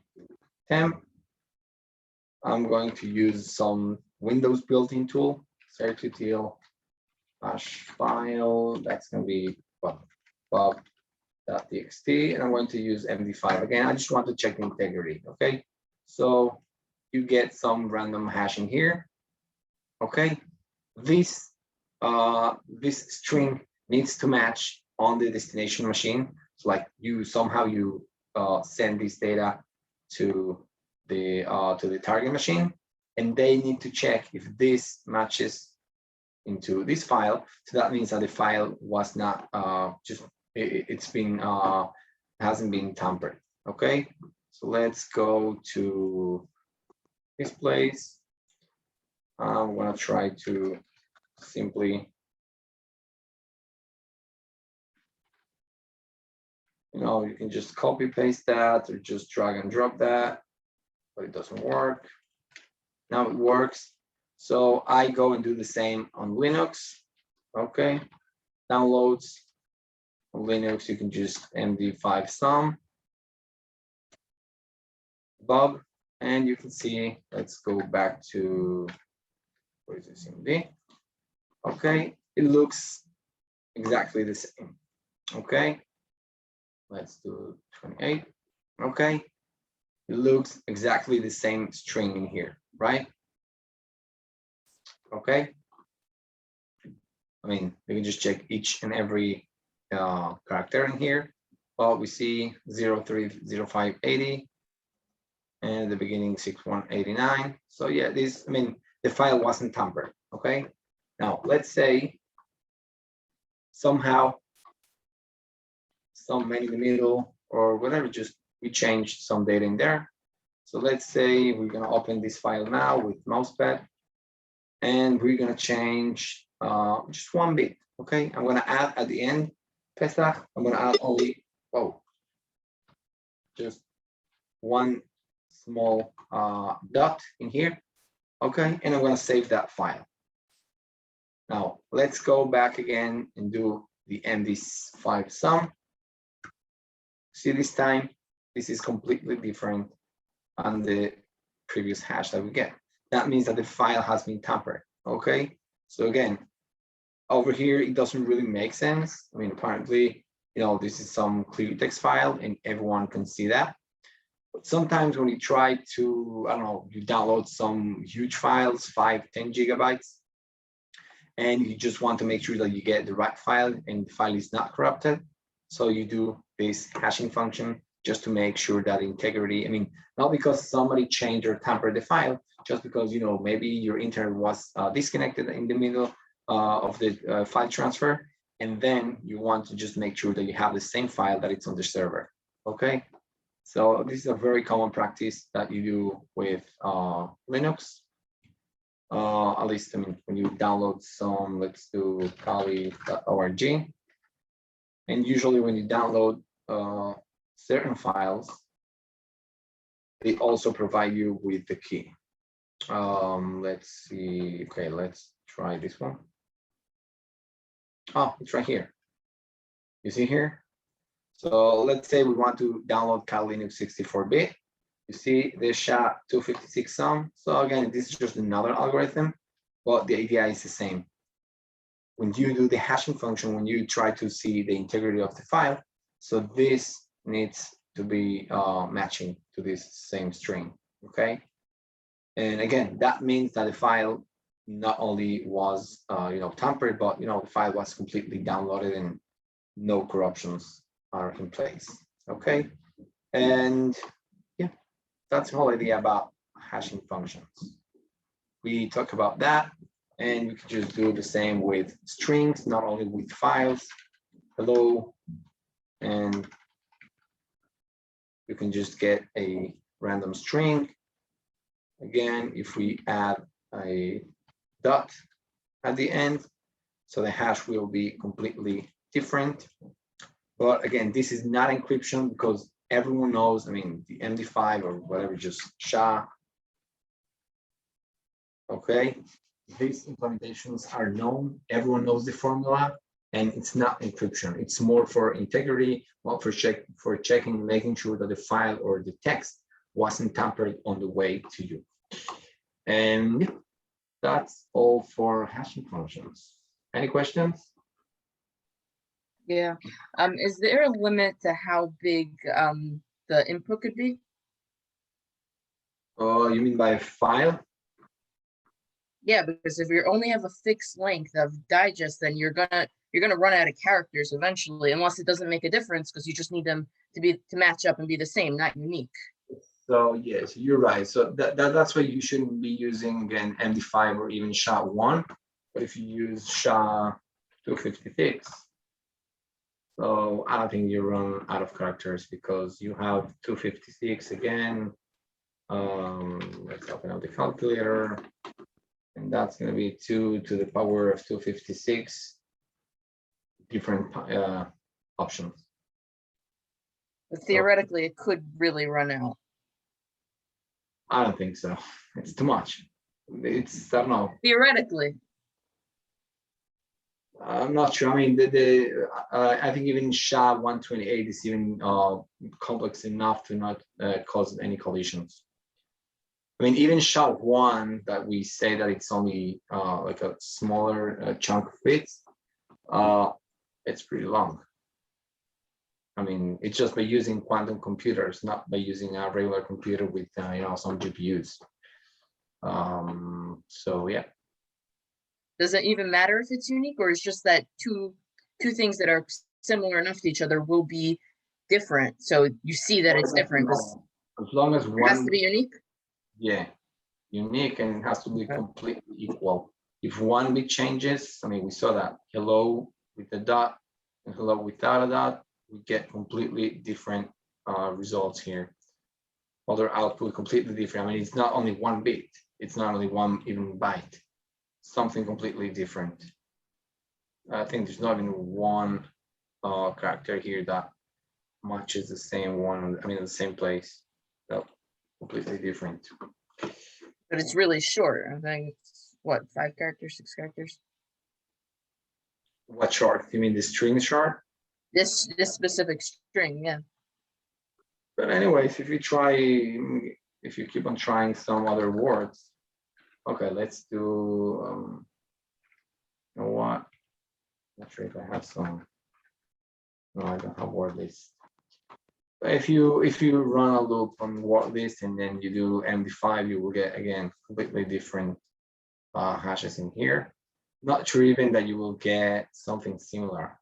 temp. I'm going to use some Windows built-in tool, certutl hash file. That's going to be bob.txt, and I'm going to use Md5 again. I just want to check the integrity. Okay, so you get some random hashing here. Okay, this string needs to match on the destination machine. So like somehow you send this data to the target machine, and they need to check if this matches into this file. So that means that the file was not it's been hasn't been tampered. Okay, so let's go to this place. I'm gonna try to simply You know, you can just copy paste that or just drag and drop that, but it doesn't work. Now it works. So I go and do the same on Linux. Okay, downloads on Linux, you can just Md5 sum Bob, and you can see, let's go back to, where is this MD? Okay, it looks exactly the same. Okay, let's do 28. Okay, it looks exactly the same string in here, right? Okay, I mean, we can just check each and every character in here. Well, we see 030580 and the beginning 6189. So yeah, this, I mean, the file wasn't tampered. Okay, now let's say somehow some man in the middle or whatever, just we changed some data in there. So let's say we're going to open this file now with mousepad, and we're going to change just 1 bit. Okay, I'm going to add at the end, Pesach, I'm going to add only, just one small dot in here. Okay, and I'm going to save that file. Now let's go back again and do the MD5 sum. See, this time this is completely different on the previous hash that we get. That means that the file has been tampered. Okay, so again, over here it doesn't really make sense. I mean, apparently, you know, this is some clear text file and everyone can see that. But sometimes when you try to, I don't know, you download some huge files, 5-10 gigabytes, and you just want to make sure that you get the right file and the file is not corrupted. So you do this hashing function just to make sure that integrity, I mean, not because somebody changed or tampered the file, just because, you know, maybe your internet was disconnected in the middle of the file transfer, and then you want to just make sure that you have the same file that it's on the server. Okay, so this is a very common practice that you do with Linux. At least, I mean, when you download some, let's do kali.org, and usually when you download certain files, they also provide you with the key. Let's see. Okay, let's try this one. Oh, it's right here. You see here? So let's say we want to download Kali Linux 64-bit. You see this SHA-256 sum. So again, this is just another algorithm, but the idea is the same. When you do the hashing function, when you try to see the integrity of the file, so this needs to be matching to this same string, okay? And again, that means that the file not only was, you know, tampered, but, you know, the file was completely downloaded and no corruptions are in place, okay? And yeah, that's the whole idea about hashing functions. We talk about that, and we can just do the same with strings, not only with files. Hello, and you can just get a random string. Again, if we add a dot at the end, so the hash will be completely different. But again, this is not encryption because everyone knows, I mean, the MD5 or whatever, just SHA. Okay, these implementations are known, everyone knows the formula, and it's not encryption. It's more for integrity, well, for checking, making sure that the file or the text wasn't tampered on the way to you. And yeah, that's all for hashing functions. Any questions? Yeah. Is there a limit to how big the input could be? Oh, you mean by a file? Yeah, because if you only have a fixed length of digest, then you're gonna run out of characters eventually, unless it doesn't make a difference because you just need them to match up and be the same, not unique. So yes, you're right. So that's why you shouldn't be using, again, MD5 or even SHA-1. But if you use SHA-256, so I don't think you run out of characters because you have 256 again. Let's open up the calculator, and that's going to be 2 to the power of 256 different options. But theoretically, it could really run out. I don't think so. It's too much. It's, I don't know. Theoretically. I'm not sure. I mean, I think even SHA-128 is even complex enough to not cause any collisions. I mean, even SHA-1 that we say that it's only like a smaller chunk of bits, it's pretty long. I mean, it's just by using quantum computers, not by using a regular computer with some GPUs. So yeah. Does it even matter if it's unique, or it's just that two things that are similar enough to each other will be different? So you see that it's different. As long as It has one to be unique. Yeah, unique, and it has to be completely equal. If one bit changes, I mean, we saw that hello with a dot and hello without a dot, we get completely different results here. Other output completely different. I mean, it's not only one bit, it's not only one even byte, something completely different. I think there's not even one character here that matches the same one, I mean, the same place. So completely different. But it's really short. I think it's what, 5 characters, 6 characters? What short? You mean the string short? This specific string, yeah. But anyways, if you keep on trying some other words, okay, let's do, you know what? Not sure if I have some. No, I don't have word list. But if you run a loop on word list and then you do MD5, you will get again completely different hashes in here. Not sure even that you will get something similar.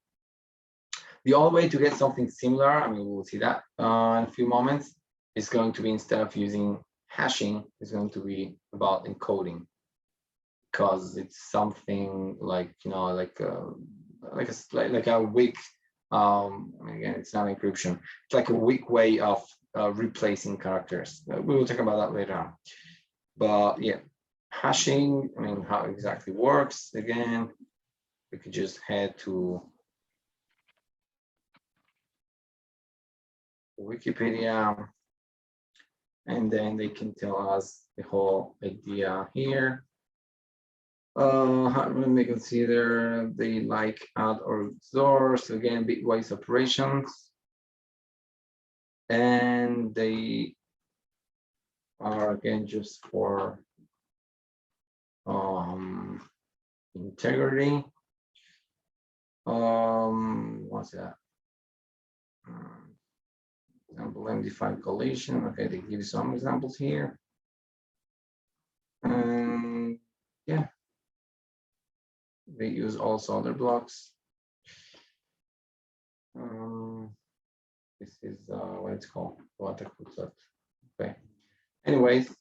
The only way to get something similar, I mean, we'll see that in a few moments, is going to be, instead of using hashing, is going to be about encoding, because it's something like, like a weak, again, it's not encryption. It's like a weak way of replacing characters. We will talk about that later on. But yeah, hashing, I mean, how it exactly works. Again, we could just head to Wikipedia, and then they can tell us the whole idea here. How when we consider the like add or XOR, so again, bitwise operations, and they are again just for integrity. What's that? Example, Md5 Collision. Okay, they give you some examples here. Yeah, they use also other blocks. This is what it's called. Okay. Anyways,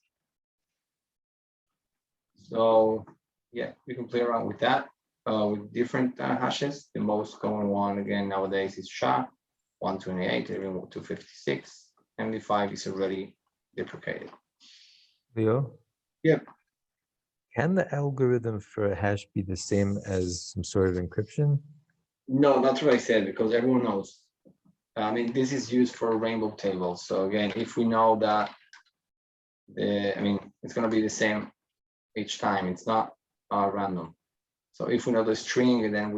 so yeah, we can play around with that with different hashes. The most common one again nowadays is SHA-128, even 256. Md5 is already deprecated. Leo? Yep. Can the algorithm for a hash be the same as some sort of encryption? No, that's what I said, because everyone knows. I mean, this is used for rainbow tables. So again, if we know that it's going to be the same each time, it's not random. So if we know the string, and then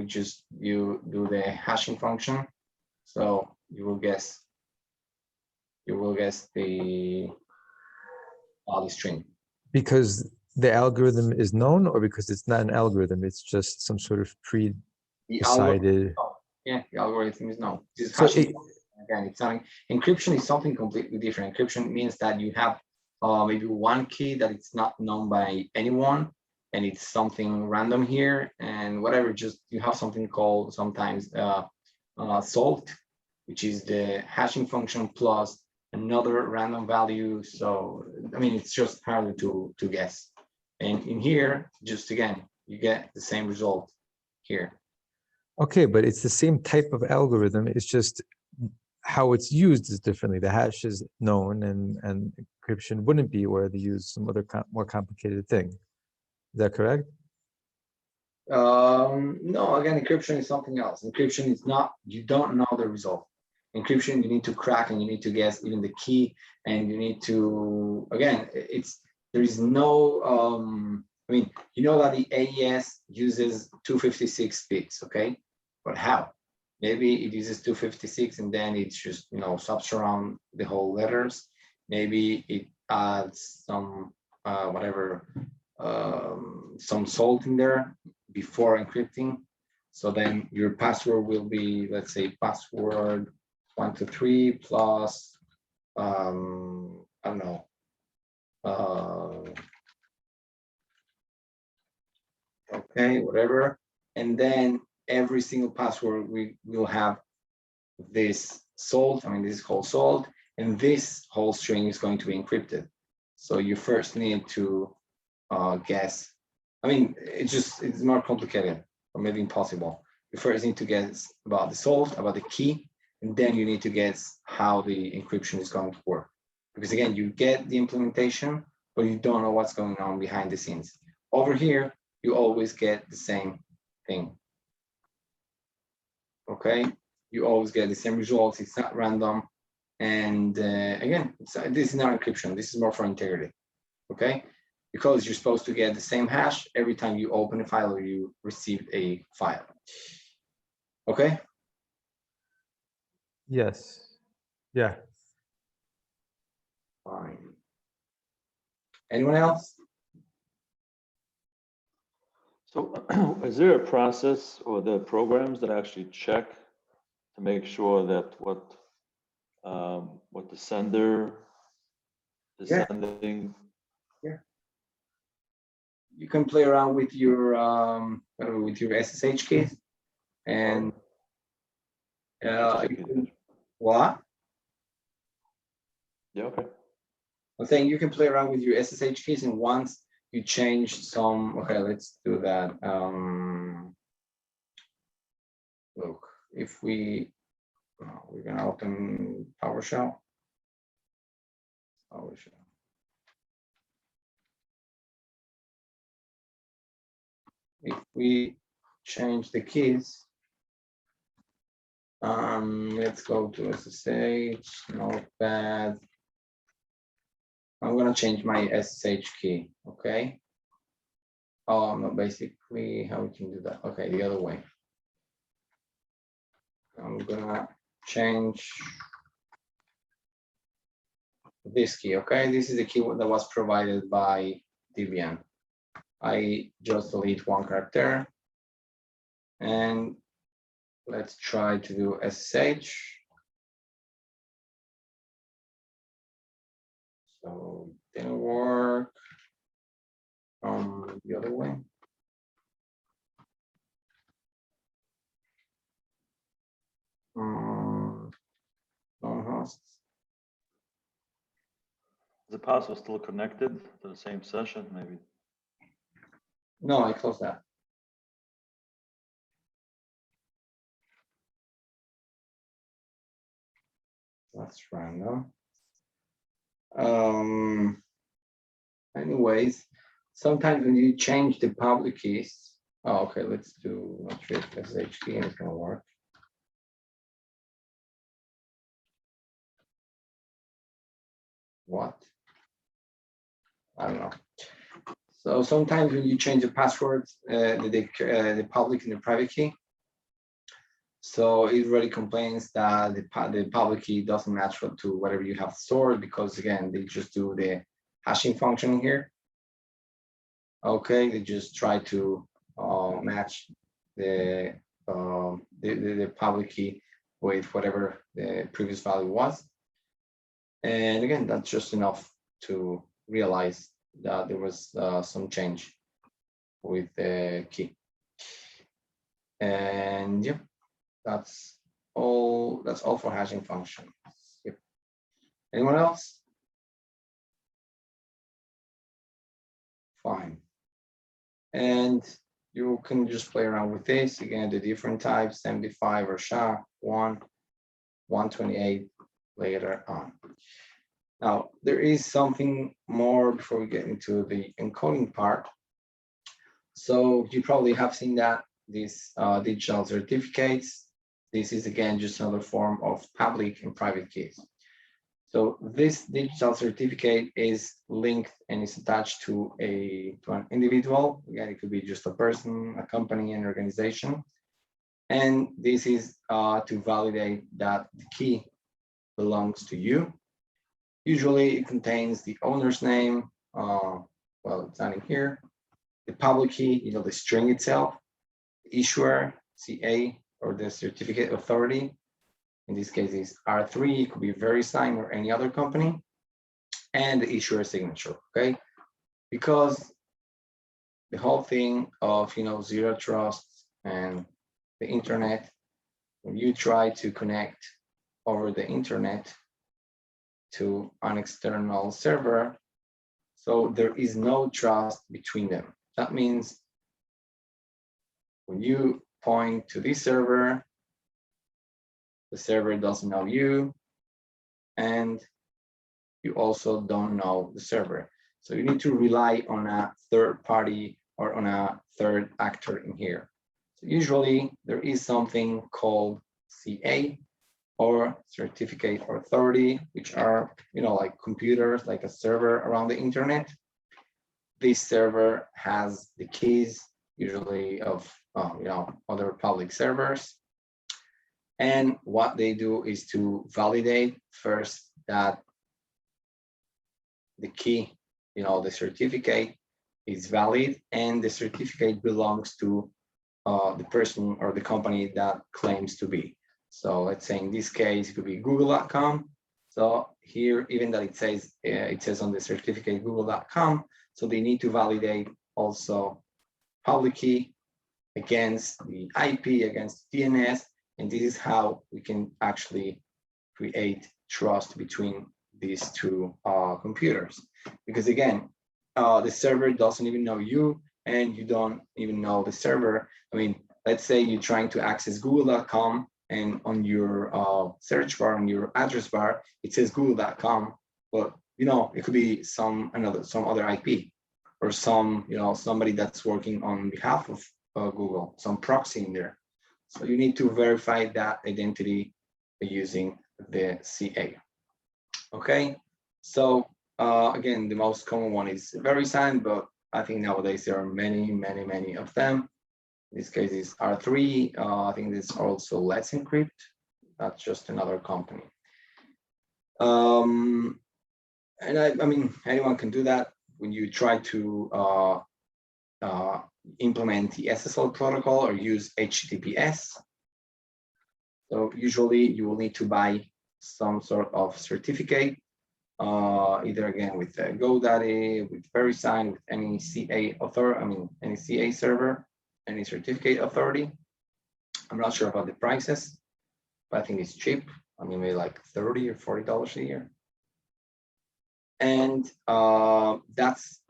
you do the hashing function. So you will guess the string. Because the algorithm is known, or because it's not an algorithm, it's just some sort of pre-decided. Yeah, the algorithm is known. This So hashing, again, it's something. Encryption is something completely different. Encryption means that you have maybe one key that it's not known by anyone, and it's something random here, and whatever. Just you have something called sometimes salt, which is the hashing function plus another random value. So I mean, it's just harder to guess. And in here, just again, you get the same result here. Okay, but it's the same type of algorithm. It's just how it's used is differently. The hash is known, and encryption wouldn't be, where they use some other more complicated thing. Is that correct? No, again, encryption is something else. Encryption is not, you don't know the result. encryption, you need to crack and you need to guess even the key, and you need to, again, there is no, I mean, you know that the AES uses 256 bits, okay? But how? Maybe it uses 256 and then it's just, you know, swaps around the whole letters. Maybe it adds some, whatever, some salt in there before encrypting. So then your password will be, let's say, password 123 plus, I don't know, okay, whatever. And then every single password we will have this salt. I mean, this is called salt, and this whole string is going to be encrypted. So you first need to guess. I mean, it's more complicated or maybe impossible. You first need to guess about the salt, about the key, and then you need to guess how the encryption is going to work. Because again, you get the implementation, but you don't know what's going on behind the scenes. Over here, you always get the same thing. Okay, you always get the same results. It's not random. And again, this is not encryption. This is more for integrity. Okay, because you're supposed to get the same hash every time you open a file or you receive a file. Okay. Yes. Yeah. Fine. Anyone else? So is there a process or the programs that actually check to make sure that what the sender is sending? Yeah. You can play around with your SSH keys and what? Yeah, okay. I'm saying you can play around with your SSH keys, and once you change some, okay, let's do that. Look, if we're gonna open PowerShell. If we change the keys, let's go to SSH, Notepad. I'm gonna change my SSH key, okay? Oh, no, basically, how we can do that? Okay, the other way. I'm gonna change this key, okay? This is the key that was provided by Debian. I just delete one character, and let's try to do SSH. So it didn't work. The other way. Non-hosts. Is it possible still connected to the same session, maybe? No, I closed that. That's random. Anyways, sometimes when you change the public keys, oh, okay, let's do not SSH key and it's gonna work. What? I don't know. So sometimes when you change the passwords, the public and the private key, so it really complains that the public key doesn't match to whatever you have stored, because again, they just do the hashing function here. Okay, they just try to match the public key with whatever the previous value was. And again, that's just enough to realize that there was some change with the key. And yeah, that's all for hashing functions. Yep. Anyone else? Fine. And you can just play around with this. Again, the different types, Md5 or SHA, 1, 128 later on. Now, there is something more before we get into the encoding part. So you probably have seen that these digital certificates, this is again just another form of public and private keys. So this digital certificate is linked and is attached to an individual. Again, it could be just a person, a company, an organization. And this is to validate that the key belongs to you. Usually it contains the owner's name, well, it's not in here, the public key, the string itself, the issuer, CA, or the certificate authority. In this case, is R3, it could be VeriSign or any other company, and the issuer signature, okay? Because the whole thing of, zero trust and the internet, when you try to connect over the internet to an external server, so there is no trust between them. That means when you point to this server, the server doesn't know you, and you also don't know the server. So you need to rely on a third party or on a third actor in here. So usually there is something called CA or certificate authority, which are, like computers, like a server around the internet. This server has the keys, usually of, other public servers. And what they do is to validate first that the key, the certificate is valid and the certificate belongs to the person or the company that claims to be. So let's say in this case, it could be google.com. So here, even that it says on the certificate google.com, so they need to validate also public key against the IP, against DNS. And this is how we can actually create trust between these two computers. Because again, the server doesn't even know you and you don't even know the server. I mean, let's say you're trying to access google.com and on your search bar, on your address bar, it says google.com, but it could be some other IP or somebody that's working on behalf of Google, some proxy in there. So you need to verify that identity using the CA. Okay, so again, the most common one is VeriSign, but I think nowadays there are many, many, many of them. In this case is R3. I think there's also Let's Encrypt. That's just another company. And I mean, anyone can do that when you try to implement the SSL protocol or use HTTPS. So usually you will need to buy some sort of certificate, either again with GoDaddy, with VeriSign, with any CA authority, any CA server, any certificate authority. I'm not sure about the prices, but I think it's cheap. Maybe like $30 or $40 a year. And that's,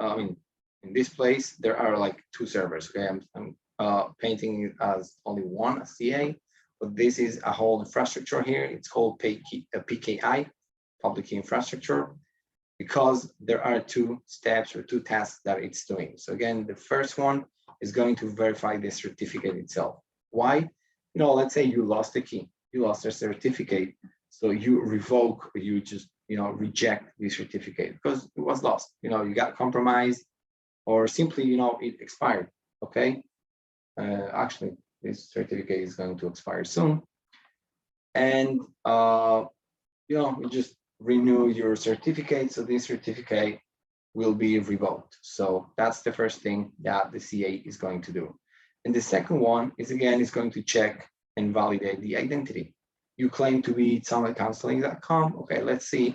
in this place, there are like two servers. Okay, I'm painting it as only one, a CA, but this is a whole infrastructure here. It's called PKI, Public Key Infrastructure, because there are two steps or two tasks that it's doing. So again, the first one is going to verify the certificate itself. Why? Let's say you lost the key, you lost a certificate, so you revoke, or you just reject the certificate because it was lost. You got compromised, or simply it expired. Okay, actually this certificate is going to expire soon, and you just renew your certificate, so this certificate will be revoked. So that's the first thing that the CA is going to do. And the second one is, again, is going to check and validate the identity. You claim to be summitcounseling.com. Okay, let's see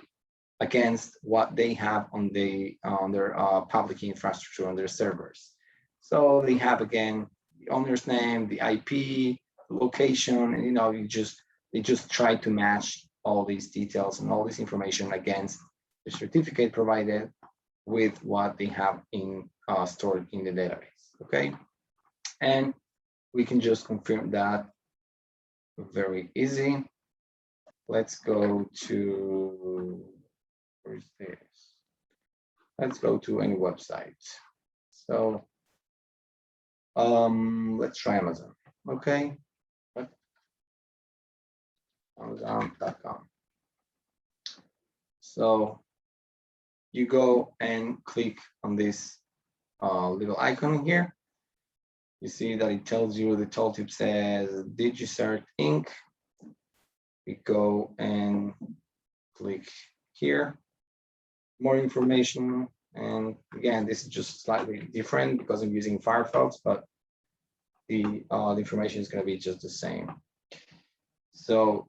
against what they have on their public key infrastructure on their servers. So they have, again, the owner's name, the IP, the location, and they just try to match all these details and all this information against the certificate provided with what they have stored in the database. Okay, and we can just confirm that very easy. Let's go to, where's this? Let's go to any website. So let's try Amazon. Okay, Amazon.com. So you go and click on this little icon here. You see that it tells you, the tooltip says DigiCert Inc. We go and click here, more information. And again, this is just slightly different because I'm using Firefox, but the information is going to be just the same. So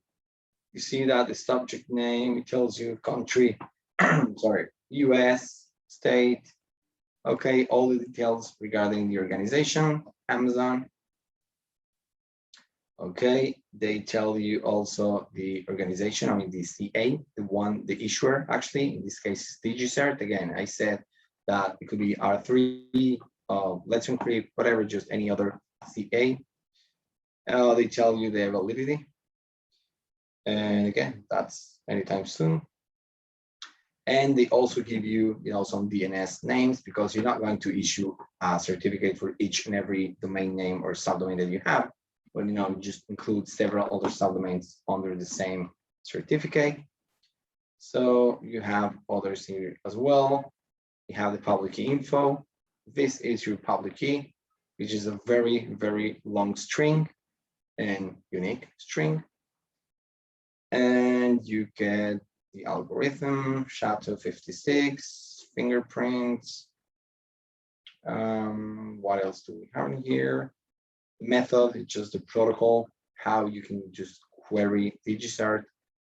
you see that the subject name, it tells you country, sorry, US, state, okay, all the details regarding the organization, Amazon. Okay, they tell you also the organization, I mean the CA, the issuer, actually, in this case is DigiCert. Again, I said that it could be R3, Let's Encrypt, whatever, just any other CA. They tell you the validity. And again, that's anytime soon. And they also give you, some DNS names, because you're not going to issue a certificate for each and every domain name or subdomain that you have. But you just include several other subdomains under the same certificate. So you have others here as well. You have the public key info. This is your public key, which is a very, very long string and unique string. And you get the algorithm, SHA-256, fingerprints. What else do we have in here? Method, it's just the protocol, how you can just query DigiCert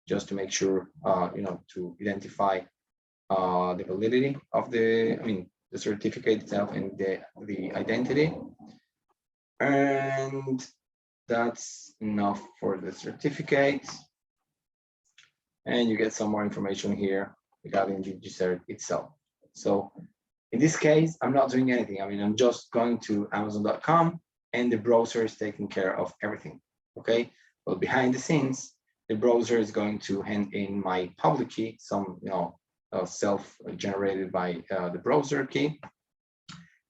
just to make sure, to identify the validity of the certificate itself and the identity. And that's enough for the certificate. And you get some more information here regarding DigiCert itself. So in this case, I'm not doing anything. I'm just going to Amazon.com and the browser is taking care of everything. Okay. Well, behind the scenes, the browser is going to hand in my public key, some self-generated by the browser key,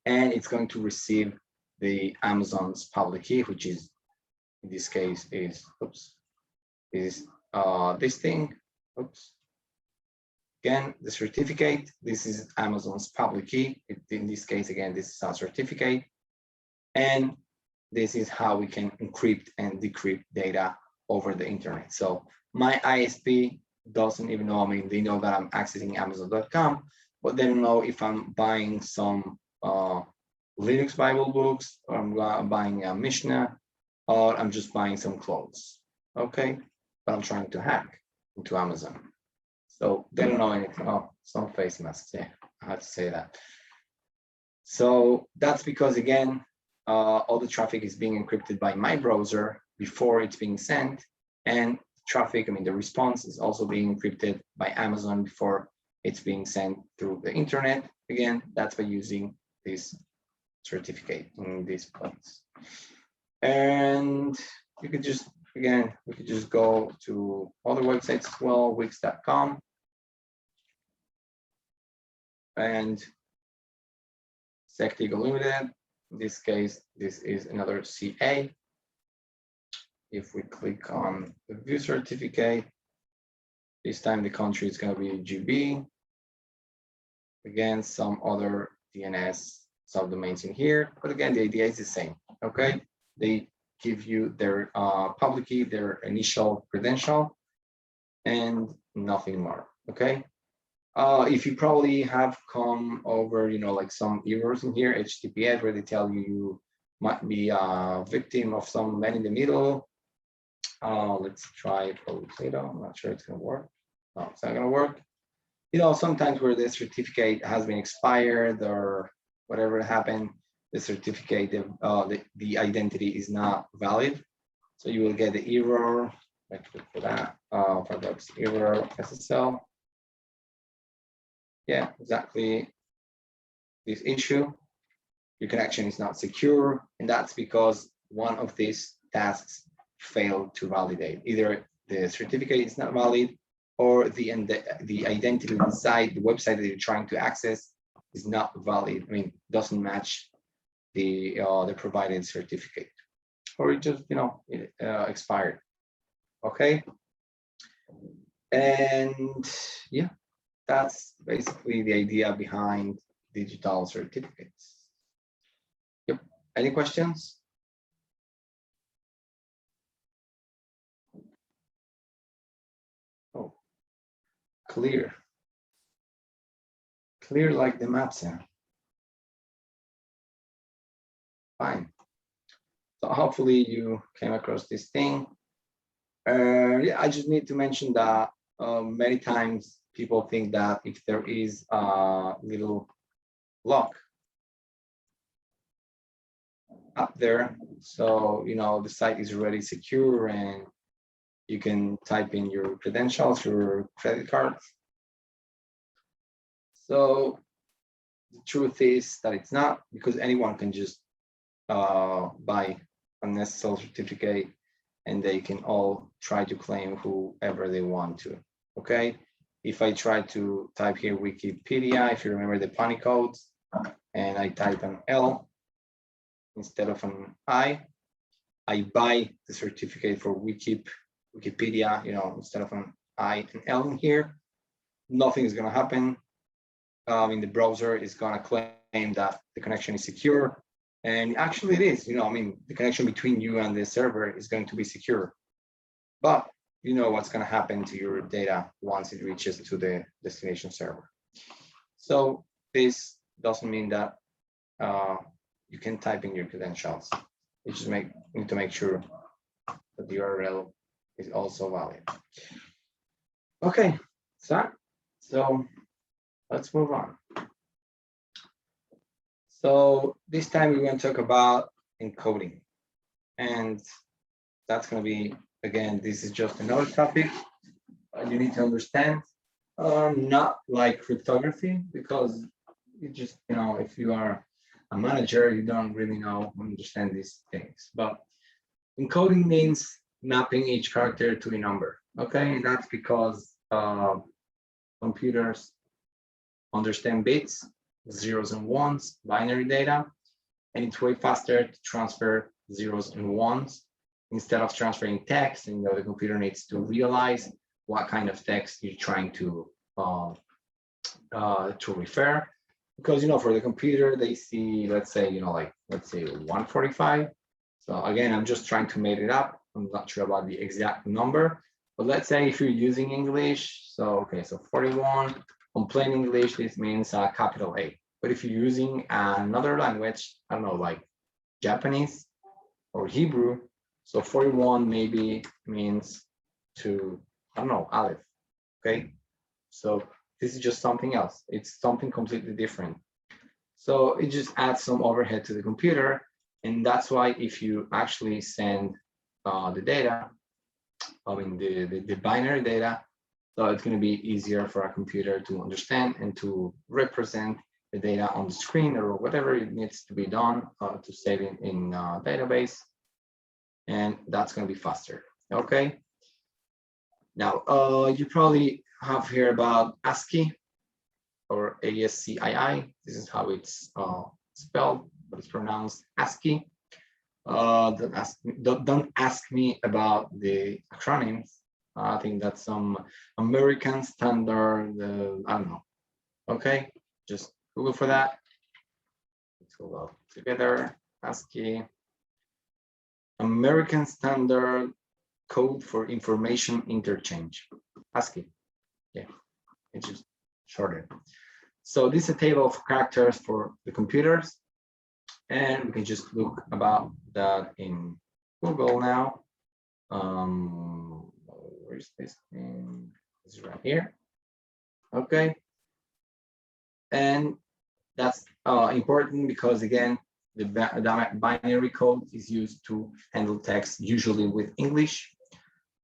and it's going to receive the Amazon's public key, which is in this case is this thing. Again, the certificate. This is Amazon's public key. In this case, again, this is a certificate, and this is how we can encrypt and decrypt data over the internet. So my ISP doesn't even know. They know that I'm accessing Amazon.com, but they don't know if I'm buying some Linux Bible books, or I'm buying a Mishnah, or I'm just buying some clothes. Okay, but I'm trying to hack into Amazon. So they don't know anything. Oh, some face masks. Yeah, I have to say that. So that's because, again, all the traffic is being encrypted by my browser before it's being sent, and traffic, the response is also being encrypted by Amazon before it's being sent through the internet. Again, that's by using this certificate in this place. And you could just, again, we could just go to other websites as well, wix.com. And SecTeagle Limited. In this case, this is another CA. If we click on the view certificate, this time the country is going to be GB. Again, some other DNS subdomains in here, but again, the idea is the same. Okay, they give you their public key, their initial credential, and nothing more. Okay. If you probably have come over, like some errors in here, HTTPS, where they tell you might be a victim of some man in the middle. Let's try Potato. I'm not sure it's going to work. No, it's not going to work. Sometimes where the certificate has been expired or whatever happened, the certificate, the identity is not valid. So you will get the error. Let's look for that. Firefox error SSL. Yeah, exactly this issue. Your connection is not secure, and that's because one of these tasks failed to validate. Either the certificate is not valid, or the identity inside the website that you're trying to access is not valid. Doesn't match the provided certificate, or it just expired. Okay, And yeah, that's basically the idea behind digital certificates. Yep. Any questions? Oh, clear. Clear like the maps here. Fine. So hopefully you came across this thing. Yeah, I just need to mention that many times people think that if there is a little lock up there, so you know the site is already secure and you can type in your credentials, your credit cards. So the truth is that it's not, because anyone can just buy a necessary certificate and they can all try to claim whoever they want to. Okay, if I try to type here Wikipedia, if you remember the Pki codes, and I type an L instead of an I buy the certificate for Wikipedia, you know, instead of an I and L in here, nothing is going to happen. In the browser is going to claim that the connection is secure, and actually it is. You know, I mean, the connection between you and the server is going to be secure, but you know what's going to happen to your data once it reaches to the destination server. So this doesn't mean that you can type in your credentials. You just need to make sure that the URL is also valid. Okay, so let's move on. So this time we're going to talk about encoding, and that's going to be, again, this is just another topic you need to understand. Not like cryptography, because you just, you know, if you are a manager, you don't really understand these things. But encoding means mapping each character to a number. Okay, and that's because computers understand bits, zeros and ones, binary data, and it's way faster to transfer zeros and ones instead of transferring text. And the computer needs to realize what kind of text you're trying to refer, because you know, for the computer they see, let's say, you know, like let's say 145. So again, I'm just trying to make it up. I'm not sure about the exact number, but let's say if you're using English, so okay, so 41 on plain English, this means capital A. But if you're using another language, I don't know, like Japanese or Hebrew, so 41 maybe means to, I don't know, Aleph. Okay, so this is just something else. It's something completely different. So it just adds some overhead to the computer, and that's why if you actually send the data, I mean the binary data, so it's going to be easier for a computer to understand and to represent the data on the screen or whatever it needs to be done to save it in database, and that's going to be faster. Okay. Now you probably have heard about ASCII or ASCII. This is how it's spelled, but it's pronounced ASCII. Don't ask me about the acronyms. I think that's some American standard, I don't know. Okay, just Google for that. Let's go out together. ASCII, American Standard Code for Information Interchange. ASCII, yeah, it's just shorter. So this is a table of characters for the computers, and we can just look about that in Google now. Where's this thing? This is right here. Okay, and that's important because again, the binary code is used to handle text, usually with English.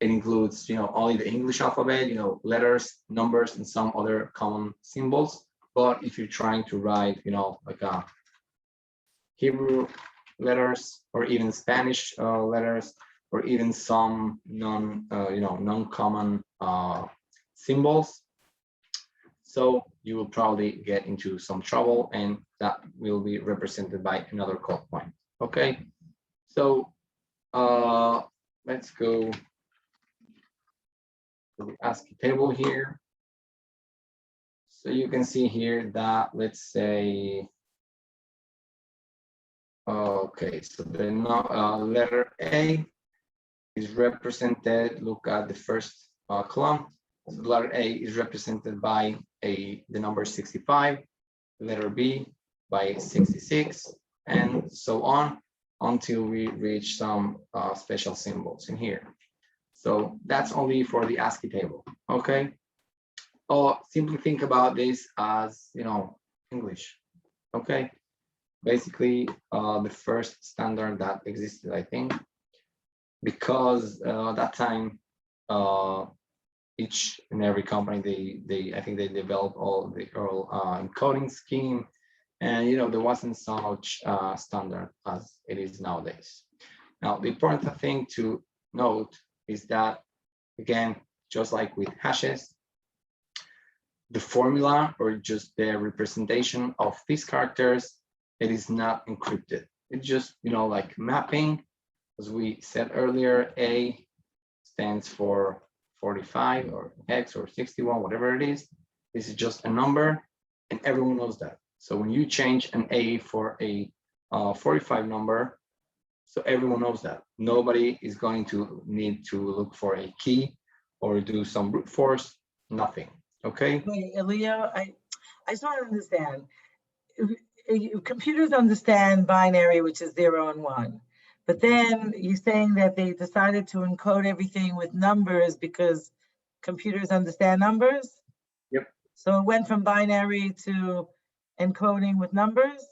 It includes, you know, only the English alphabet, you know, letters, numbers, and some other common symbols. But if you're trying to write, you know, like Hebrew letters or even Spanish letters, or even some non-common symbols, so you will probably get into some trouble, and that will be represented by another code point. Okay, so let's go the ASCII table here. So you can see here that, let's say, okay, so the letter A is represented, look at the first column. So the letter A is represented by the number 65, letter B by 66, and so on until we reach some special symbols in here. So that's only for the ASCII table, okay? Or simply think about this as, you know, English, okay? Basically, the first standard that existed, I think, because that time, each and every company, I think they developed all the encoding scheme, and you know there wasn't so much standard as it is nowadays. Now, the important thing to note is that, again, just like with hashes, the formula or just the representation of these characters, it is not encrypted. It's just, you know, like mapping. As we said earlier, A stands for 45 or hex or 61, whatever it is. This is just a number, and everyone knows that. So when you change an A for a 45 number, so everyone knows that. Nobody is going to need to look for a key or do some brute force, nothing, okay? Wait, Leo, I just want to understand. Computers understand binary, which is 0 and 1. But then you're saying that they decided to encode everything with numbers because computers understand numbers? Yep. So it went from binary to encoding with numbers?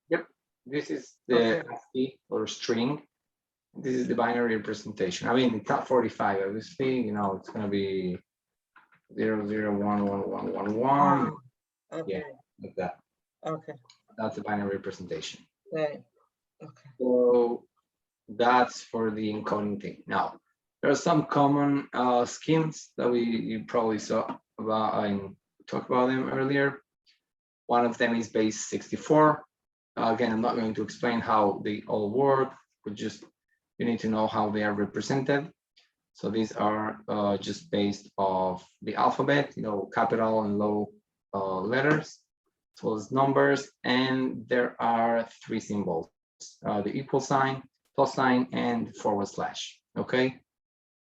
Yep. This is the ASCII or string. This is the binary representation. I mean, it's not 45, obviously, you know, it's going to be 0, 0, 1, 1, 1, 1, 1. Okay. Yeah, like that. Okay. That's a binary representation. Right. Okay. So that's for the encoding thing. Now, there are some common schemes that you probably saw about and talked about them earlier. One of them is base 64. Again, I'm not going to explain how they all work, but just you need to know how they are represented. So these are just based off the alphabet, you know, capital and low letters, as well as numbers, and there are 3 symbols: the equal sign, plus sign, and forward slash. Okay,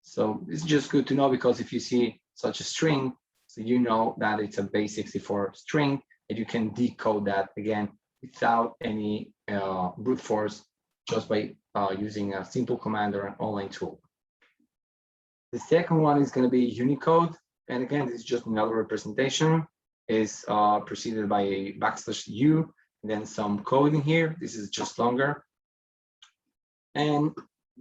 so it's just good to know, because if you see such a string, so you know that it's a base 64 string, and you can decode that again without any brute force, just by using a simple command or an online tool. The second one is going to be Unicode, and again, this is just another representation. Is preceded by a \U and then some code in here. This is just longer. And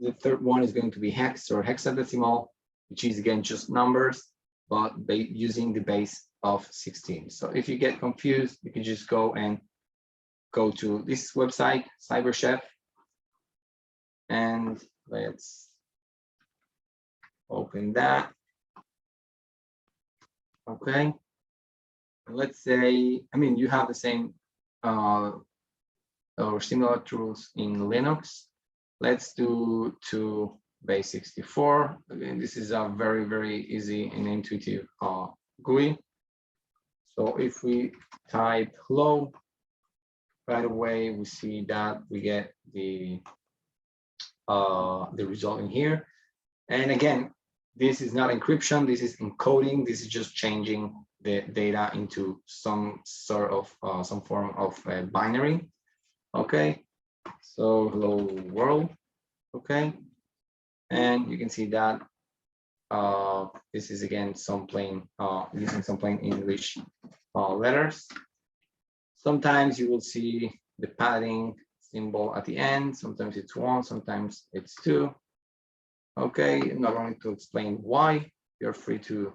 the third one is going to be hex or hexadecimal, which is again just numbers, but using the base of 16. So if you get confused, you can just go to this website, CyberChef, and let's open that. Okay. Let's say, I mean, you have the same or similar tools in Linux. Let's do to base 64. Again, this is a very, very easy and intuitive GUI. So if we type hello, right away we see that we get the result in here. And again, this is not encryption, this is encoding. This is just changing the data into some sort of some form of binary. Okay, so hello world. Okay, and you can see that this is again some plain using some plain English letters. Sometimes you will see the padding symbol at the end. Sometimes it's 1, sometimes it's 2. Okay, I'm not going to explain why. You're free to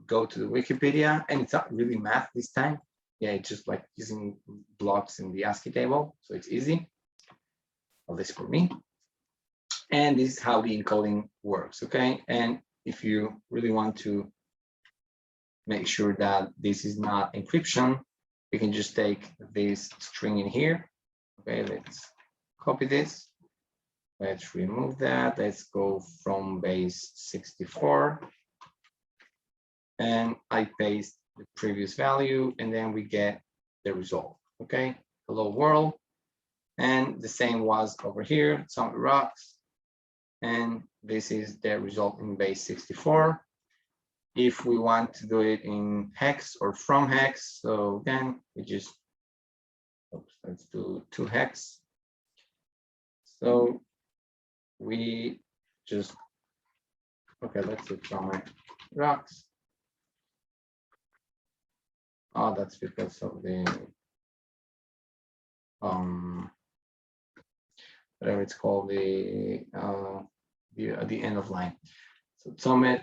go to the Wikipedia, and it's not really math this time. Yeah, it's just like using blocks in the ASCII table, so it's easy. Well, this for me. And this is how the encoding works, okay? And if you really want to make sure that this is not encryption, you can just take this string in here. Okay, let's copy this. Let's remove that. Let's go from base 64. and I paste the previous value, and then we get the result. Okay, hello world, and the same was over here, some rocks, and this is the result in base 64. If we want to do it in hex or from hex, so again, we just, oops, let's do 2 hex. So we just, okay, let's do from rocks. Oh, that's because of the whatever it's called, the end of line. So summit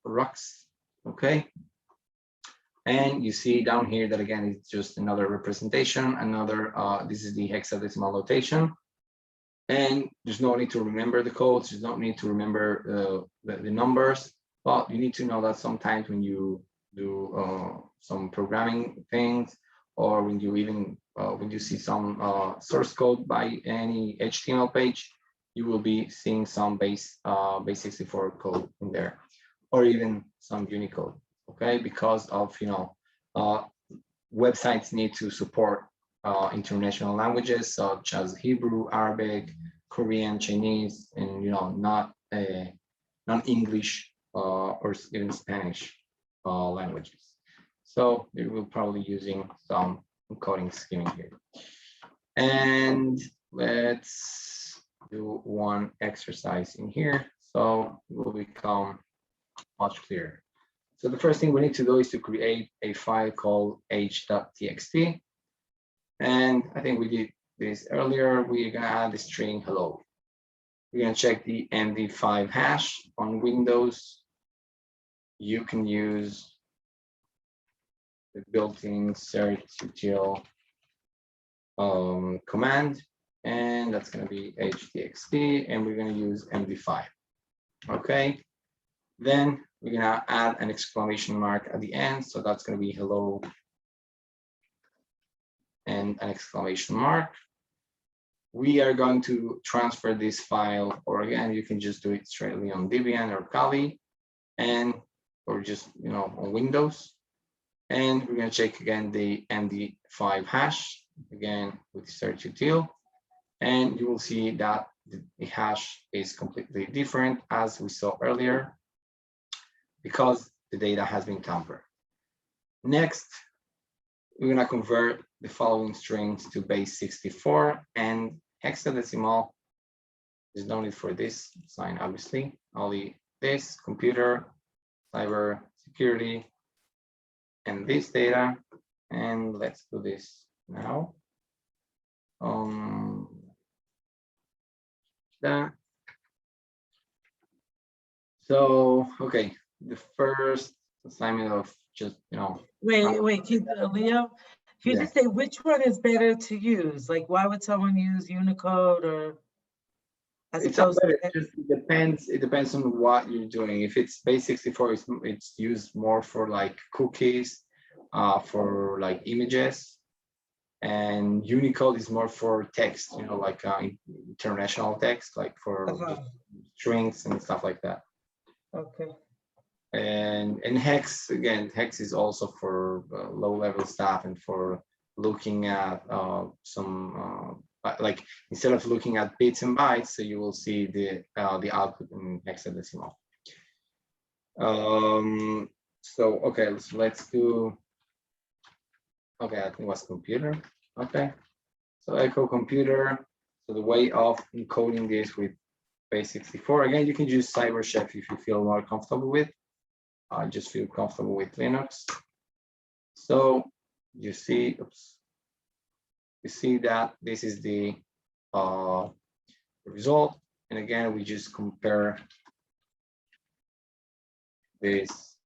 rocks, okay. And you see down here that again it's just another representation, another this is the hexadecimal notation, and there's no need to remember the codes, there's no need to remember the numbers, but you need to know that sometimes when you do some programming things, or when you even when you see some source code by any HTML page, you will be seeing some base 64 code in there, or even some Unicode. Okay, because of, you know, websites need to support international languages such as Hebrew, Arabic, Korean, Chinese, and, you know, not non-English or even Spanish languages. So we will probably using some encoding scheme here. And let's do one exercise in here, so it will become much clearer. So the first thing we need to do is to create a file called h.txt. And I think we did this earlier. We're gonna add the string hello. We're gonna check the Md5 hash on Windows. You can use the built-in certutil command, and that's gonna be h.txt, and we're gonna use Md5. Okay. Then we're gonna add an exclamation mark at the end, so that's gonna be hello and an exclamation mark. We are going to transfer this file, or again, you can just do it straightly on Debian or Kali, and or just, you know, on Windows. And we're gonna check again the MD5 hash again with certutil, and you will see that the hash is completely different as we saw earlier, because the data has been tampered. Next, we're gonna convert the following strings to base 64 and hexadecimal. There's no need for this sign, obviously. Only this, computer, cyber security, and this data. And let's do this now. So, okay. The first assignment of just, you know. Wait, Leo, can you just say which one is better to use? Like, why would someone use Unicode or? It's not better, it just depends. It depends on what you're doing. If it's base 64, it's used more for like cookies, for like images, and Unicode is more for text. You know, like international text, like for strings and stuff like that. Okay. And hex, again, hex is also for low-level stuff and for looking at some like instead of looking at bits and bytes, so you will see the output in hexadecimal. So okay, let's do. Okay, I think it was computer. Okay, so echo computer. So the way of encoding this with base 64. Again, you can use CyberChef if you feel more comfortable with. I just feel comfortable with Linux. So you see, oops, you see that this is the result. And again, we just compare this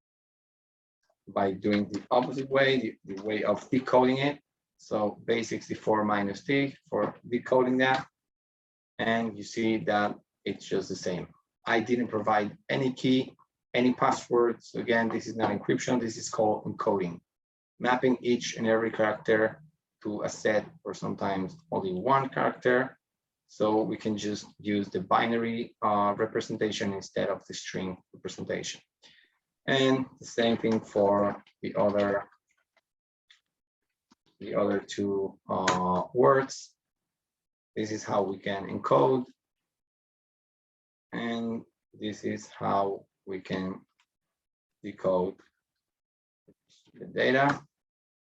by doing the opposite way, the way of decoding it. So base 64 minus T for decoding that. And you see that it's just the same. I didn't provide any key, any passwords. So again, this is not encryption, this is called encoding. Mapping each and every character to a set, or sometimes only one character. So we can just use the binary representation instead of the string representation. And the same thing for the other two words. This is how we can encode, and this is how we can decode the data.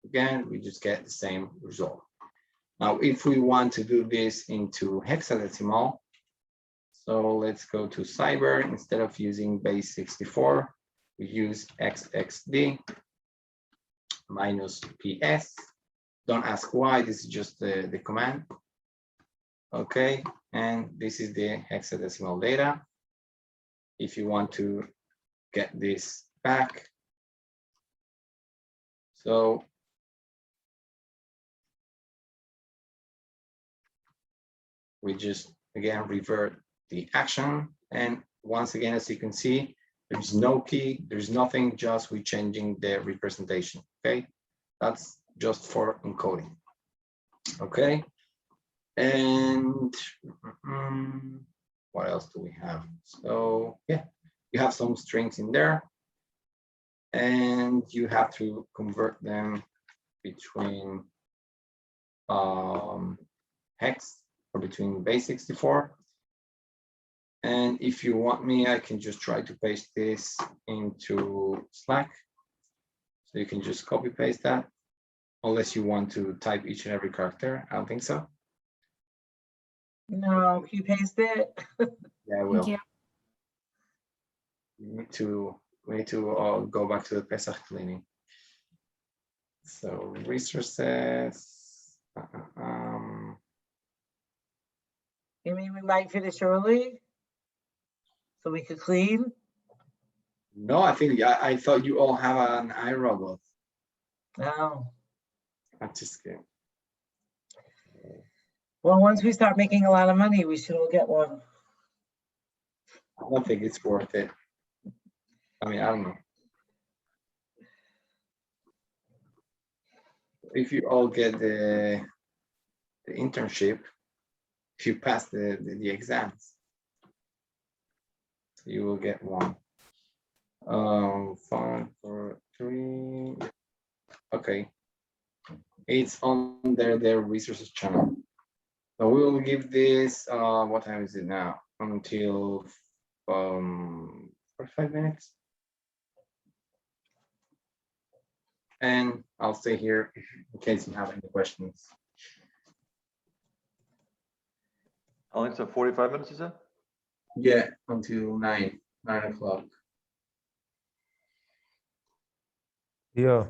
Again, we just get the same result. Now, if we want to do this into hexadecimal, so let's go to cyber. Instead of using base 64, we use XXD minus PS. Don't ask why, this is just the command. Okay, and this is the hexadecimal data. If you want to get this back, so we just again revert the action, and once again, as you can see, there's no key, there's nothing, just we changing the representation. Okay, that's just for encoding. Okay, and what else do we have? So yeah, you have some strings in there, and you have to convert them between hex or between base 64. And if you want me, I can just try to paste this into Slack. So you can just copy paste that, unless you want to type each and every character. I don't think so. No, can you paste it? Yeah, I will. Thank you. We need to go back to the Pesach cleaning. So resources. You mean we might finish early? So we could clean? No, I think I thought you all have an iRobot. No. I'm just kidding. Well, once we start making a lot of money, we should all get one. I don't think it's worth it. I mean, I don't know. If you all get the internship, if you pass the exams, you will get one. 5, 4, 3. Okay, it's under the resources channel. So we will give this. What time is it now? Until 45 minutes. And I'll stay here in case you have any questions. How long is it? 45 minutes, you said? Yeah, until 9 o'clock. Yeah.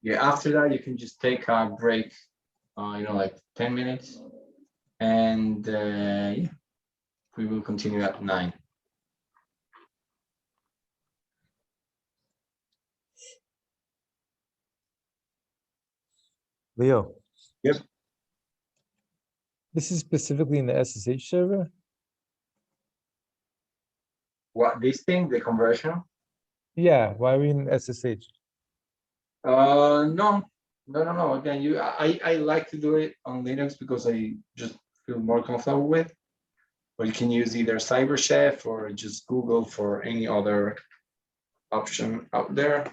Yeah, after that you can just take a break, like 10 minutes, and yeah, we will continue at 9. Leo. Yep. This is specifically in the SSH server? What, this thing, the conversion? Yeah, why are we in SSH? No. Again, I like to do it on Linux because I just feel more comfortable with. But you can use either CyberChef or just Google for any other option out there.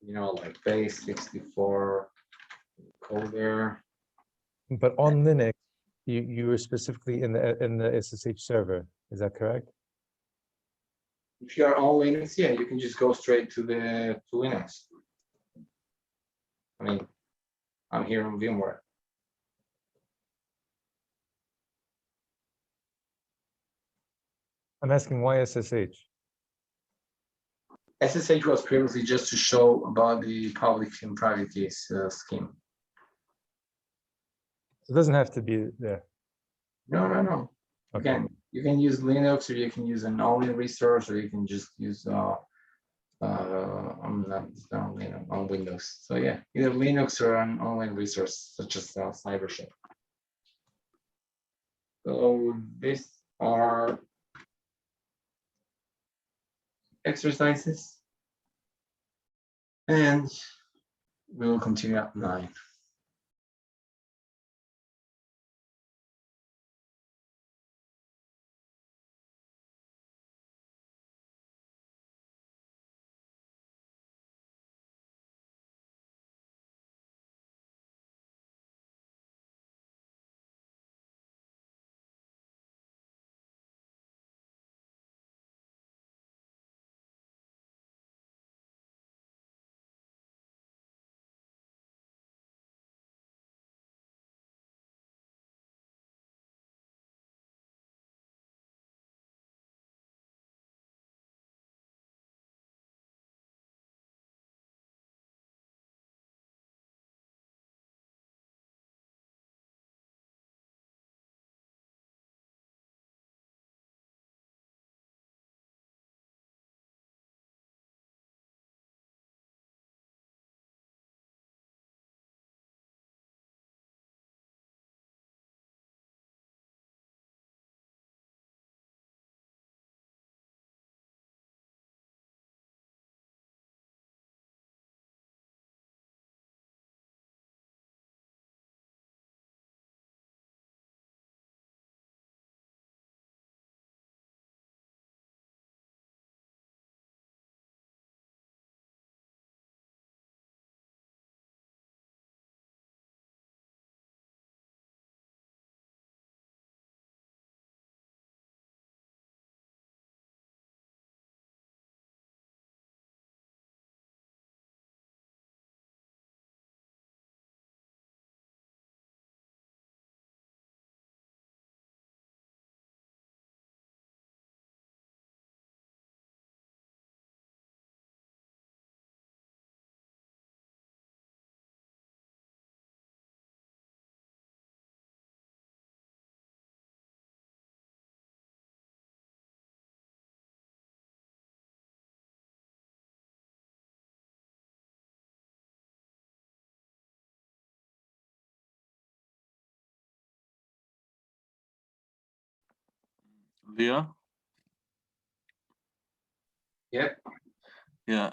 Like base 64 coder. But on Linux, you were specifically in the SSH server. Is that correct? If you are on Linux, yeah, you can just go straight to Linux. I mean, I'm here on VMware. I'm asking why SSH? SSH was previously just to show about the public and private keys scheme. It doesn't have to be there. No. Okay. Again, you can use Linux, or you can use an online resource, or you can just use on Windows. So yeah, either Linux or an online resource such as CyberShare. So these are exercises, and we will continue at 9. Leah? Yep. Yeah.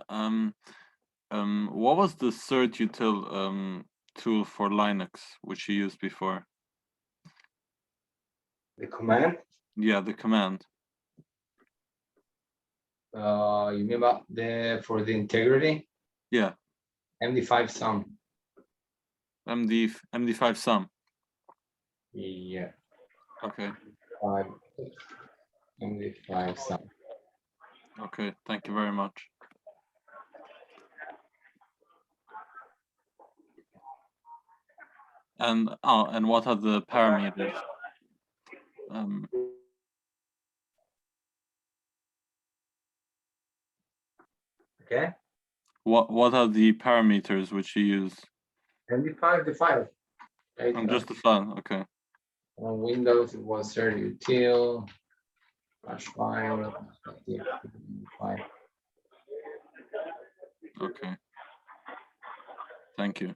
What was the certutil tool for Linux which you used before? The command. Yeah, the command. You mean about for the integrity? Yeah, MD5 sum. MD5 sum. Yeah. Okay. Five. MD5 sum. Okay. Thank you very much. And what are the parameters? Okay. What are the parameters which you use? MD5 the file. Right. Just the file. Okay. On Windows it was certutil /file. File. Okay. Thank you.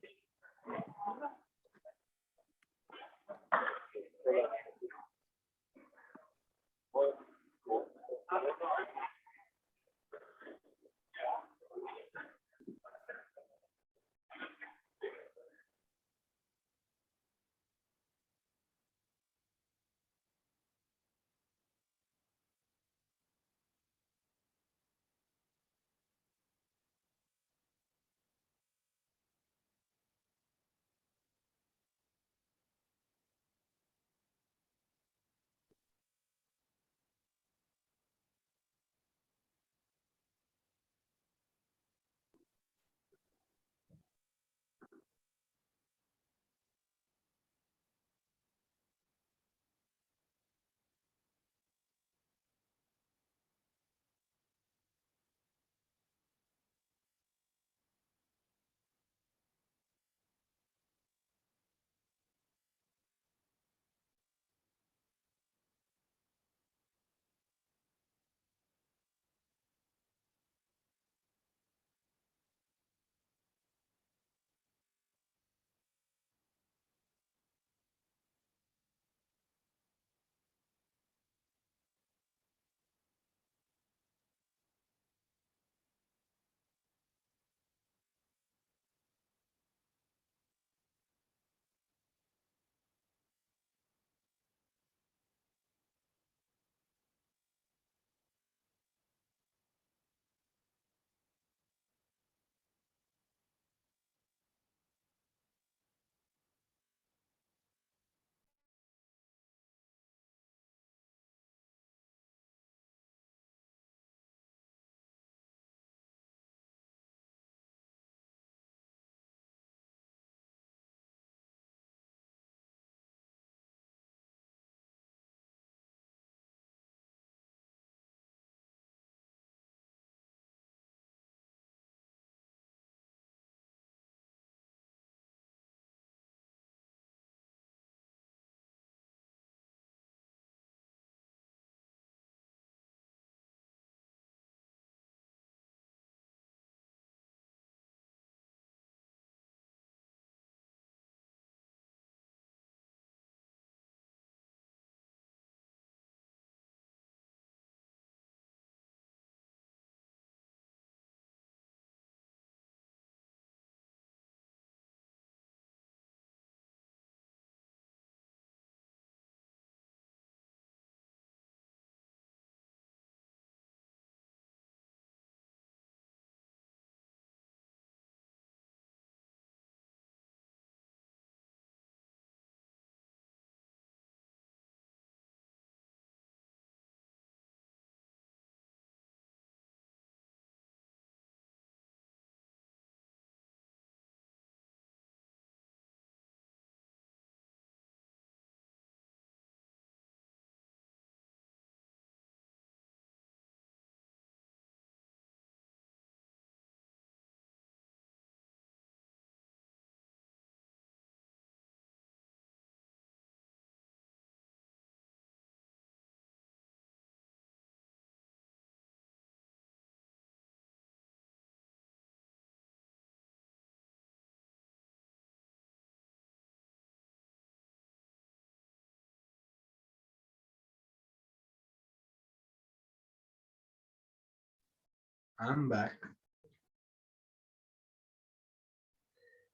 I'm back.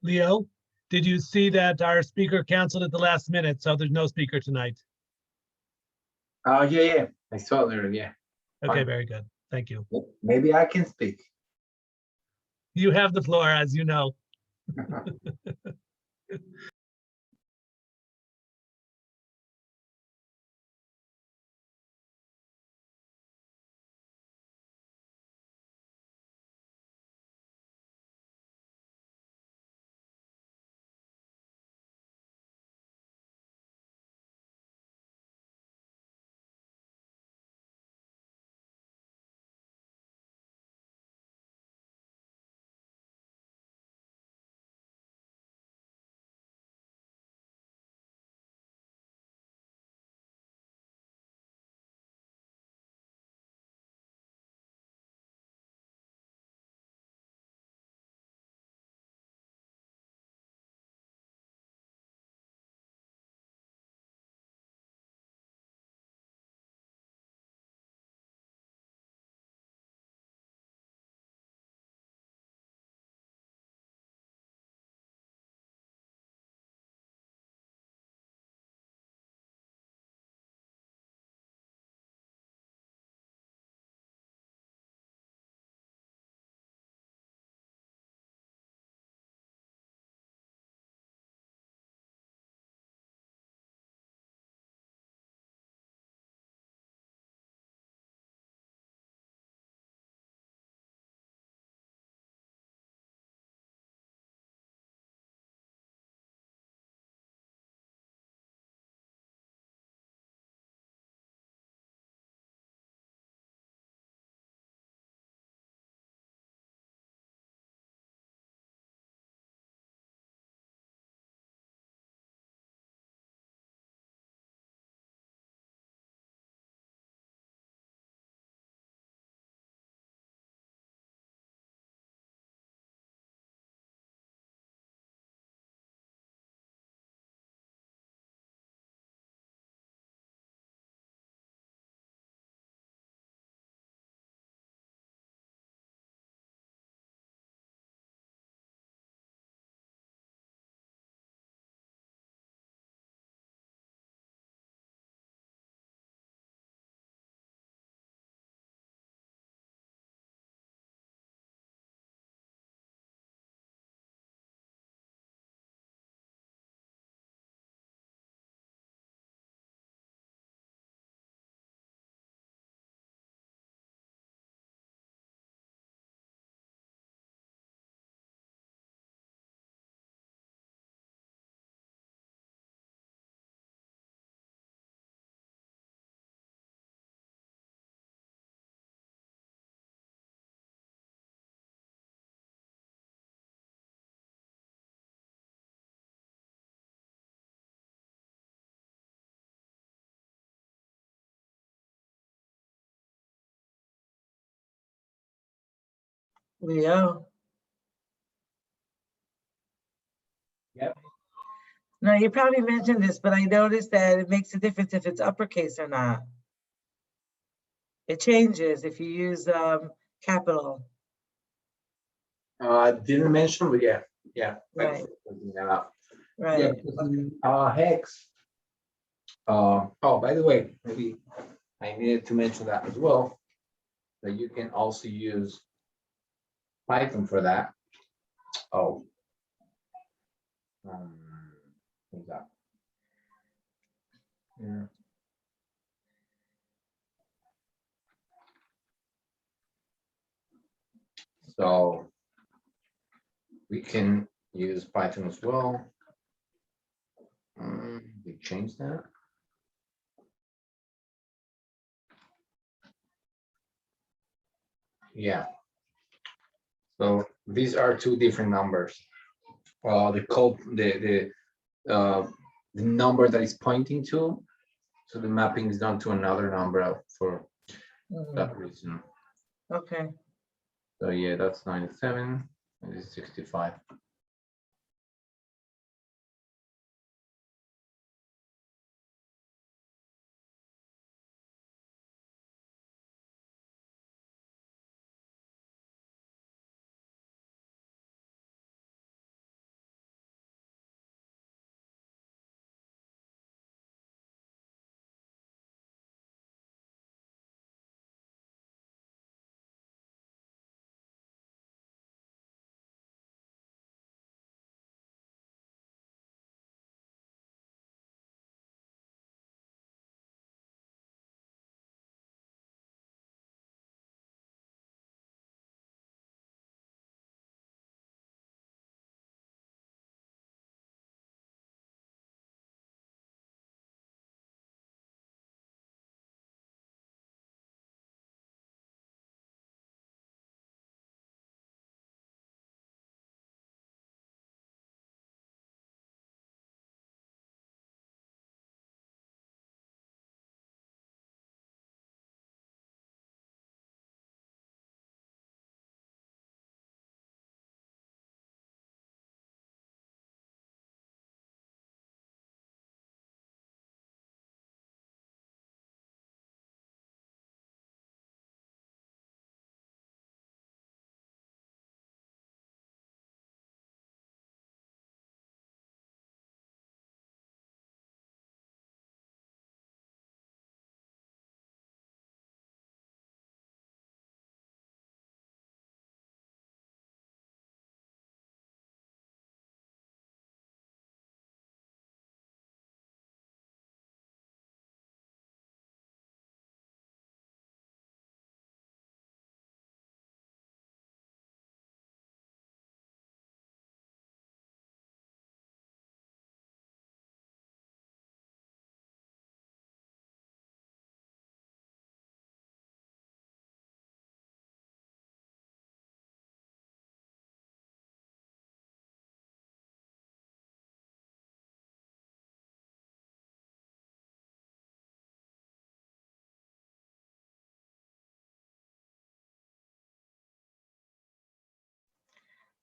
Leo, did you see that our speaker canceled at the last minute, so there's no speaker tonight? Yeah. I saw there, yeah. Okay, Fine. very good. Thank you. Maybe I can speak. You have the floor, as you know. Leo. Yep. No, you probably mentioned this, but I noticed that it makes a difference if it's uppercase or not. It changes if you use capital. I didn't mention, but yeah. Thanks Right. for pointing that out. Right. Yeah, because in hex. Oh, by the way, maybe I needed to mention that as well. That you can also use Python for that. Oh. What's that? Yeah. So we can use Python as well. We change that. Yeah. So these are two different numbers. The code, the number that is pointing to, so the mapping is done to another number for that reason. Okay. So yeah, that's 97 and this is 65.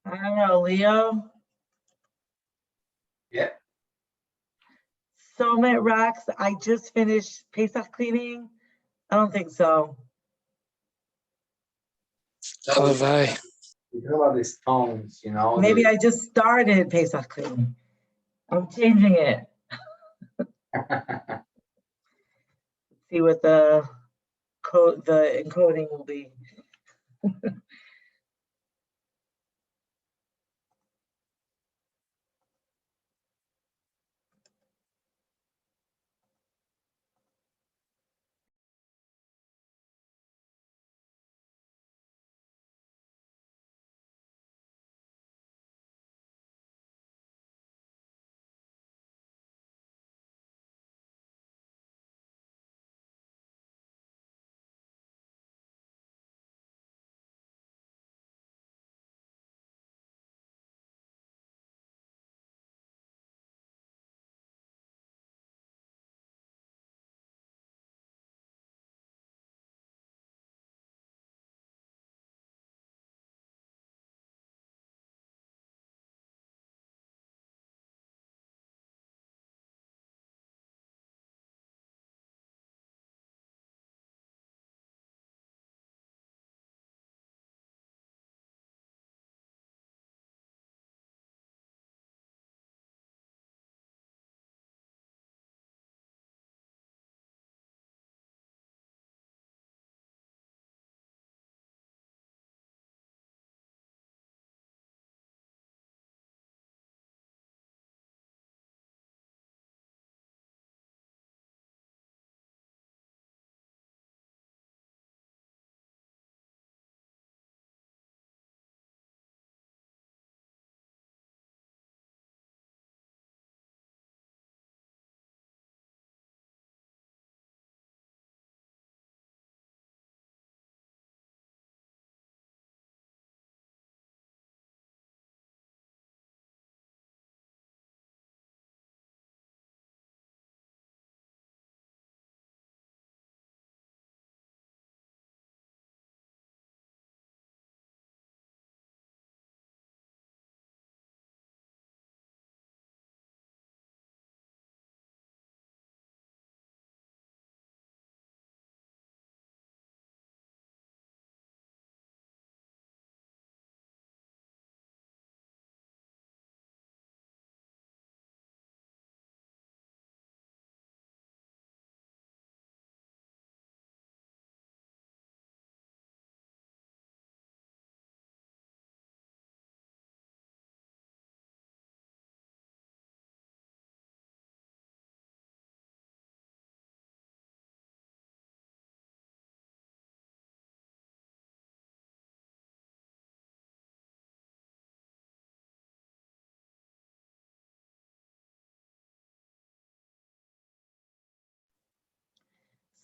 I don't know, Leo. Yeah. Summit rocks. I just finished Pesach cleaning. I don't think so. So have I. You talk about these tones, you know. Maybe I just started Pesach cleaning. I'm changing it. See what the code, the encoding will be.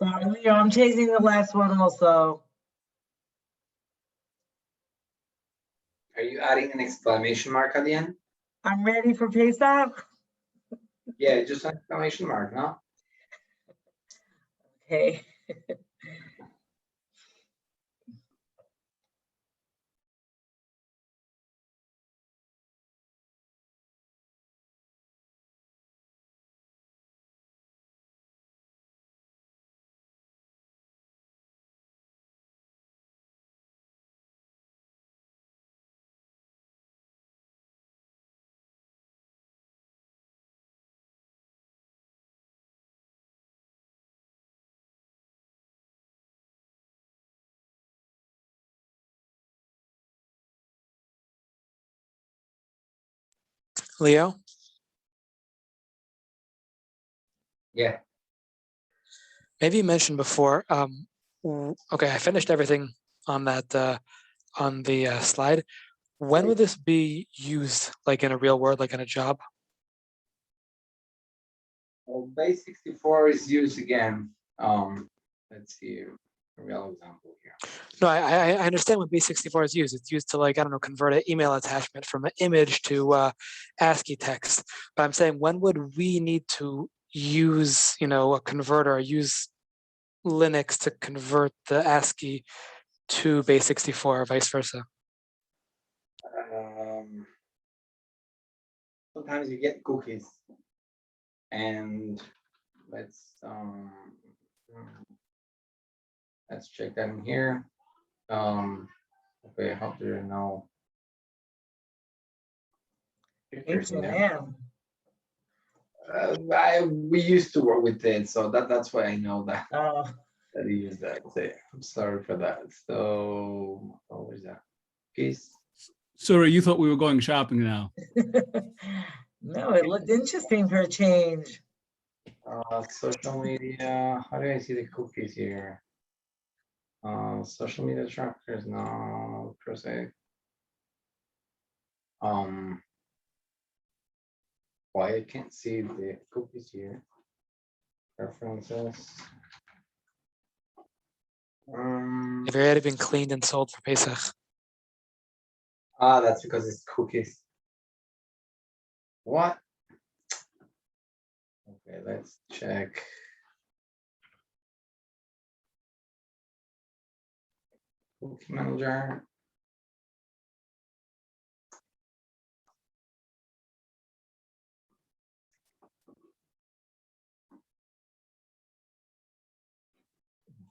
Sorry, Leo, I'm changing the last one also. Are you adding an exclamation mark at the end? I'm ready for Pesach. Yeah, just an exclamation mark, no? Okay. Leo, Yeah. maybe you mentioned before. Okay, I finished everything on that on the slide. When would this be used, like in a real world, like in a job? Well, base 64 is used again. Let's see a real example here. No, I understand when base64 is used. It's used to, like, I don't know, convert an email attachment from an image to ASCII text. But I'm saying, when would we need to use, you know, a converter, or use Linux to convert the ASCII to base64 or vice versa? sometimes you get cookies, and let's check that in here. Okay, how do you know? Pictures in there. We used to work with it, so that's why I know that. That he used that. So I'm sorry for that. So what was that? Case. Sorry, you thought we were going shopping now. No, it looked interesting for a change. Social media. How do I see the cookies here? Social media trackers. No, per se. Why I can't see the cookies here? Preferences. They've already been cleaned and sold for Pesach. That's because it's cookies. What? Okay, let's check. Cookie manager.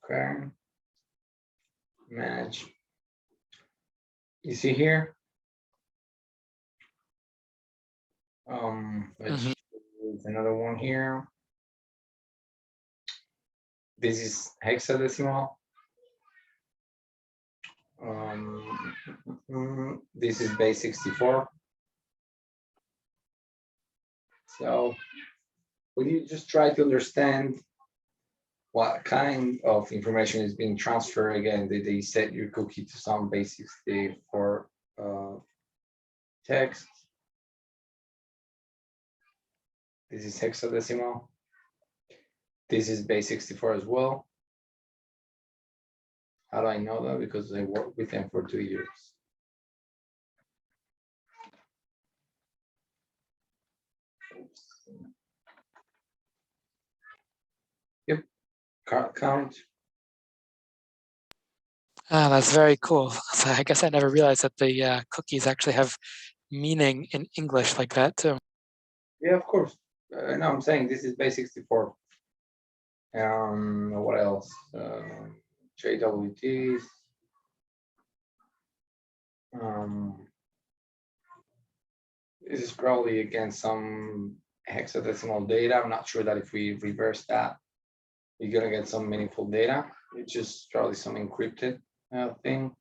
Okay. Manage. You see here? There's another one here. This is hexadecimal. This is base 64. So will you just try to understand what kind of information is being transferred? Again, did they set your cookie to some base 64 text? This is hexadecimal. This is base 64 as well. How do I know that? Because I worked with them for 2 years. Yep, card count. Ah, that's very cool. So I guess I never realized that the cookies actually have meaning in English like that too. Yeah, of course. No, I'm saying this is base 64. What else? JWTs. This is probably again some hexadecimal data. I'm not sure that if we reverse that, you're gonna get some meaningful data. It's just probably some encrypted thing.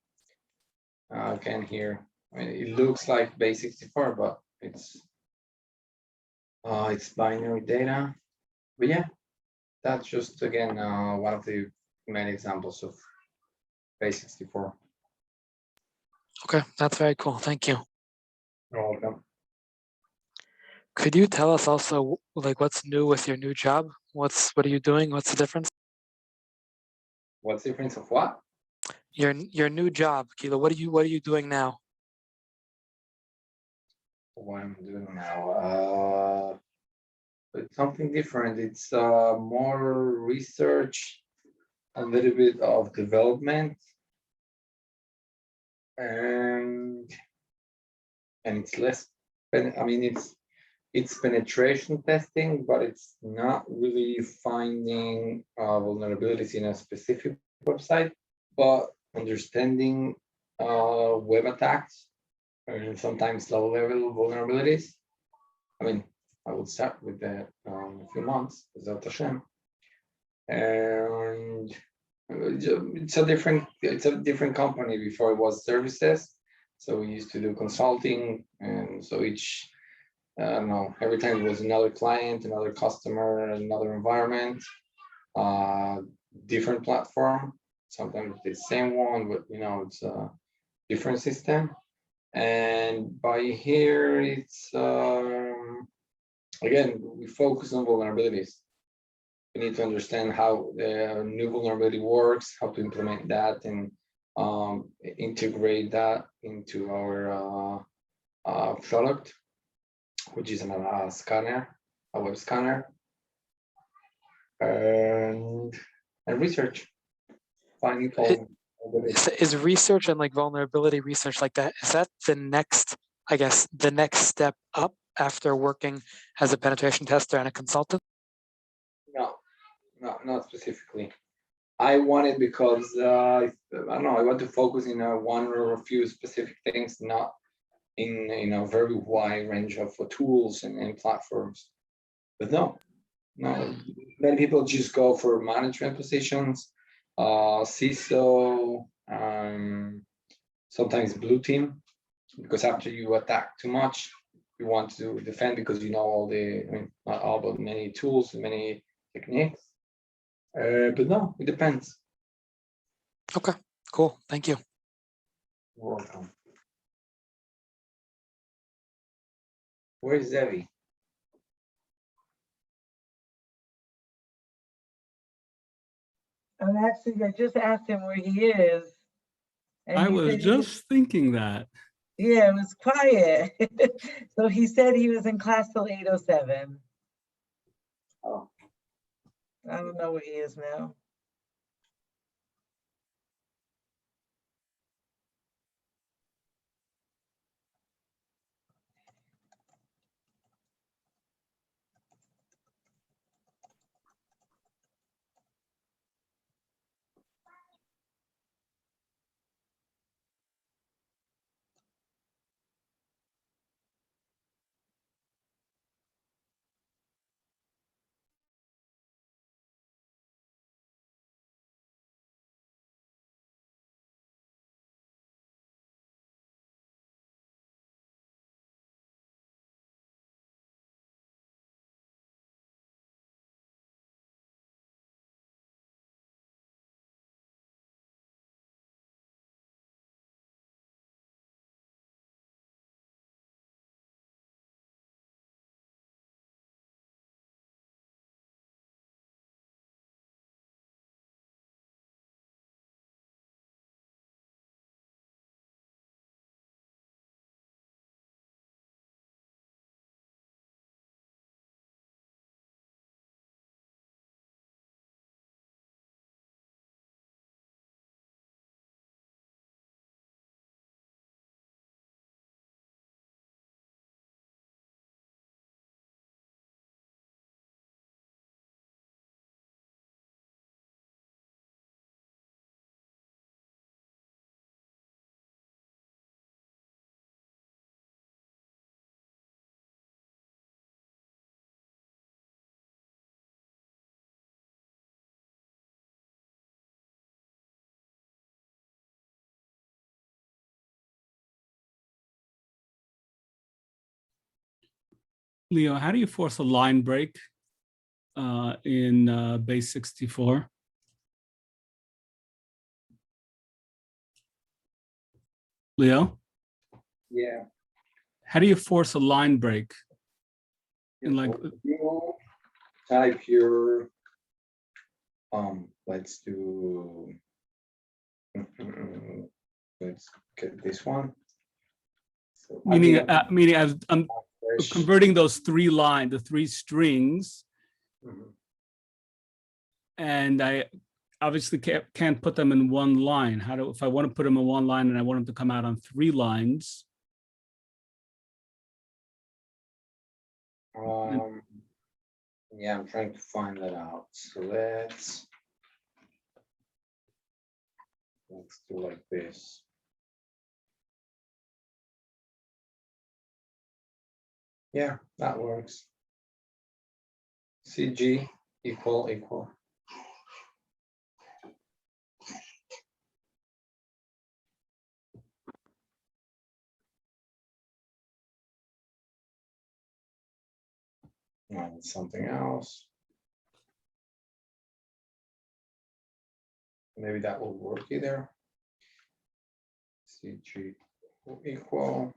Again here, I mean, it looks like base 64, but it's binary data. But yeah, that's just again one of the main examples of base 64. Okay, that's very cool. Thank you. You're welcome. Could you tell us also like what's new with your new job? What are you doing? What's the difference? What's the difference of what? Your new job, Kilo. What are you doing now? What I'm doing now, it's something different. It's more research, a little bit of development, and it's less. I mean, it's penetration testing, but it's not really finding vulnerabilities in a specific website, but understanding web attacks and sometimes low-level vulnerabilities. I mean, I will start with that in a few months, without Hashem. And it's a different company. Before it was services, so we used to do consulting, and so each I don't know, every time it was another client, another customer, another environment, different platform. Sometimes the same one, but you know, it's a different system. And by here, it's again, we focus on vulnerabilities. We need to understand how the new vulnerability works, how to implement that, and integrate that into our product, which is a scanner, a web scanner, and research. Finding is research and like vulnerability research like that, is that the next, I guess, the next step up after working as a penetration tester and a consultant? No, not specifically. I want it because I don't know. I want to focus in one or a few specific things, not in a very wide range of tools and platforms. But no, many people just go for management positions, CISO, sometimes blue team, because after you attack too much, you want to defend because you know all the, I mean, not all, but many tools and many techniques. But no, it depends. Okay, cool. Thank you. You're welcome. Where is Zevi? Actually, I just asked him where he is. and I he was said he just thinking that. Yeah, it was quiet. So he said he was in class till 8:07. Oh. I don't know where he is now. Leo, how do you force a line break in base 64? Leo? Yeah. How do you force a line break? In like, you type your let's do let's get this one. So meaning I'm converting those three lines, the three strings, and I obviously can't put them in one line. How do, if I want to put them in one line and I want them to come out on three lines? Yeah, I'm trying to find that out. So let's do like this. Yeah, that works. CG equal. And something else. Maybe that will work either. CG equal.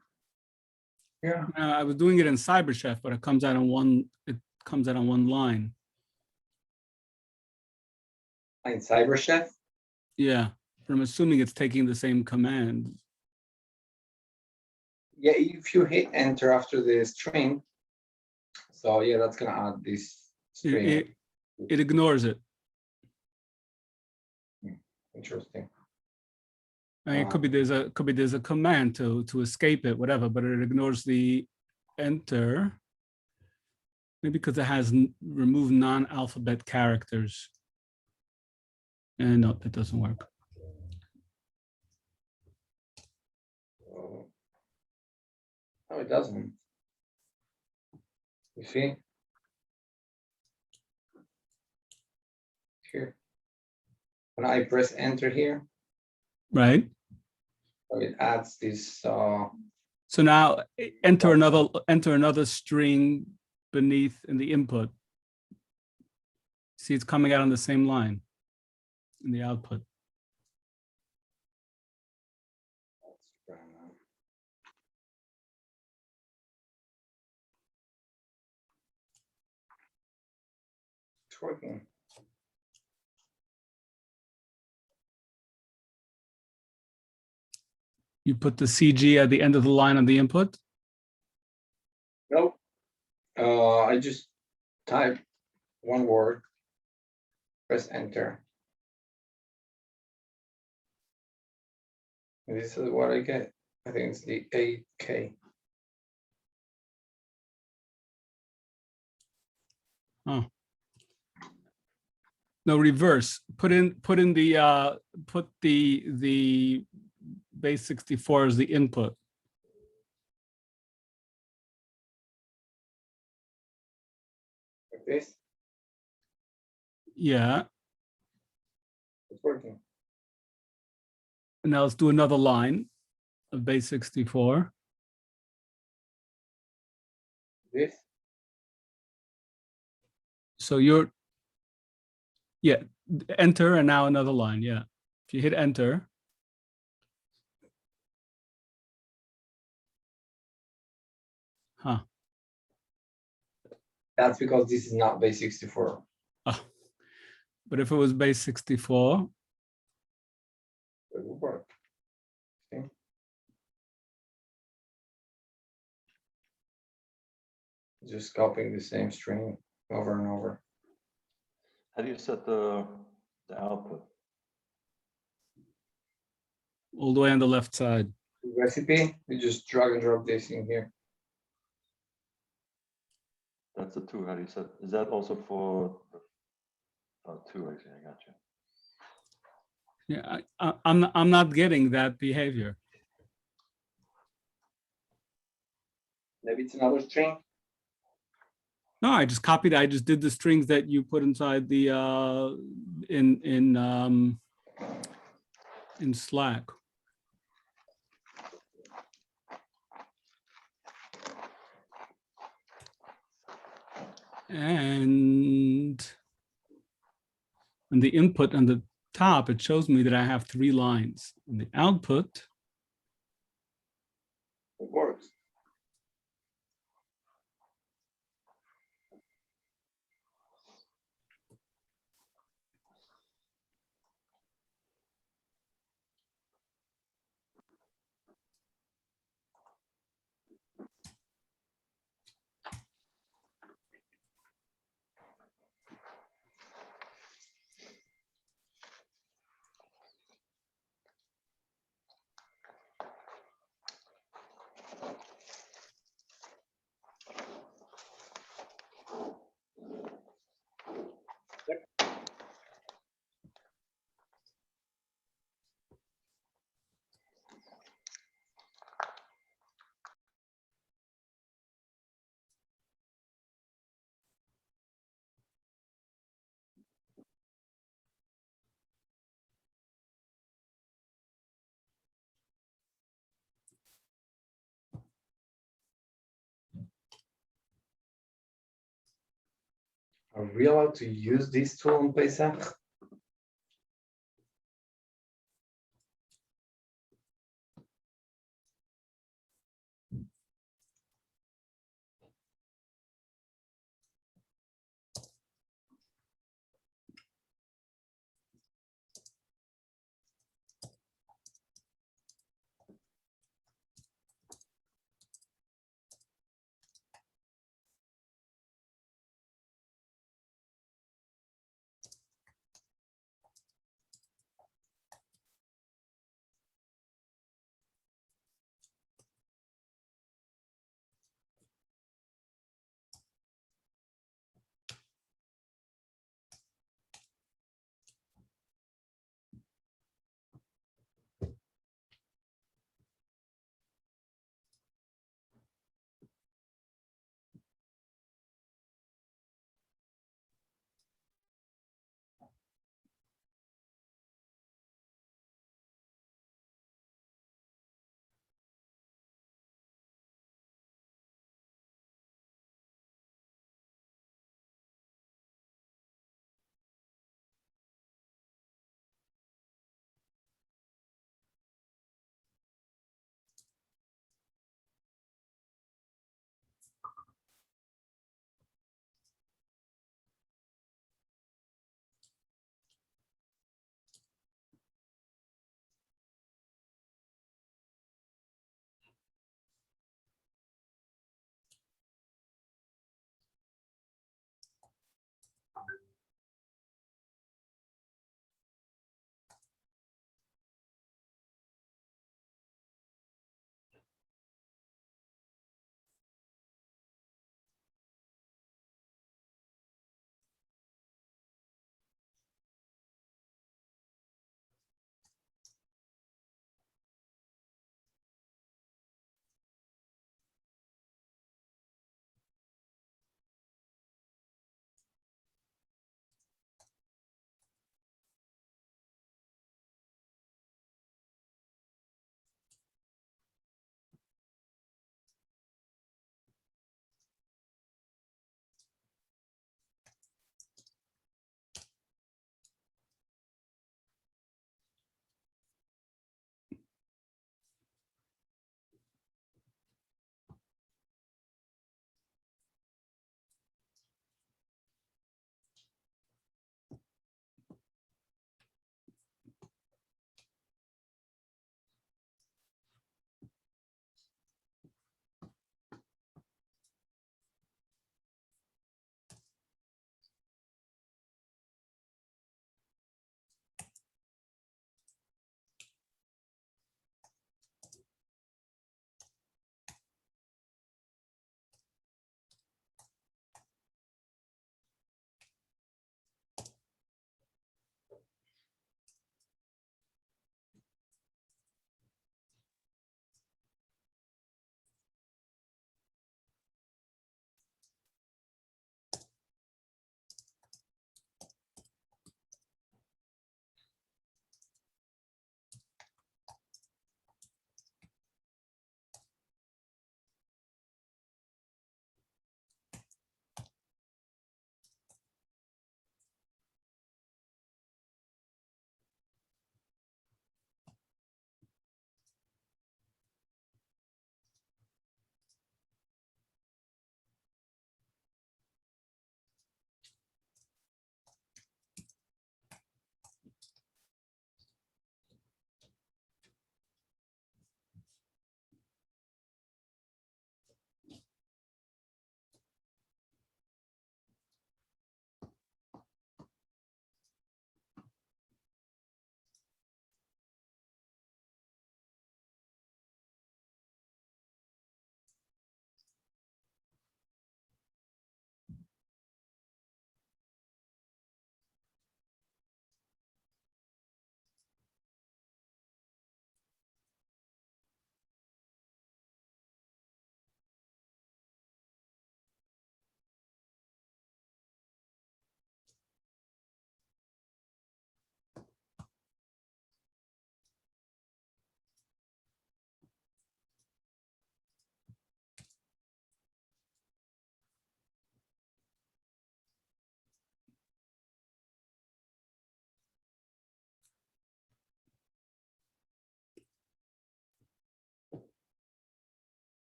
Yeah. I was doing it in CyberChef, but it comes out on one. It comes out on one line. In CyberChef? Yeah, but I'm assuming it's taking the same command. Yeah, if you hit enter after the string, so yeah, that's gonna add this string. It ignores it. Interesting. I mean, it could be there's a command to escape it, whatever, but it ignores the enter, maybe because it has removed non-alphabet characters. And no, that doesn't work. No, it doesn't. You see? Here. When I press enter here, Right. so it adds this. So now enter another string beneath in the input. See, it's coming out on the same line in the output. It's working. You put the CG at the end of the line on the input? Nope. I just type one word, press enter. And this is what I get. I think it's the 8K. Oh. No, reverse. Put the base 64 as the input. Like this. Yeah. It's working. And now let's do another line of base 64. This. So you're, yeah, enter and now another line. Yeah. If you hit enter. Huh. That's because this is not base 64. Oh. But if it was base 64, it would work. See? Just copying the same string over and over. How do you set the output? all the way on the left side. Recipe, you just drag and drop this in here. That's the 2. How do you set? Is that also for the 2? I see. I got you. Yeah, I'm not getting that behavior. Maybe it's another string. No, I just copied. I just did the strings that you put inside the in Slack. And on the input on the top, it shows me that I have 3 lines. On the output, It works. Are we allowed to use this tool on Pesach?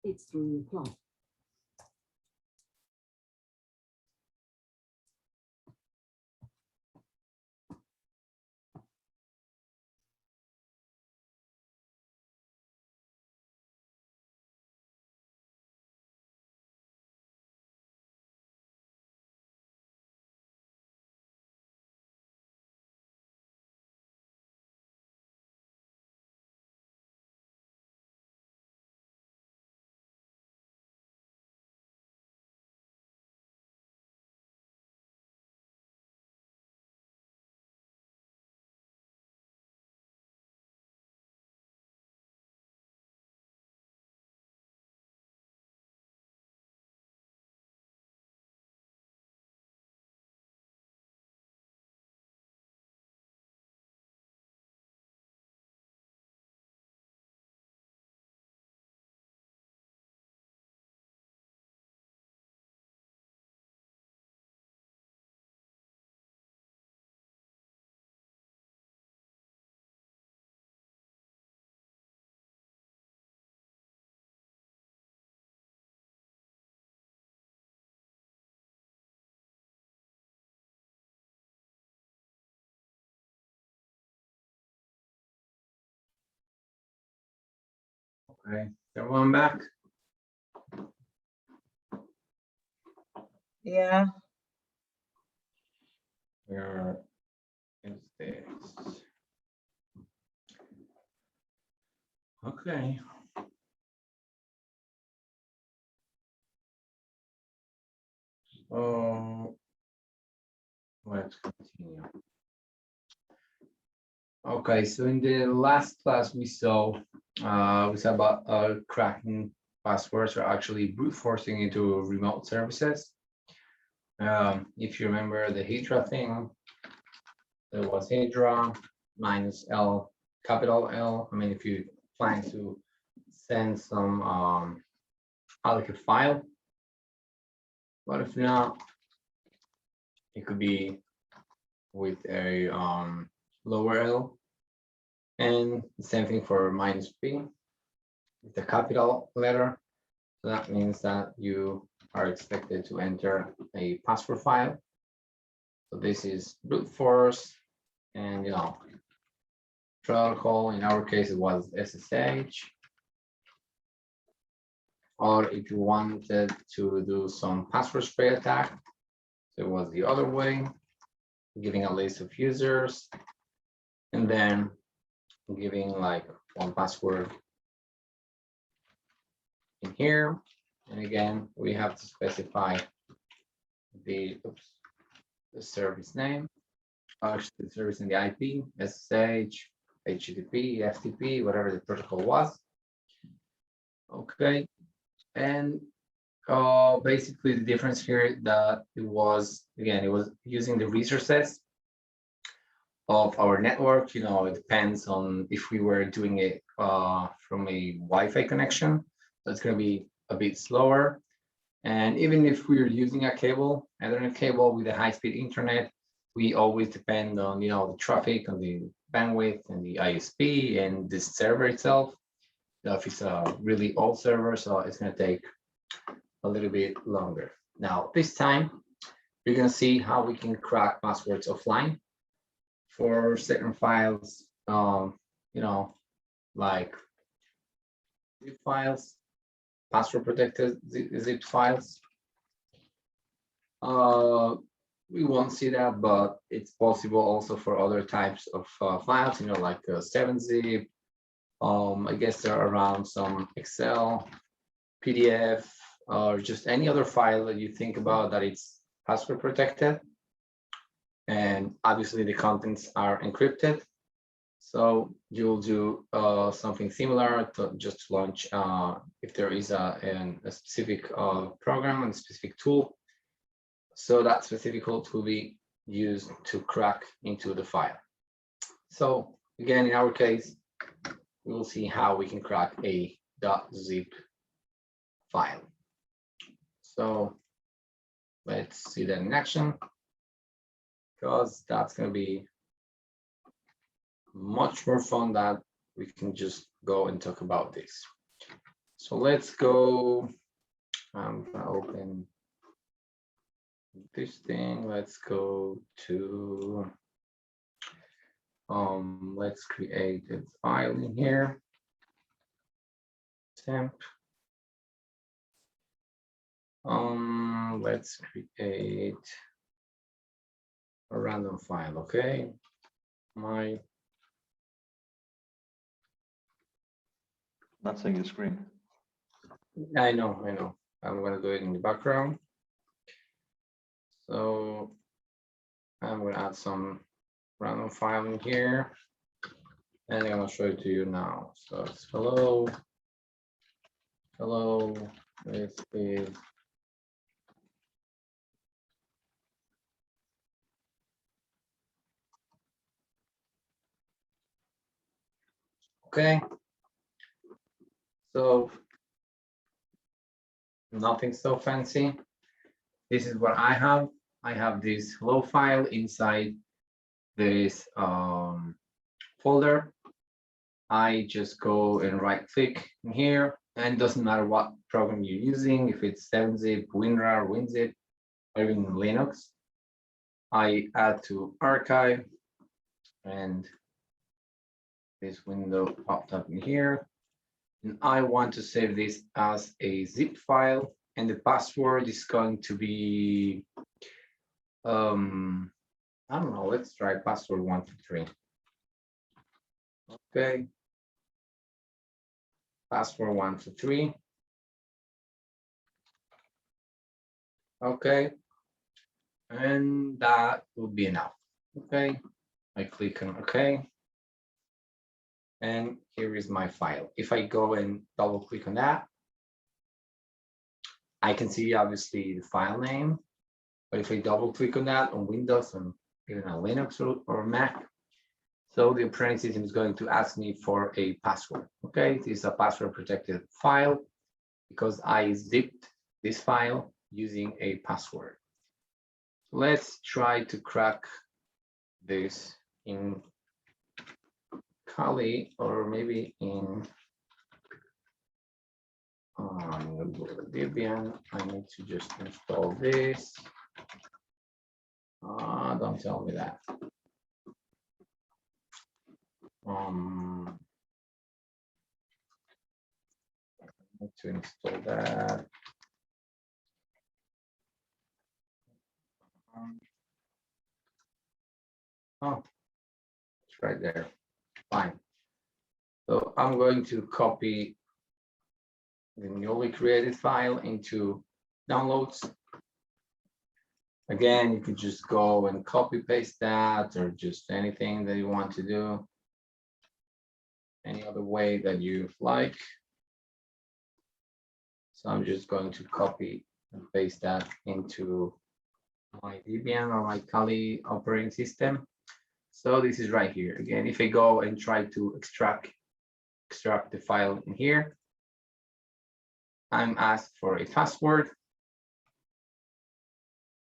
It's 3 o'clock. Okay, everyone back? Yeah, Where is this? Okay. So let's continue. Okay, so in the last class we saw about cracking passwords, or actually brute forcing into remote services. If you remember the Hydra thing, there was Hydra minus L, capital L. I mean, if you plan to send some like a file, but if not, it could be with a lower L, and the same thing for minus P with the capital letter. So that means that you are expected to enter a password file. So this is brute force, and protocol. In our case, it was SSH. Or if you wanted to do some password spray attack, so it was the other way, giving a list of users and then giving like one password in here. And again, we have to specify the service name, the service in the IP, SSH, HTTP, FTP, whatever the protocol was. Okay, and basically the difference here that it was using the resources of our network. It depends on if we were doing it from a Wi-Fi connection, so it's going to be a bit slower. And even if we're using a cable, Ethernet cable with a high-speed internet, we always depend on the traffic, on the bandwidth, and the ISP, and the server itself. If it's a really old server, so it's going to take a little bit longer. Now, this time, we're going to see how we can crack passwords offline for certain files, like zip files, password protected zip files. We won't see that, but it's possible also for other types of files, like 7-zip. I guess there are around some Excel, PDF, or just any other file that you think about that it's password protected. And obviously the contents are encrypted. So you'll do something similar to just launch if there is a specific program and a specific tool. So that specific tool will be used to crack into the file. So again, in our case, we will see how we can crack a .zip file. So let's see that in action, because that's going to be much more fun that we can just go and talk about this. So let's go. I'm gonna open this thing. Let's go to let's create a file in here. Temp. Let's create a random file. Okay. Not seeing your screen. I know. I'm gonna do it in the background. So I'm gonna add some random file in here, and I'm gonna show it to you now. So it's hello. This is okay. So nothing so fancy. This is what I have. I have this hello file inside this folder. I just go and right click in here, and it doesn't matter what program you're using, if it's 7-zip, WinRAR, WinZip, or even Linux. I add to archive, and this window popped up in here. And I want to save this as a zip file, and the password is going to be, I don't know, let's try password 123. Okay. Password 123. Okay. And that will be enough. Okay. I click on OK. And here is my file. If I go and double click on that, I can see obviously the file name. But if I double click on that on Windows and even on Linux or Mac, so the operating system is going to ask me for a password. Okay, this is a password protected file because I zipped this file using a password. Let's try to crack this in Kali, or maybe in Debian. I need to just install this. Don't tell me that. I need to install that. Oh, it's right there. Fine. So I'm going to copy the newly created file into downloads. Again, you could just go and copy paste that, or just anything that you want to do. Any other way that you like. So I'm just going to copy and paste that into my Debian or my Kali operating system. So this is right here. Again, if I go and try to extract the file in here, I'm asked for a password.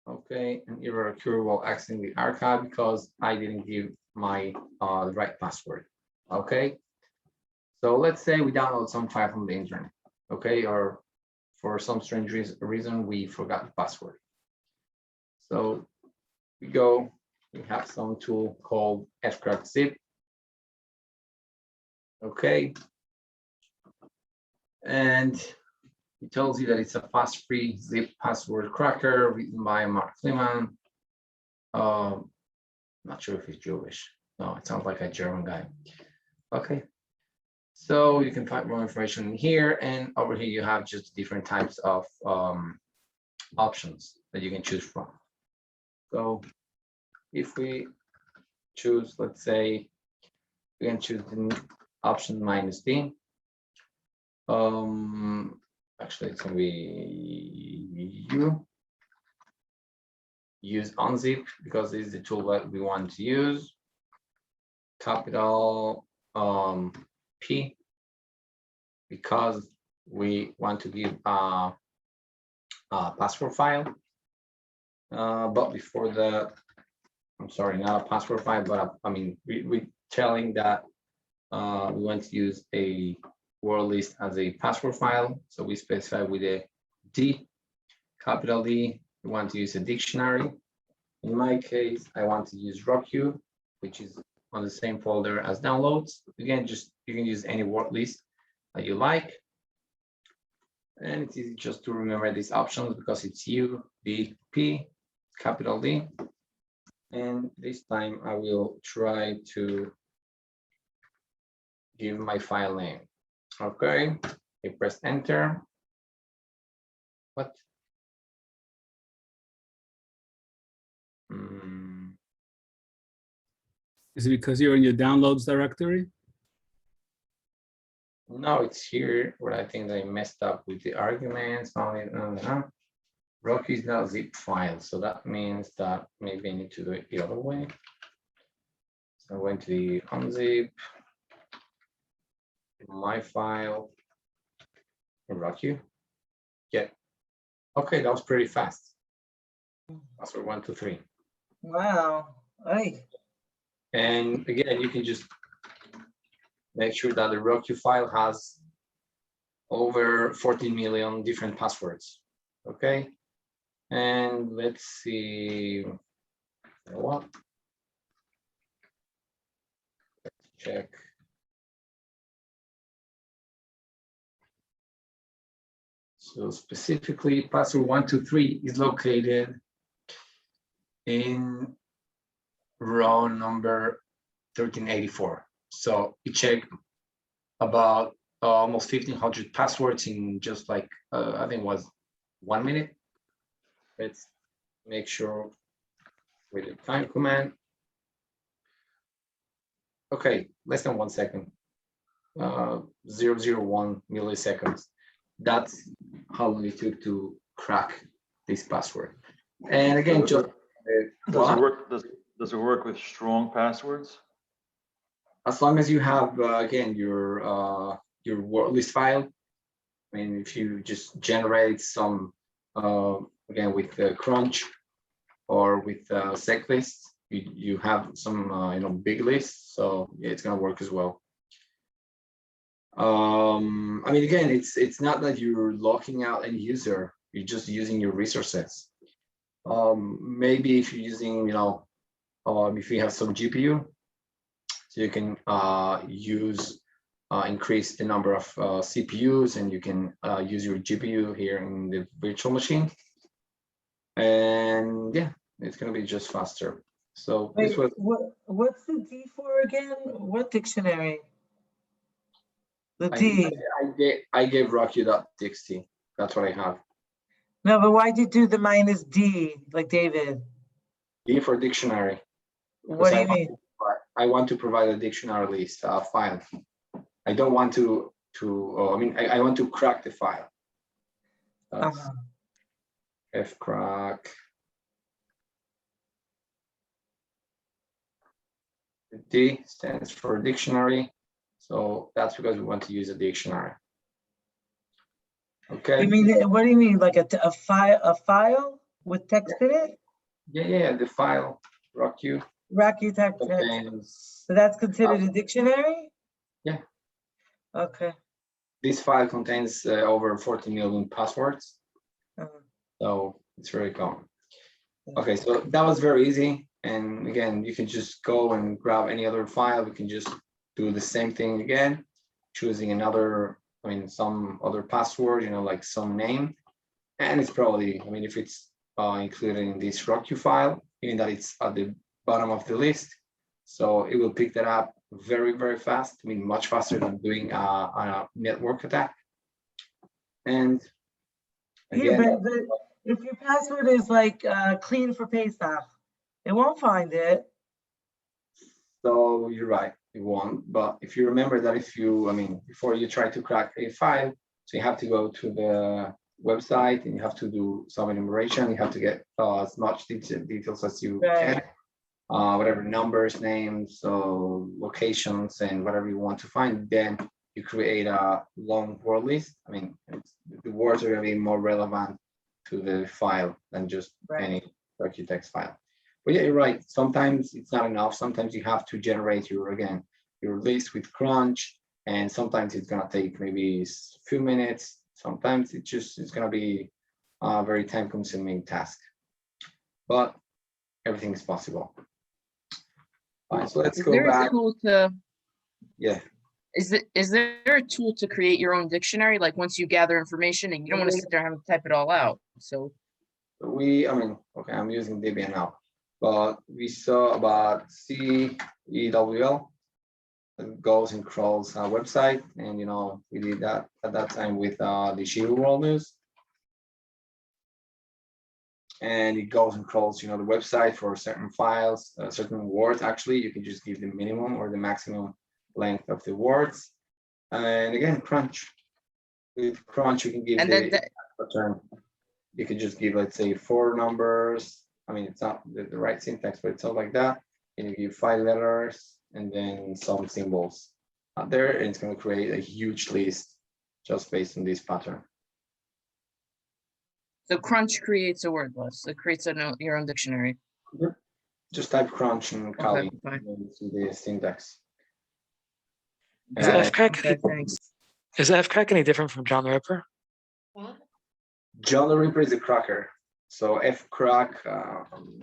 Okay, an error occurred while accessing the archive because I didn't give my the right password. Okay, so let's say we download some file from the internet. Okay, or for some strange reason we forgot the password. So we have some tool called fcrackzip. Okay, and it tells you that it's a fast-free zip password cracker written by Mark Fleeman. Not sure if he's Jewish. No, it sounds like a German guy. Okay, so you can find more information here, and over here you have just different types of options that you can choose from. So if we choose, let's say, we can choose the option -D. Actually, it's going to be use unzip because this is the tool that we want to use. Capital P because we want to give a password file. But before that, I'm sorry, not a password file, but I mean, we're telling that we want to use a word list as a password file. So we specify with a D, capital D. We want to use a dictionary. In my case, I want to use RockU, which is on the same folder as downloads. Again, just you can use any word list that you like. And it's easy just to remember these options because it's U, D, P, capital D. And this time I will try to give my file name. Okay, I press enter. What? Is it because you're in your downloads directory? No, it's here where I think I messed up with the arguments. Rocky is not a zip file, so that means that maybe I need to do it the other way. So I went to the unzip, my file, Rocky. Yeah. Okay, that was pretty fast. Password 1, 2, 3. Wow. Right. And again, you can just make sure that the Rocky file has over 14 million different passwords. Okay. And let's see what. Let's check. So specifically, password 1, 2, 3 is located in row number 1384. So you check about almost 1,500 passwords in just like I think it was 1 minute. Let's make sure with the time command. Okay, less than 1 second. 0.001 milliseconds. That's how long it took to crack this password. And again, just does it work with strong passwords? As long as you have again your word list file. I mean, if you just generate some again with crunch or with sec lists, you have some big lists, so yeah, it's gonna work as well. I mean, again, it's not that you're locking out any user, you're just using your resources. Maybe if you're using, if you have some GPU, so you can increase the number of CPUs, and you can use your GPU here in the virtual machine. And yeah, it's gonna be just faster. So Wait, this was what's the D for again? What dictionary? The D. I gave Rocky.txt. That's what I have. No, but why'd you do the -D, like David? D for dictionary. What do you mean? I want to provide a dictionary list file. I don't want to I mean, I want to crack the file. Fcrack. The D stands for dictionary. So that's because we want to use a dictionary. Okay. You mean, what do you mean? Like a file with text in it? Yeah, the file, RockU. RockU text. So that's considered a dictionary? Yeah. Okay. This file contains over 40 million passwords. So it's very common. Okay, so that was very easy. And again, you can just go and grab any other file. We can just do the same thing again, choosing another, some other password, like some name. And it's probably, if it's included in this RockU file, even that it's at the bottom of the list. So it will pick that up very, very fast. Much faster than doing a network attack. And again, yeah, but if your password is like clean for Pesach, it won't find it. So you're right, it won't. But if you remember that before you try to crack a file, so you have to go to the website and you have to do some enumeration. You have to get as much details as you can. Whatever numbers, names, so locations, and whatever you want to find. Then you create a long word list. The words are going to be more relevant to the file than just any text file. But yeah, you're right. Sometimes it's not enough. Sometimes you have to generate your list with crunch, And sometimes it's gonna take maybe a few minutes. Sometimes it's gonna be a very time-consuming task, but everything is possible. Fine, so let's Is go there back. a tool to, Yeah. is there a tool to create your own dictionary? Like once you gather information and you don't want to sit there and have to type it all out. So I mean, okay, I'm using Debian now, but we saw about CEWL. It goes and crawls our website, and you know, we did that at that time with the Shibu World News. And it goes and crawls, you know, the website for certain files, certain words. Actually, you can just give the minimum or the maximum length of the words. And again, crunch. With crunch, you can give and the then pattern. You can just give, let's say, 4 numbers. I mean, it's not the right syntax, but it's all like that. And you give 5 letters and then some symbols out there, and it's going to create a huge list just based on this pattern. so crunch creates a word list. It creates your own dictionary. Just type crunch and Kali fine. and see the syntax. Is FCrack any different from John the Ripper? John the Ripper is a cracker. So FCrack,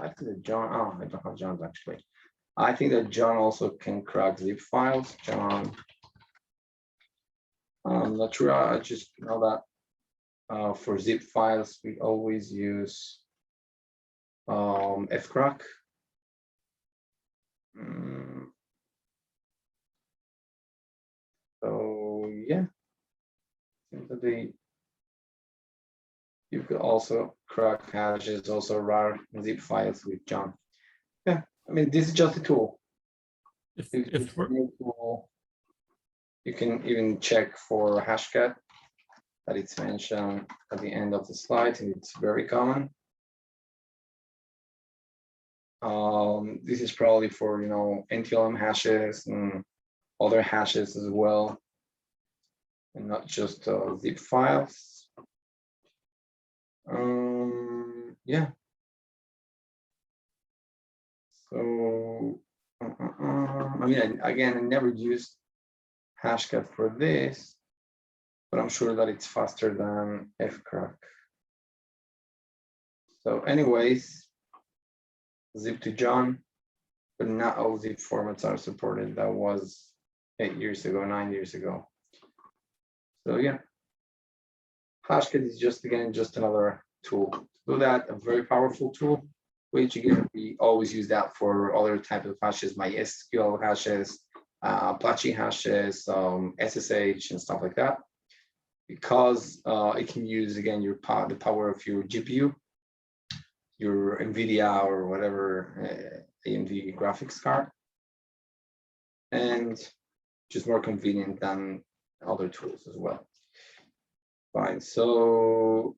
I think that John, oh, I don't have John's actually. I think that John also can crack zip files. John, I'm not sure, I just know that for zip files, we always use FCrack. So yeah, I think that you could also crack hashes, also RAR zip files with John. Yeah, I mean, this is just a tool. You can even check for hashcat that it's mentioned at the end of the slide, and it's very common. This is probably for, you know, NTLM hashes and other hashes as well, and not just zip files. Yeah. So, I mean, again, I never used hashcat for this, but I'm sure that it's faster than FCrack. So anyways, zip to John, but not all zip formats are supported. That was 8 years ago, 9 years ago. So yeah, hashcat is just, again, just another tool. To do that, a very powerful tool, which again, we always use that for other types of hashes, MySQL hashes, Apache hashes, SSH and stuff like that, because it can use, again, the power of your GPU, your NVIDIA or whatever AMD graphics card, and just more convenient than other tools as well. Fine, so,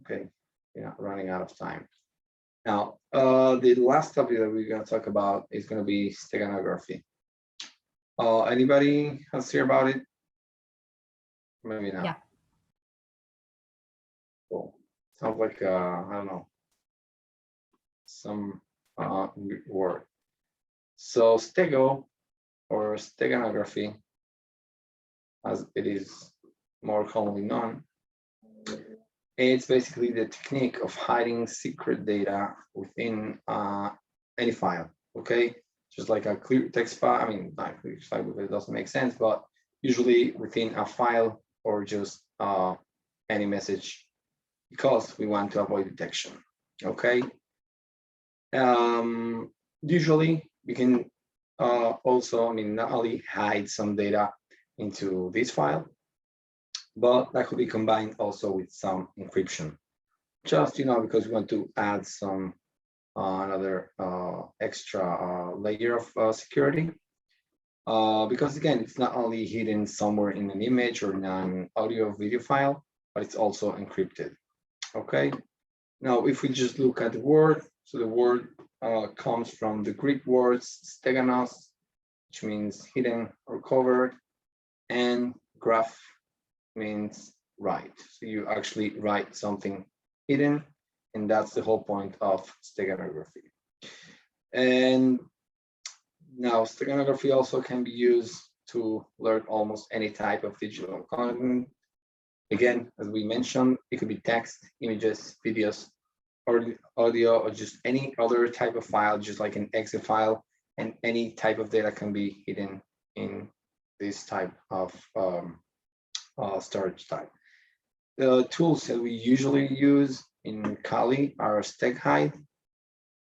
okay, we're not running out of time. Now, the last topic that we're going to talk about is going to be steganography. Anybody else hear about it? Maybe not. Yeah. Cool. Sounds like, I don't know, some word. So stego, or steganography, as it is more commonly known, it's basically the technique of hiding secret data within any file, okay? Just like a clear text file, I mean, not clear text file because it doesn't make sense, but usually within a file or just any message, because we want to avoid detection, okay? Usually we can also, I mean, not only hide some data into this file, but that could be combined also with some encryption, just, you know, because we want to add some another extra layer of security, because again, it's not only hidden somewhere in an image or in an audio video file, but it's also encrypted. Okay, now if we just look at the word, so the word comes from the Greek words steganos, which means hidden or covered, and graph means write. So you actually write something hidden, and that's the whole point of steganography. And now steganography also can be used to learn almost any type of digital content. Again, as we mentioned, it could be text, images, videos, or audio, or just any other type of file, just like an exe file, and any type of data can be hidden in this type of storage type. The tools that we usually use in Kali are StegHide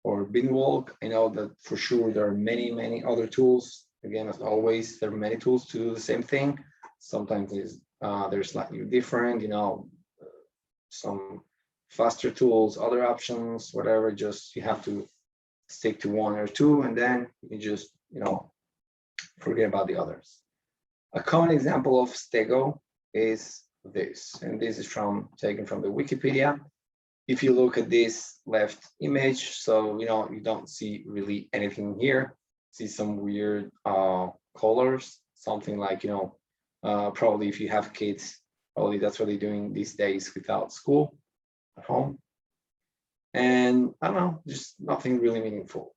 or Binwalk. I know that for sure there are many other tools. Again, as always, there are many tools to do the same thing. Sometimes they're slightly different, you know, some faster tools, other options, whatever. Just you have to stick to one or two, and then you just, you know, forget about the others. A common example of Stego is this, and this is taken from the Wikipedia. If you look at this left image, so you know you don't see really anything here. See some weird colors, something like, you know, probably if you have kids, probably that's what they're doing these days without school at home. And I don't know, just nothing really meaningful.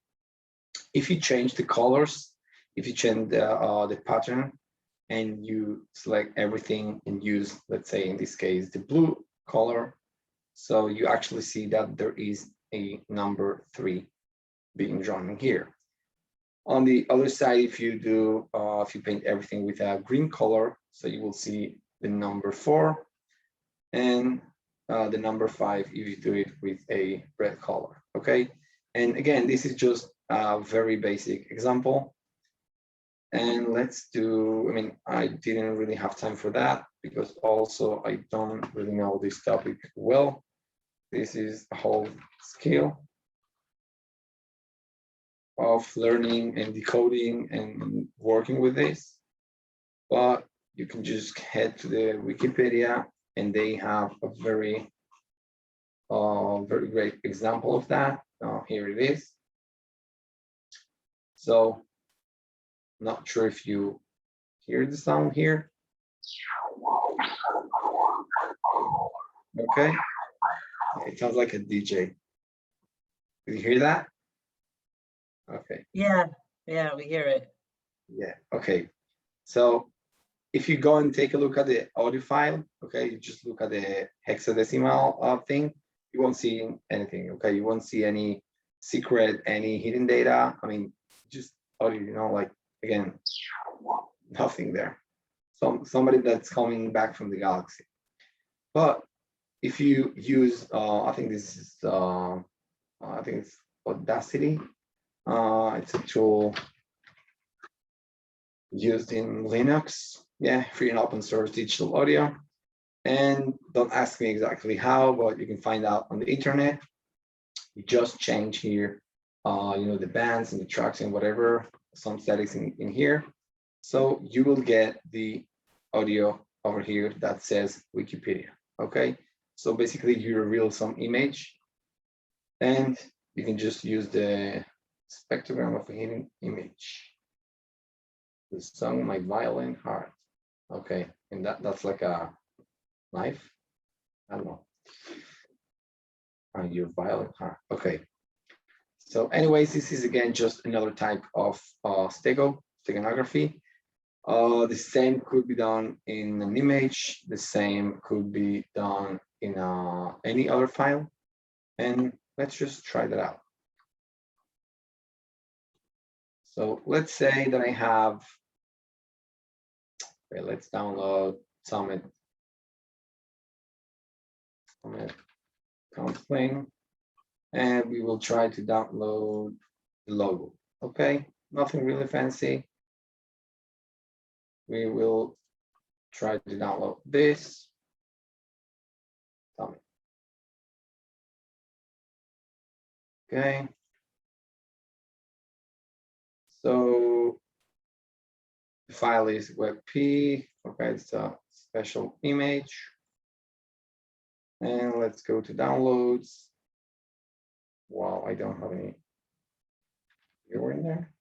If you change the colors, if you change the pattern, and you select everything and use, let's say in this case, the blue color, so you actually see that there is a number 3 being drawn in here. On the other side, if you do, if you paint everything with a green color, so you will see the number 4, and the number 5 if you do it with a red color. Okay, and again, this is just a very basic example. And let's do, I mean, I didn't really have time for that because also I don't really know this topic well. This is a whole skill of learning and decoding and working with this. But you can just head to the Wikipedia and they have a very great example of that. Here it is. So, not sure if you hear the sound here. Okay, it sounds like a DJ. Did you hear that? Okay. Yeah, we hear it. Yeah, okay. So if you go and take a look at the audio file, okay, you just look at the hexadecimal thing, you won't see anything, okay? You won't see any secret, any hidden data. I mean, just audio, you know, like, again, nothing there. Somebody that's coming back from the galaxy. But if you use, I think this is, I think it's Audacity. It's a tool used in Linux. Yeah, free and open source digital audio. And don't ask me exactly how, but you can find out on the internet. You just change here, you know, the bands and the tracks and whatever, some settings in here. So you will get the audio over here that says Wikipedia, okay? So basically you reveal some image and you can just use the spectrogram of a hidden image. The song My Violent Heart. Okay, and that's like a knife. I don't know. Your violent heart. Okay. So anyways, this is again just another type of steganography. The same could be done in an image. The same could be done in any other file. And let's just try that out. So let's say that I have, okay, let's download Summit counseling, and we will try to download the logo. Okay, nothing really fancy. We will try to download this. Summit. Okay. So the file is WebP. Okay, it's a special image. And let's go to downloads. Wow, I don't have any viewer in there.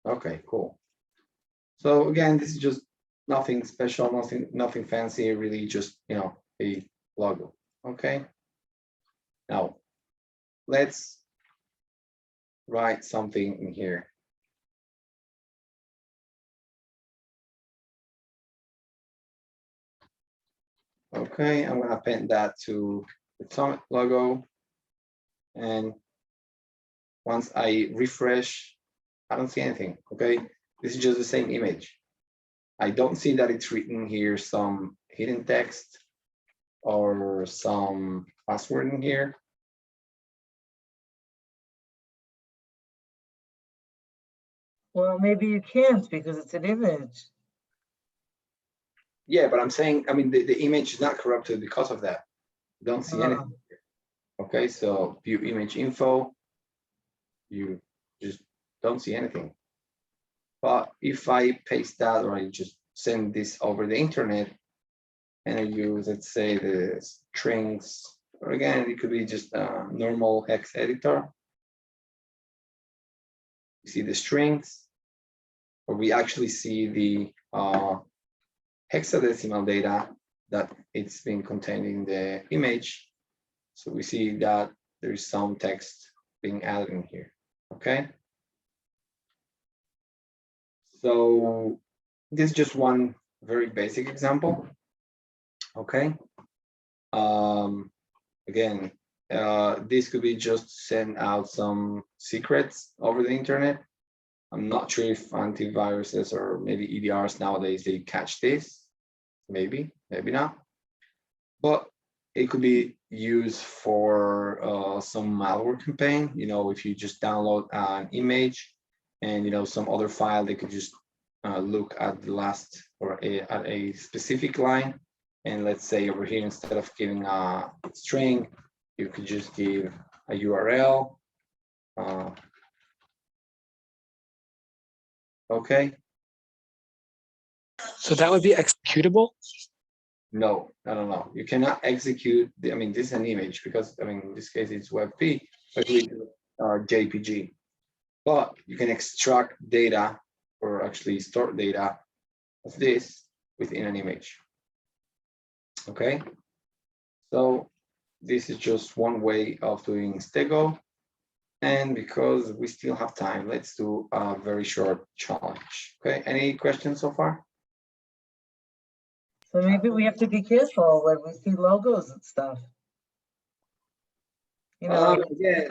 Okay, cool. So again, this is just nothing special, nothing fancy, really just, you know, a logo. Okay. Now, let's write something in here. Okay, I'm gonna append that to the Summit logo. And once I refresh, I don't see anything, okay? This is just the same image. I don't see that it's written here some hidden text or some password in here. Well, maybe you can't because it's an image. Yeah, but I'm saying, I mean, the image is not corrupted because of that. Don't see anything. Okay, so view image info, you just don't see anything. But if I paste that, or I just send this over the internet and I use, let's say, the strings, or again, it could be just a normal hex editor. You see the strings, or we actually see the hexadecimal data that it's been contained in the image. So we see that there's some text being added in here, okay? So this is just one very basic example, okay? Again, this could be just send out some secrets over the internet. I'm not sure if antiviruses or maybe EDRs nowadays, they catch this, maybe not. But it could be used for some malware campaign. You know, if you just download an image and, you know, some other file, they could just look at the last or at a specific line. And let's say over here, instead of giving a string, you could just give a URL. Okay. So that would be executable? No. You cannot execute I mean, this is an image because, I mean, in this case, it's WebP, but we do JPG. But you can extract data or actually store data of this within an image. Okay. So this is just one way of doing Stego. And because we still have time, let's do a very short challenge. Okay, any questions so far? So maybe we have to be careful when we see logos and stuff. You know, Yeah,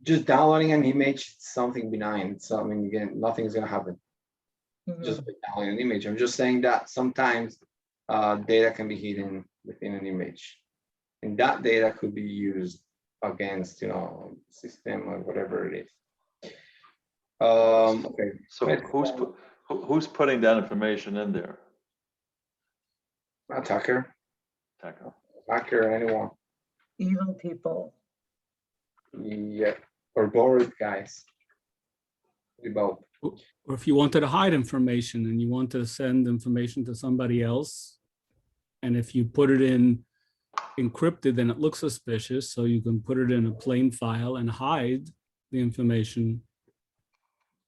just downloading an image, it's something benign. So I mean, again, nothing's gonna happen. Just by downloading an image. I'm just saying that sometimes data can be hidden within an image, and that data could be used against, you know, system or whatever it is. Okay. So who's putting that information in there? Attacker, anyone. evil people. Yeah, or bored guys. We both. Or if you wanted to hide information and you want to send information to somebody else, and if you put it in encrypted, then it looks suspicious. So you can put it in a plain file and hide the information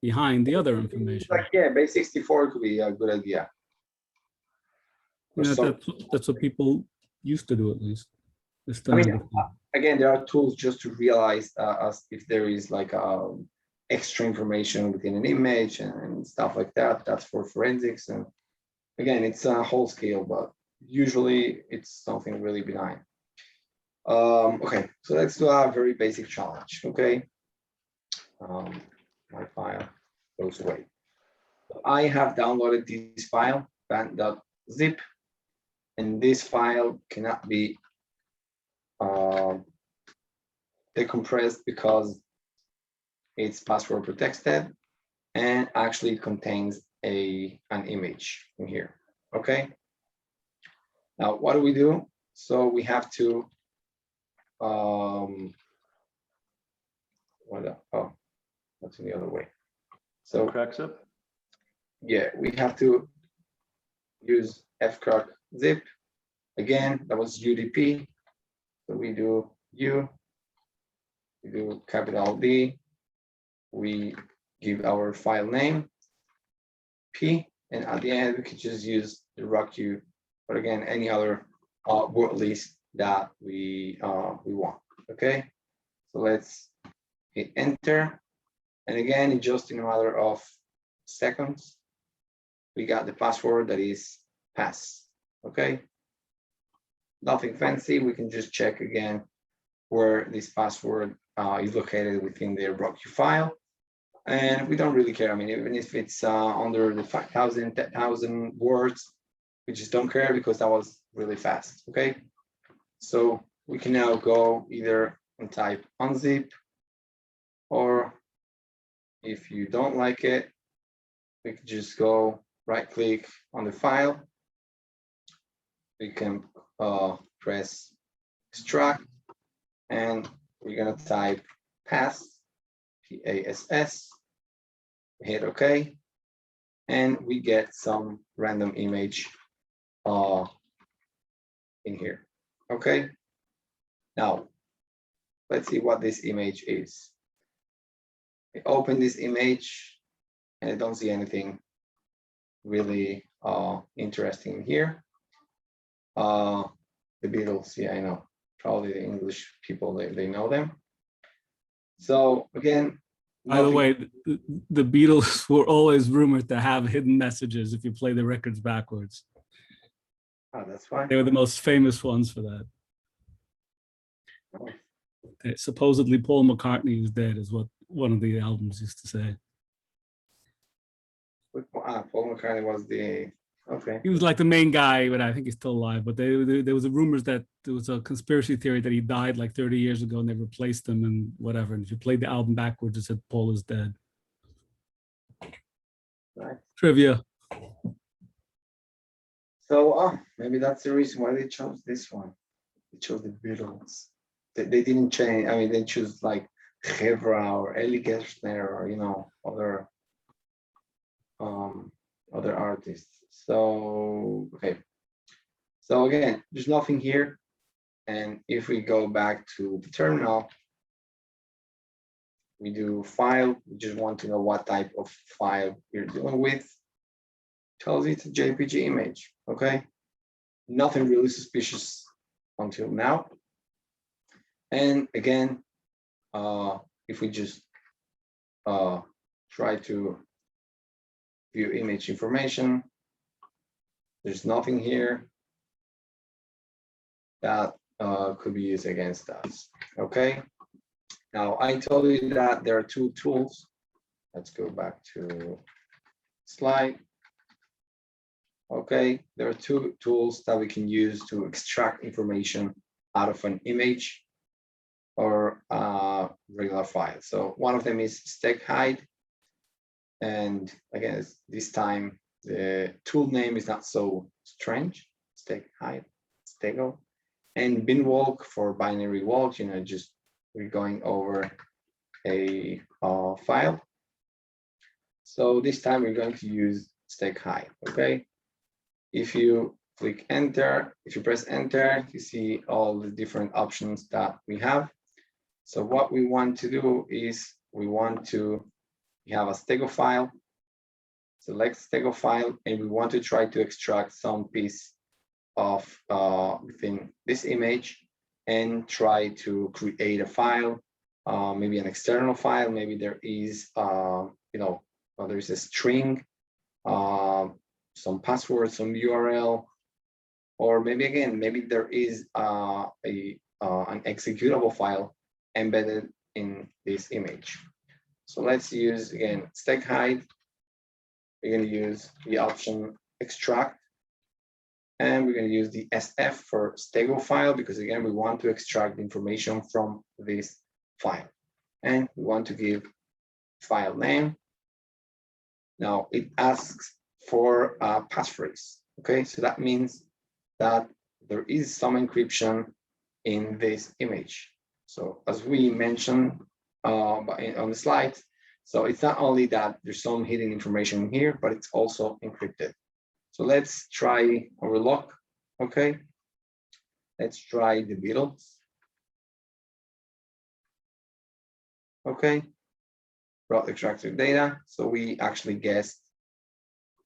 behind the other information. Like, yeah, base 64 could be a good idea. You know, that's what people used to do, at least. I mean, again, there are tools just to realize if there is like extra information within an image and stuff like that. That's for forensics. And again, it's a whole scale, but usually it's something really benign. Okay, so let's do a very basic challenge. Okay, my file goes away. I have downloaded this file, band.zip, and this file cannot be decompressed because it's password protected and actually contains an image in here. Okay. Now, what do we do? So we have to that's in the other way. So Crackzip? Yeah, we have to use fcrack zip. Again, that was UDP. So we do U, we do capital D, we give our file name, P, and at the end we could just use the ROCU, or again, any other word list that we want. Okay, so let's hit enter. And again, it's just in a matter of seconds, we got the password that is pass. Okay, nothing fancy. We can just check again where this password is located within the ROCU file. And we don't really care. I mean, even if it's under the 5,000, 10,000 words, we just don't care because that was really fast. Okay, so we can now go either and type unzip, or if you don't like it, we can just go right click on the file. We can press extract, and we're gonna type pass, P-A-S-S, hit OK, and we get some random image in here. Okay, now let's see what this image is. I open this image and I don't see anything really interesting here. The Beatles, yeah, I know. Probably the English people, they know them. So again, by the way, the Beatles were always rumored to have hidden messages if you play the records backwards. Oh, that's fine. They were the most famous ones for that. Supposedly Paul McCartney is dead, is what one of the albums used to say. Paul McCartney was the, okay. He was like the main guy, but I think he's still alive. But there was a rumors that there was a conspiracy theory that he died like 30 years ago and they replaced him and whatever. And if you played the album backwards, it said Paul is dead. Right. Trivia. So maybe that's the reason why they chose this one. They chose the Beatles. They didn't change. I mean, they choose like Hevra or Eli Gerstner or, you know, other artists. So okay. So again, there's nothing here. And if we go back to the terminal, we do file. We just want to know what type of file we're dealing with. Tells you it's a JPG image. Okay. Nothing really suspicious until now. And again, if we just try to view image information, there's nothing here that could be used against us. Okay. Now I told you that there are two tools. Let's go back to slide. Okay, there are two tools that we can use to extract information out of an image or regular file. So one of them is steg hide. And again, this time the tool name is not so strange. Steg hide, stego. And bin walk for binary walk, you know, just we're going over a file. So this time we're going to use steg hide, okay? If you click enter, if you press enter, you see all the different options that we have. So what we want to do is we have a stego file, select stego file, and we want to try to extract some piece of within this image and try to create a file, maybe an external file. Maybe there is, you know, there is a string, some password, some URL, or maybe again, maybe there is an executable file embedded in this image. So let's use again steg hide. We're going to use the option extract, and we're going to use the SF for stego file because again we want to extract information from this file, and we want to give file name. Now it asks for a passphrase. Okay, so that means that there is some encryption in this image. So as we mentioned on the slide, so it's not only that there's some hidden information here, but it's also encrypted. So let's try overlock. Okay, let's try the Beatles. Okay, brought extracted data. So we actually guessed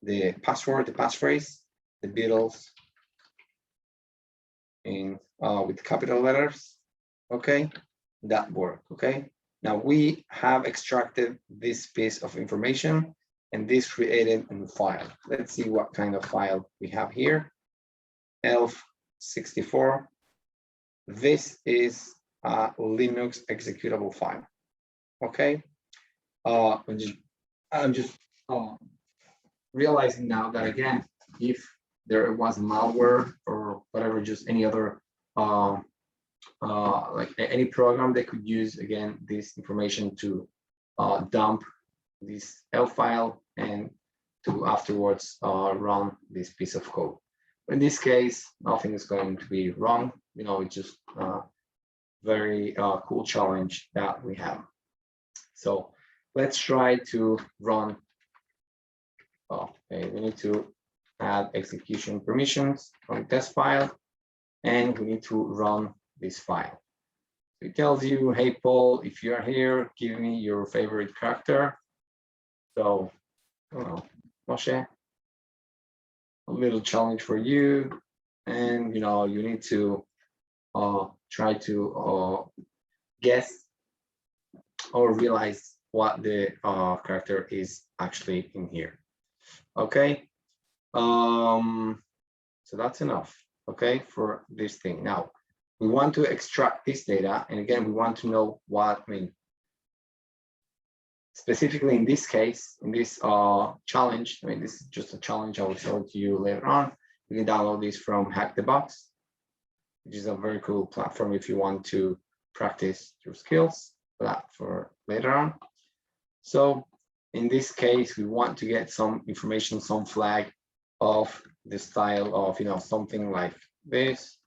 the password, the passphrase, the Beatles in with capital letters. Okay, that work, okay? Now we have extracted this piece of information and this created a file. Let's see what kind of file we have here. ELF64. This is a Linux executable file, okay? I'm just realizing now that, again, if there was malware or whatever, just any other like any program, they could use, again, this information to dump this ELF file and to afterwards run this piece of code. In this case, nothing is going to be wrong. You know, it's just a very cool challenge that we have. So let's try to run. Okay, we need to add execution permissions on test file, and we need to run this file. It tells you, hey, Paul, if you are here, give me your favorite character. So, Moshe, a little challenge for you. And, you need to try to guess or realize what the character is actually in here. Okay. So that's enough, okay, for this thing. Now, we want to extract this data. And again, we want to know what, specifically in this case, in this challenge, this is just a challenge I will show it to you later on. You can download this from Hack the Box, which is a very cool platform if you want to practice your skills for later on. So in this case, we want to get some information, some flag of the style of, something like this,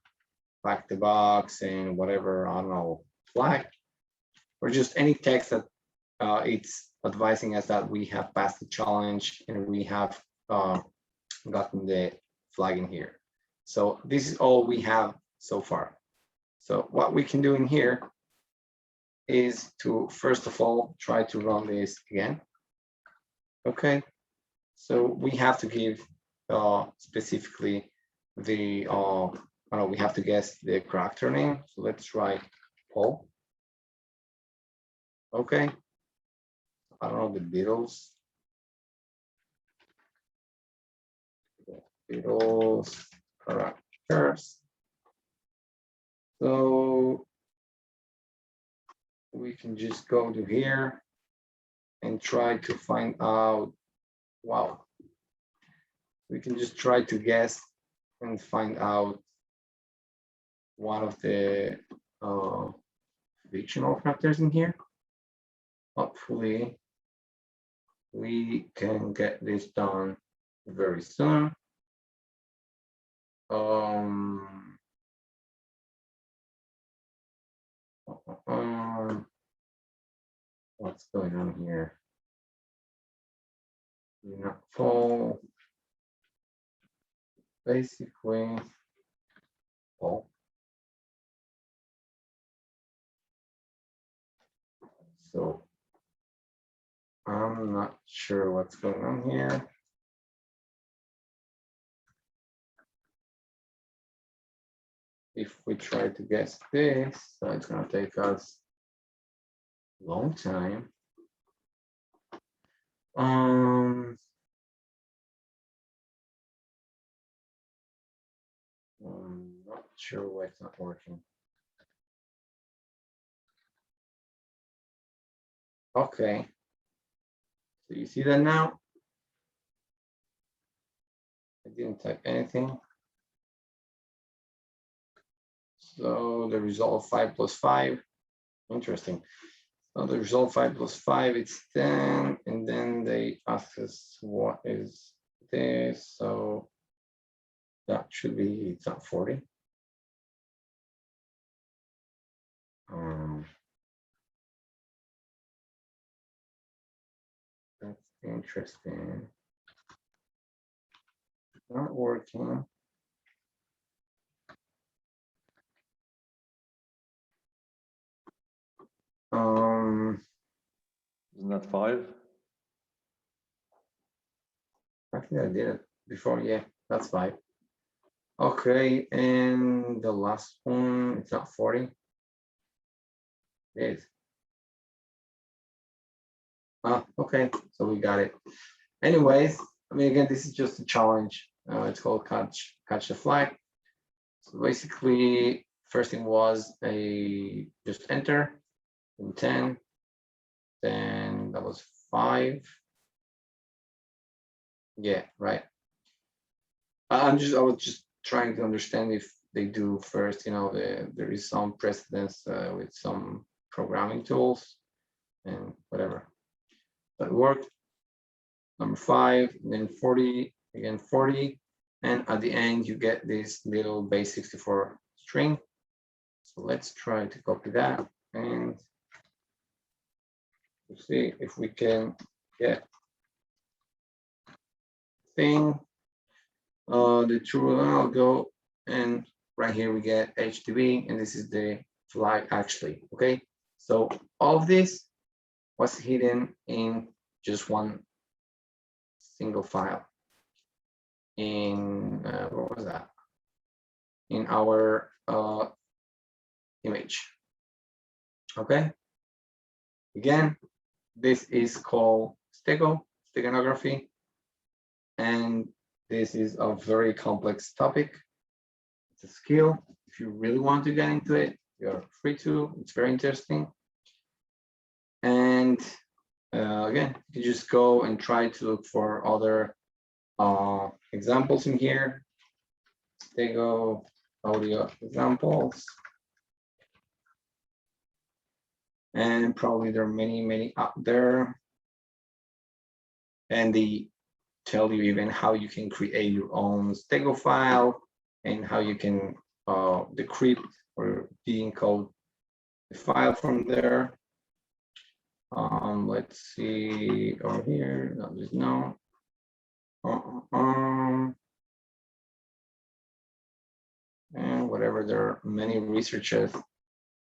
Hack the Box and whatever, I don't know, flag, or just any text that it's advising us that we have passed the challenge and we have gotten the flag in here. So this is all we have so far. So what we can do in here is to, first of all, try to run this again. Okay, so we have to give specifically the, we have to guess the character name. So let's try Paul. Okay, I don't know, the Beatles. Beatles characters. So we can just go to here and try to find out, wow. We can just try to guess and find out one of the fictional characters in here. Hopefully, we can get this done very soon. What's going on here? Not full. Basically, full. So I'm not sure what's going on here. If we try to guess this, so it's going to take us a long time. I'm not sure why it's not working. Okay. So you see that now? I didn't type anything. So the result 5 plus 5, interesting. So the result 5 plus 5, it's 10, and then they ask us what is this, so that should be, it's not 40. That's interesting. Not working. Isn't that 5? I think I did it before. Yeah, that's 5. Okay, and the last one, it's not 40. It is. Okay, so we got it. Anyways, I mean, again, this is just a challenge. It's called catch the flag. So basically, first thing was just enter, and 10, then that was 5. Yeah, right. I was just trying to understand if they do first, there is some precedence with some programming tools and whatever. That worked. Number 5, then 40, again 40, and at the end you get this little base 64 string. So let's try to copy that and see if we can get thing. The true, I'll go, and right here we get HTTP, and this is the flag actually. Okay, so all of this was hidden in just one single file in what was that, in our image. Okay, again, this is called steganography, and this is a very complex topic. It's a skill. If you really want to get into it, you're free to. It's very interesting. And again, you just go and try to look for other examples in here. They go audio examples. And probably there are many out there. And they tell you even how you can create your own stego file and how you can decrypt or de-encode the file from there. Let's see over here. No, there's no. And whatever, there are many researchers,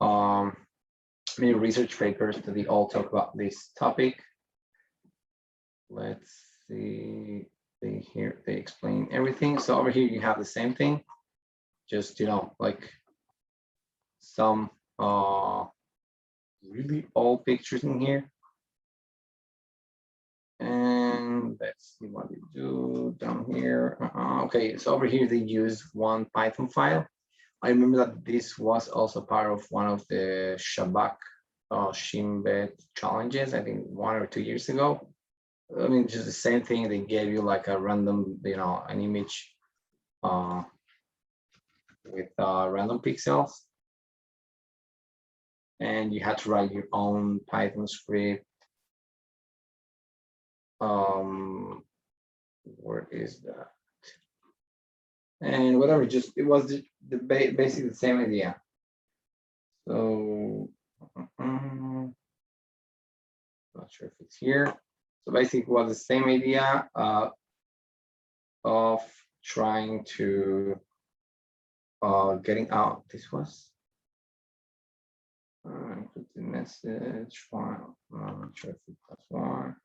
many research papers that they all talk about this topic. Let's see. They explain everything. So over here you have the same thing, just like some really old pictures in here. And let's see what we do down here. Okay, so over here they use one Python file. I remember that this was also part of one of the Shabak Shimbet challenges, I think 1 or 2 years ago. I mean, just the same thing. They gave you like a random, an image with random pixels, and you had to write your own Python script. Where is that? And whatever, just it was basically the same idea. So not sure if it's here. So basically, it was the same idea of trying to getting out. This was put the message file. I'm not sure if it was one.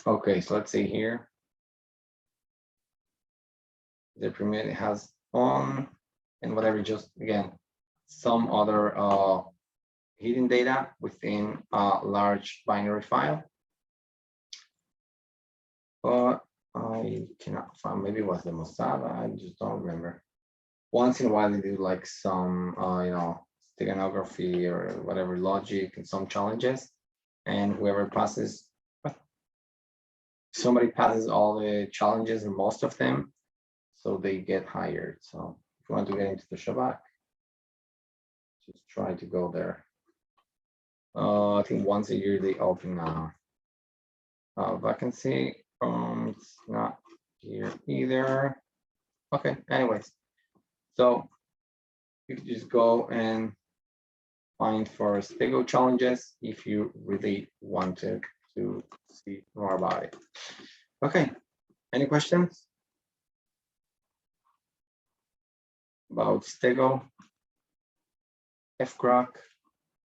Okay, so let's see here. The permit has on and whatever, just again, some other hidden data within a large binary file. But I cannot find, maybe it was the Mossad, I just don't remember. Once in a while they do like some, steganography or whatever logic and some challenges, and whoever passes, somebody passes all the challenges or most of them, so they get hired. So if you want to get into the Shabak, just try to go there. I think once a year they open a vacancy. It's not here either. Okay, anyways, so you can just go and find for stego challenges if you really wanted to see more about it. Okay, any questions about stego, fcrack,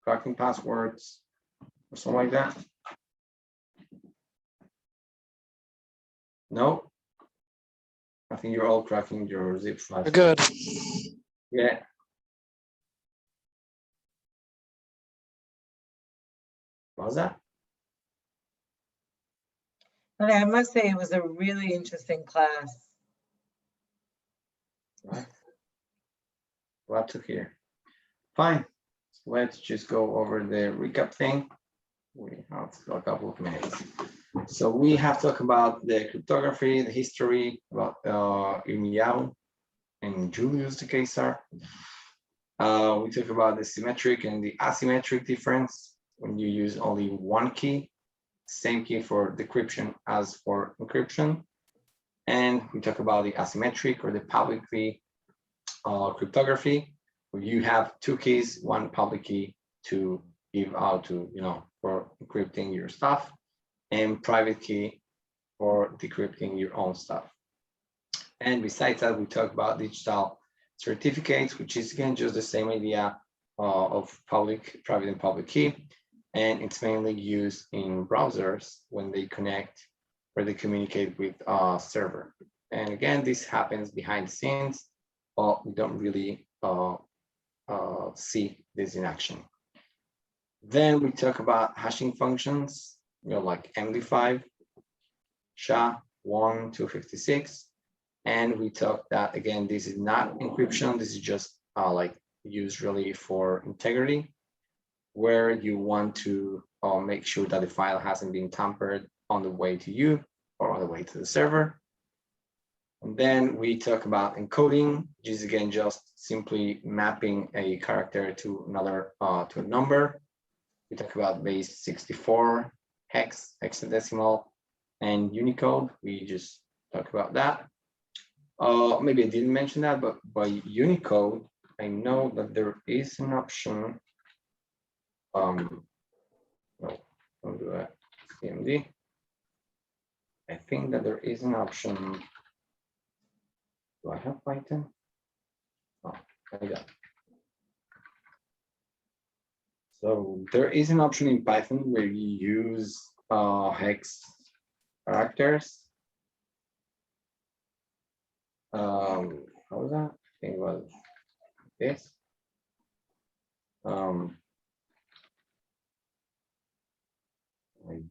cracking passwords, or something like that? No? I think you're all cracking your zip flash. Good. Yeah. What was that? And I must say it was a really interesting class. Right. What to hear. Fine. Let's just go over the recap thing. We have a couple of minutes. So we have talked about the cryptography, the history, about Yirmiyahu and Julius the Caesar. We talk about the symmetric and the asymmetric difference when you use only one key, same key for decryption as for encryption. And we talk about the asymmetric or the public key cryptography, where you have two keys, one public key to give out to, for encrypting your stuff, and private key for decrypting your own stuff. And besides that, we talk about digital certificates, which is again just the same idea of public, private, and public key. And it's mainly used in browsers when they connect or they communicate with a server. And again, this happens behind the scenes, but we don't really see this in action. Then we talk about hashing functions, like Md5, SHA-1, 256. And we talk that, again, this is not encryption. This is just like used really for integrity, where you want to make sure that the file hasn't been tampered on the way to you or on the way to the server. And then we talk about encoding, which is again just simply mapping a character to another to a number. We talk about base 64, hex, hexadecimal, and Unicode. We just talk about that. Maybe I didn't mention that, but by Unicode, I know that there is an option. No, don't do that. CMD. I think that there is an option. Do I have Python? Oh, I got it. So there is an option in Python where you use hex characters. How was that? I think it was this. I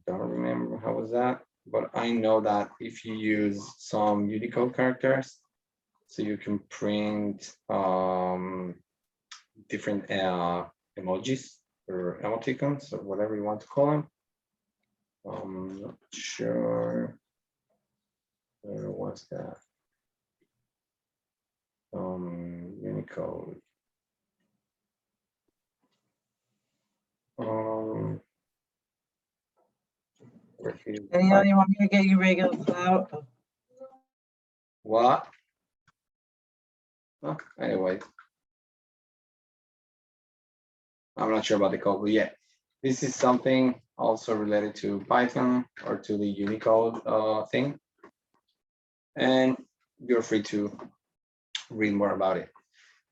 don't remember how was that, but I know that if you use some Unicode characters, so you can print different emojis or emoticons or whatever you want to call them. I'm not sure where was that. Unicode. Danielle, you want me to get you regular clout? What? Oh, anyway, I'm not sure about the code, but yeah, this is something also related to Python or to the Unicode thing. And you're free to read more about it.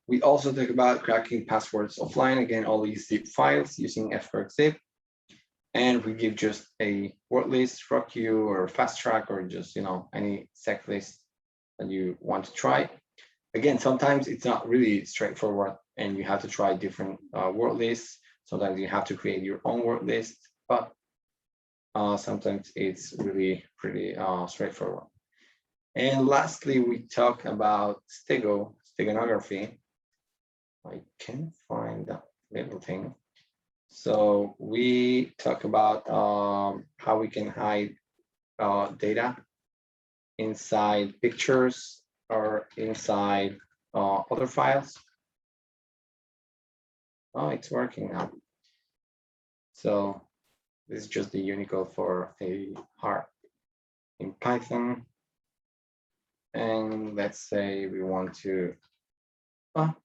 We also talk about cracking passwords offline. Again, all these zip files using fcrackzip. And we give just a word list, RockU, or fast track, or just any sec list that you want to try. Again, sometimes it's not really straightforward, and you have to try different word lists. Sometimes you have to create your own word list, but sometimes it's really pretty straightforward. And lastly, we talk about steganography. I can't find that little thing. So we talk about how we can hide data inside pictures or inside other files. Oh, it's working now. So this is just the Unicode for a heart in Python. And let's say we want to, so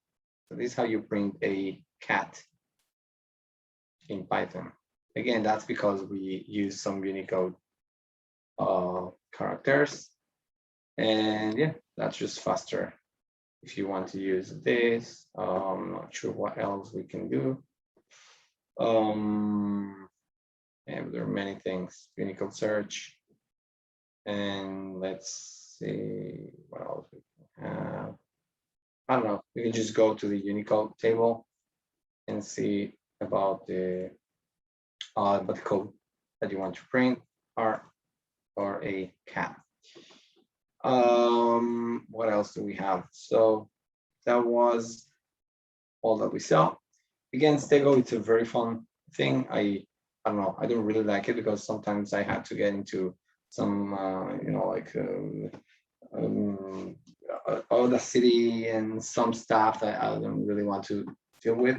this is how you print a cat in Python. Again, that's because we use some Unicode characters. And yeah, that's just faster. If you want to use this, I'm not sure what else we can do. And there are many things, Unicode search. And let's see what else we can have. I don't know, we can just go to the Unicode table and see about the but the code that you want to print are or a cat. What else do we have? So that was all that we saw. Again, Stego, it's a very fun thing. I don't know, I don't really like it because sometimes I had to get into some, you know, like Audacity and some stuff that I don't really want to deal with.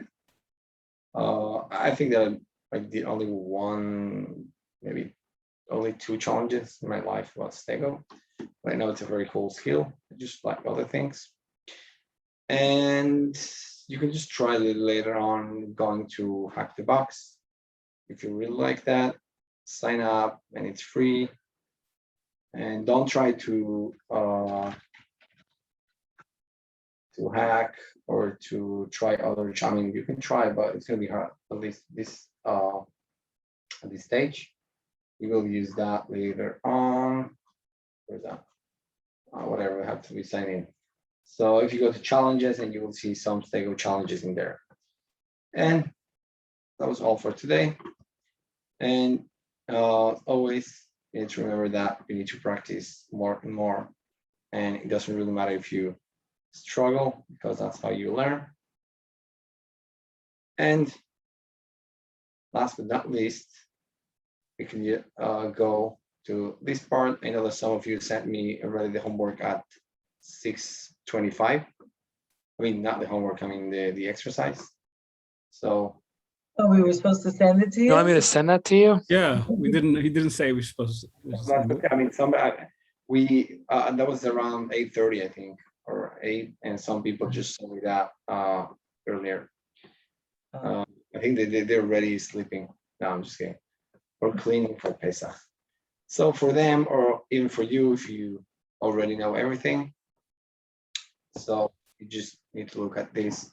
I think that I did only one, maybe only 2 challenges in my life about Stego. But I know it's a very cool skill, just like other things. And you can just try it later on going to Hack the Box. If you really like that, sign up and it's free. And don't try to hack or to try other. I mean, you can try, but it's going to be hard. At least this at this stage. We will use that later on. Where's that? Whatever, we have to be signed in. So if you go to challenges, and you will see some Stego challenges in there. And that was all for today. And always you need to remember that you need to practice more and more. And it doesn't really matter if you struggle, because that's how you learn. And last but not least, we can go to this part. I know that some of you sent me already the homework at 6:25. I mean, not the homework, I mean the exercise. So. Oh, we were supposed to send it to you? You want me to send that to you? Yeah, we didn't. He didn't say we were supposed to. That's okay. I mean, we that was around 8:30, I think, or 8, and some people just told me that earlier. I think they're already sleeping. No, I'm just kidding. Or cleaning for Pesach. So for them, or even for you, if you already know everything, so you just need to look at these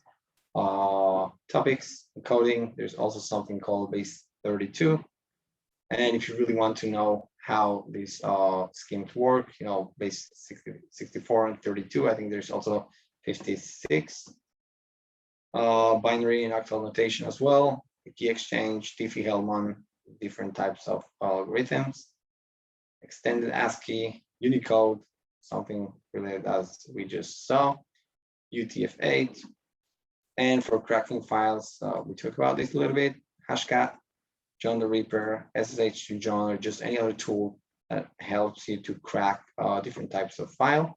topics, coding. There's also something called base 32. And if you really want to know how these schemes work, you know, base 64 and 32, I think there's also 56. Binary and octal notation as well, the key exchange, Diffie-Hellman, different types of algorithms, extended ASCII, Unicode, something related as we just saw, UTF-8, and for cracking files, we talked about this a little bit, Hashcat, John the Reaper, SSH2 John, or just any other tool that helps you to crack different types of file.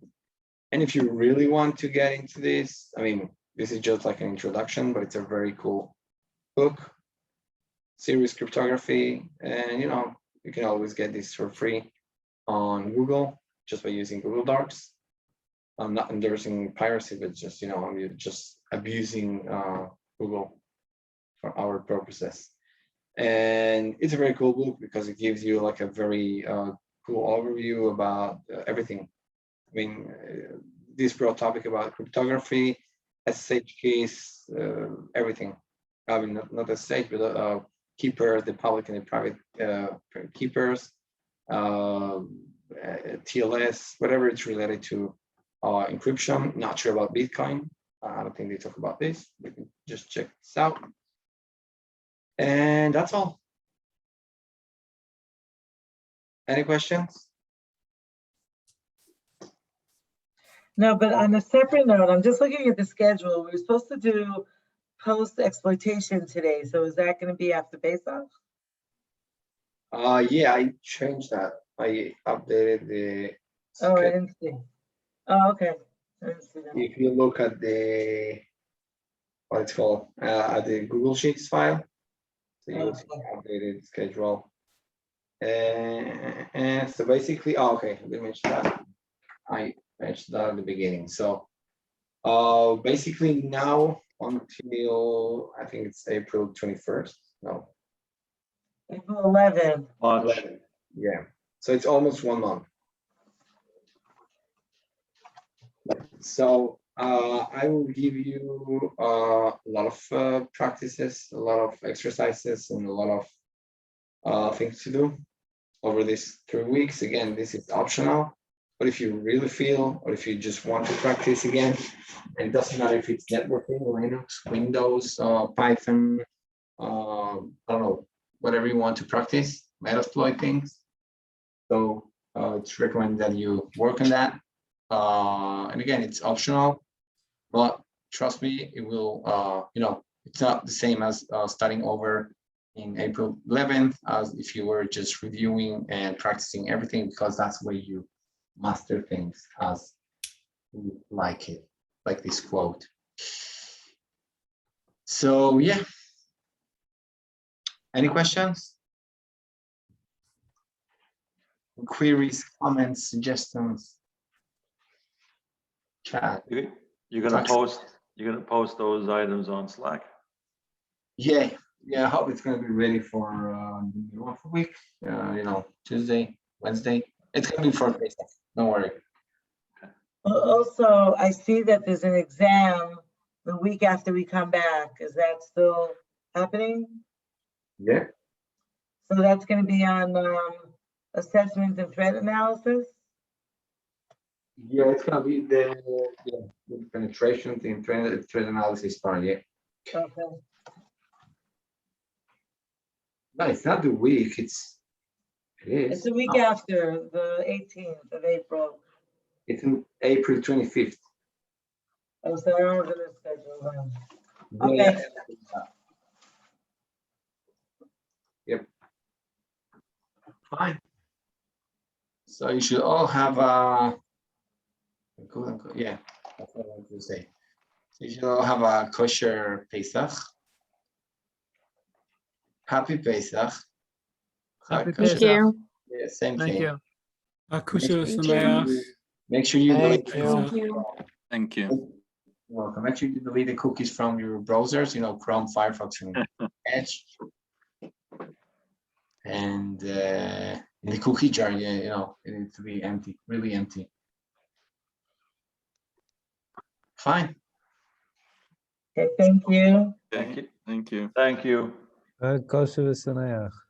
And if you really want to get into this, I mean, this is just like an introduction, but it's a very cool book, Serious Cryptography, and you know, you can always get this for free on Google just by using Google Docs. I'm not endorsing piracy, but just, you know, I'm just abusing Google for our purposes. And it's a very cool book because it gives you like a very cool overview about everything. I mean, this broad topic about cryptography, SSH keys, everything. I mean, not SSH, but keepers, the public and the private keepers, TLS, whatever it's related to encryption. Not sure about Bitcoin. I don't think they talk about this. We can just check this out. And that's all. Any questions? No, but on a separate note, I'm just looking at the schedule. We're supposed to do post-exploitation today. So is that going to be after base-off? Yeah, I changed that. I updated the Oh, I didn't see. Oh, okay. I didn't see that. If you look at the, what it's called, at the Google Sheets file, so you will see the updated schedule. And so basically, oh, okay, I didn't mention that. I mentioned that at the beginning. So basically now until, I think it's April 21st, no. April 11th. 11th, yeah. So it's almost 1 month. So I will give you a lot of practices, a lot of exercises, and a lot of things to do over these 3 weeks. Again, this is optional, but if you really feel, or if you just want to practice again, and it doesn't matter if it's networking, Linux, Windows, Python, I don't know, whatever you want to practice, Metasploit things. So it's recommended that you work on that. And again, it's optional, but trust me, it will, you know, it's not the same as starting over in April 11th as if you were just reviewing and practicing everything, because that's where you master things as you like it, like this quote. So yeah. Any questions? Queries, comments, suggestions? Chat. You're gonna post those items on Slack? Yeah, I hope it's gonna be ready for the middle of the week. You know, Tuesday, Wednesday. It's gonna be for Facebook. Don't worry. Also, I see that there's an exam the week after we come back. Is that still happening? Yeah. So that's going to be on assessment and threat analysis? Yeah, it's gonna be the penetration, the threat analysis part. Yeah. Okay. No, it's not the week. It is. It's the week after, the 18th of April. It's in April 25th. Oh, so I don't have the schedule then. Yeah. Okay. Yep. Fine. So you should all have a yeah, that's what I wanted to say. So you should all have a kosher Pesach. Happy Pesach. Happy Kosher- Pesach. Thank Yeah, same Thank thing. you. Akusha Thank Sameach. Make sure you Thank delete. you. Thank you. You're welcome. Make sure you delete the cookies from your browsers, you know, Chrome, Firefox, and Edge. And in the cookie jar, yeah, you know, it needs to be empty, really empty. Fine. Okay, thank you. Thank you. Thank you. Thank you. Kosher v'sameach.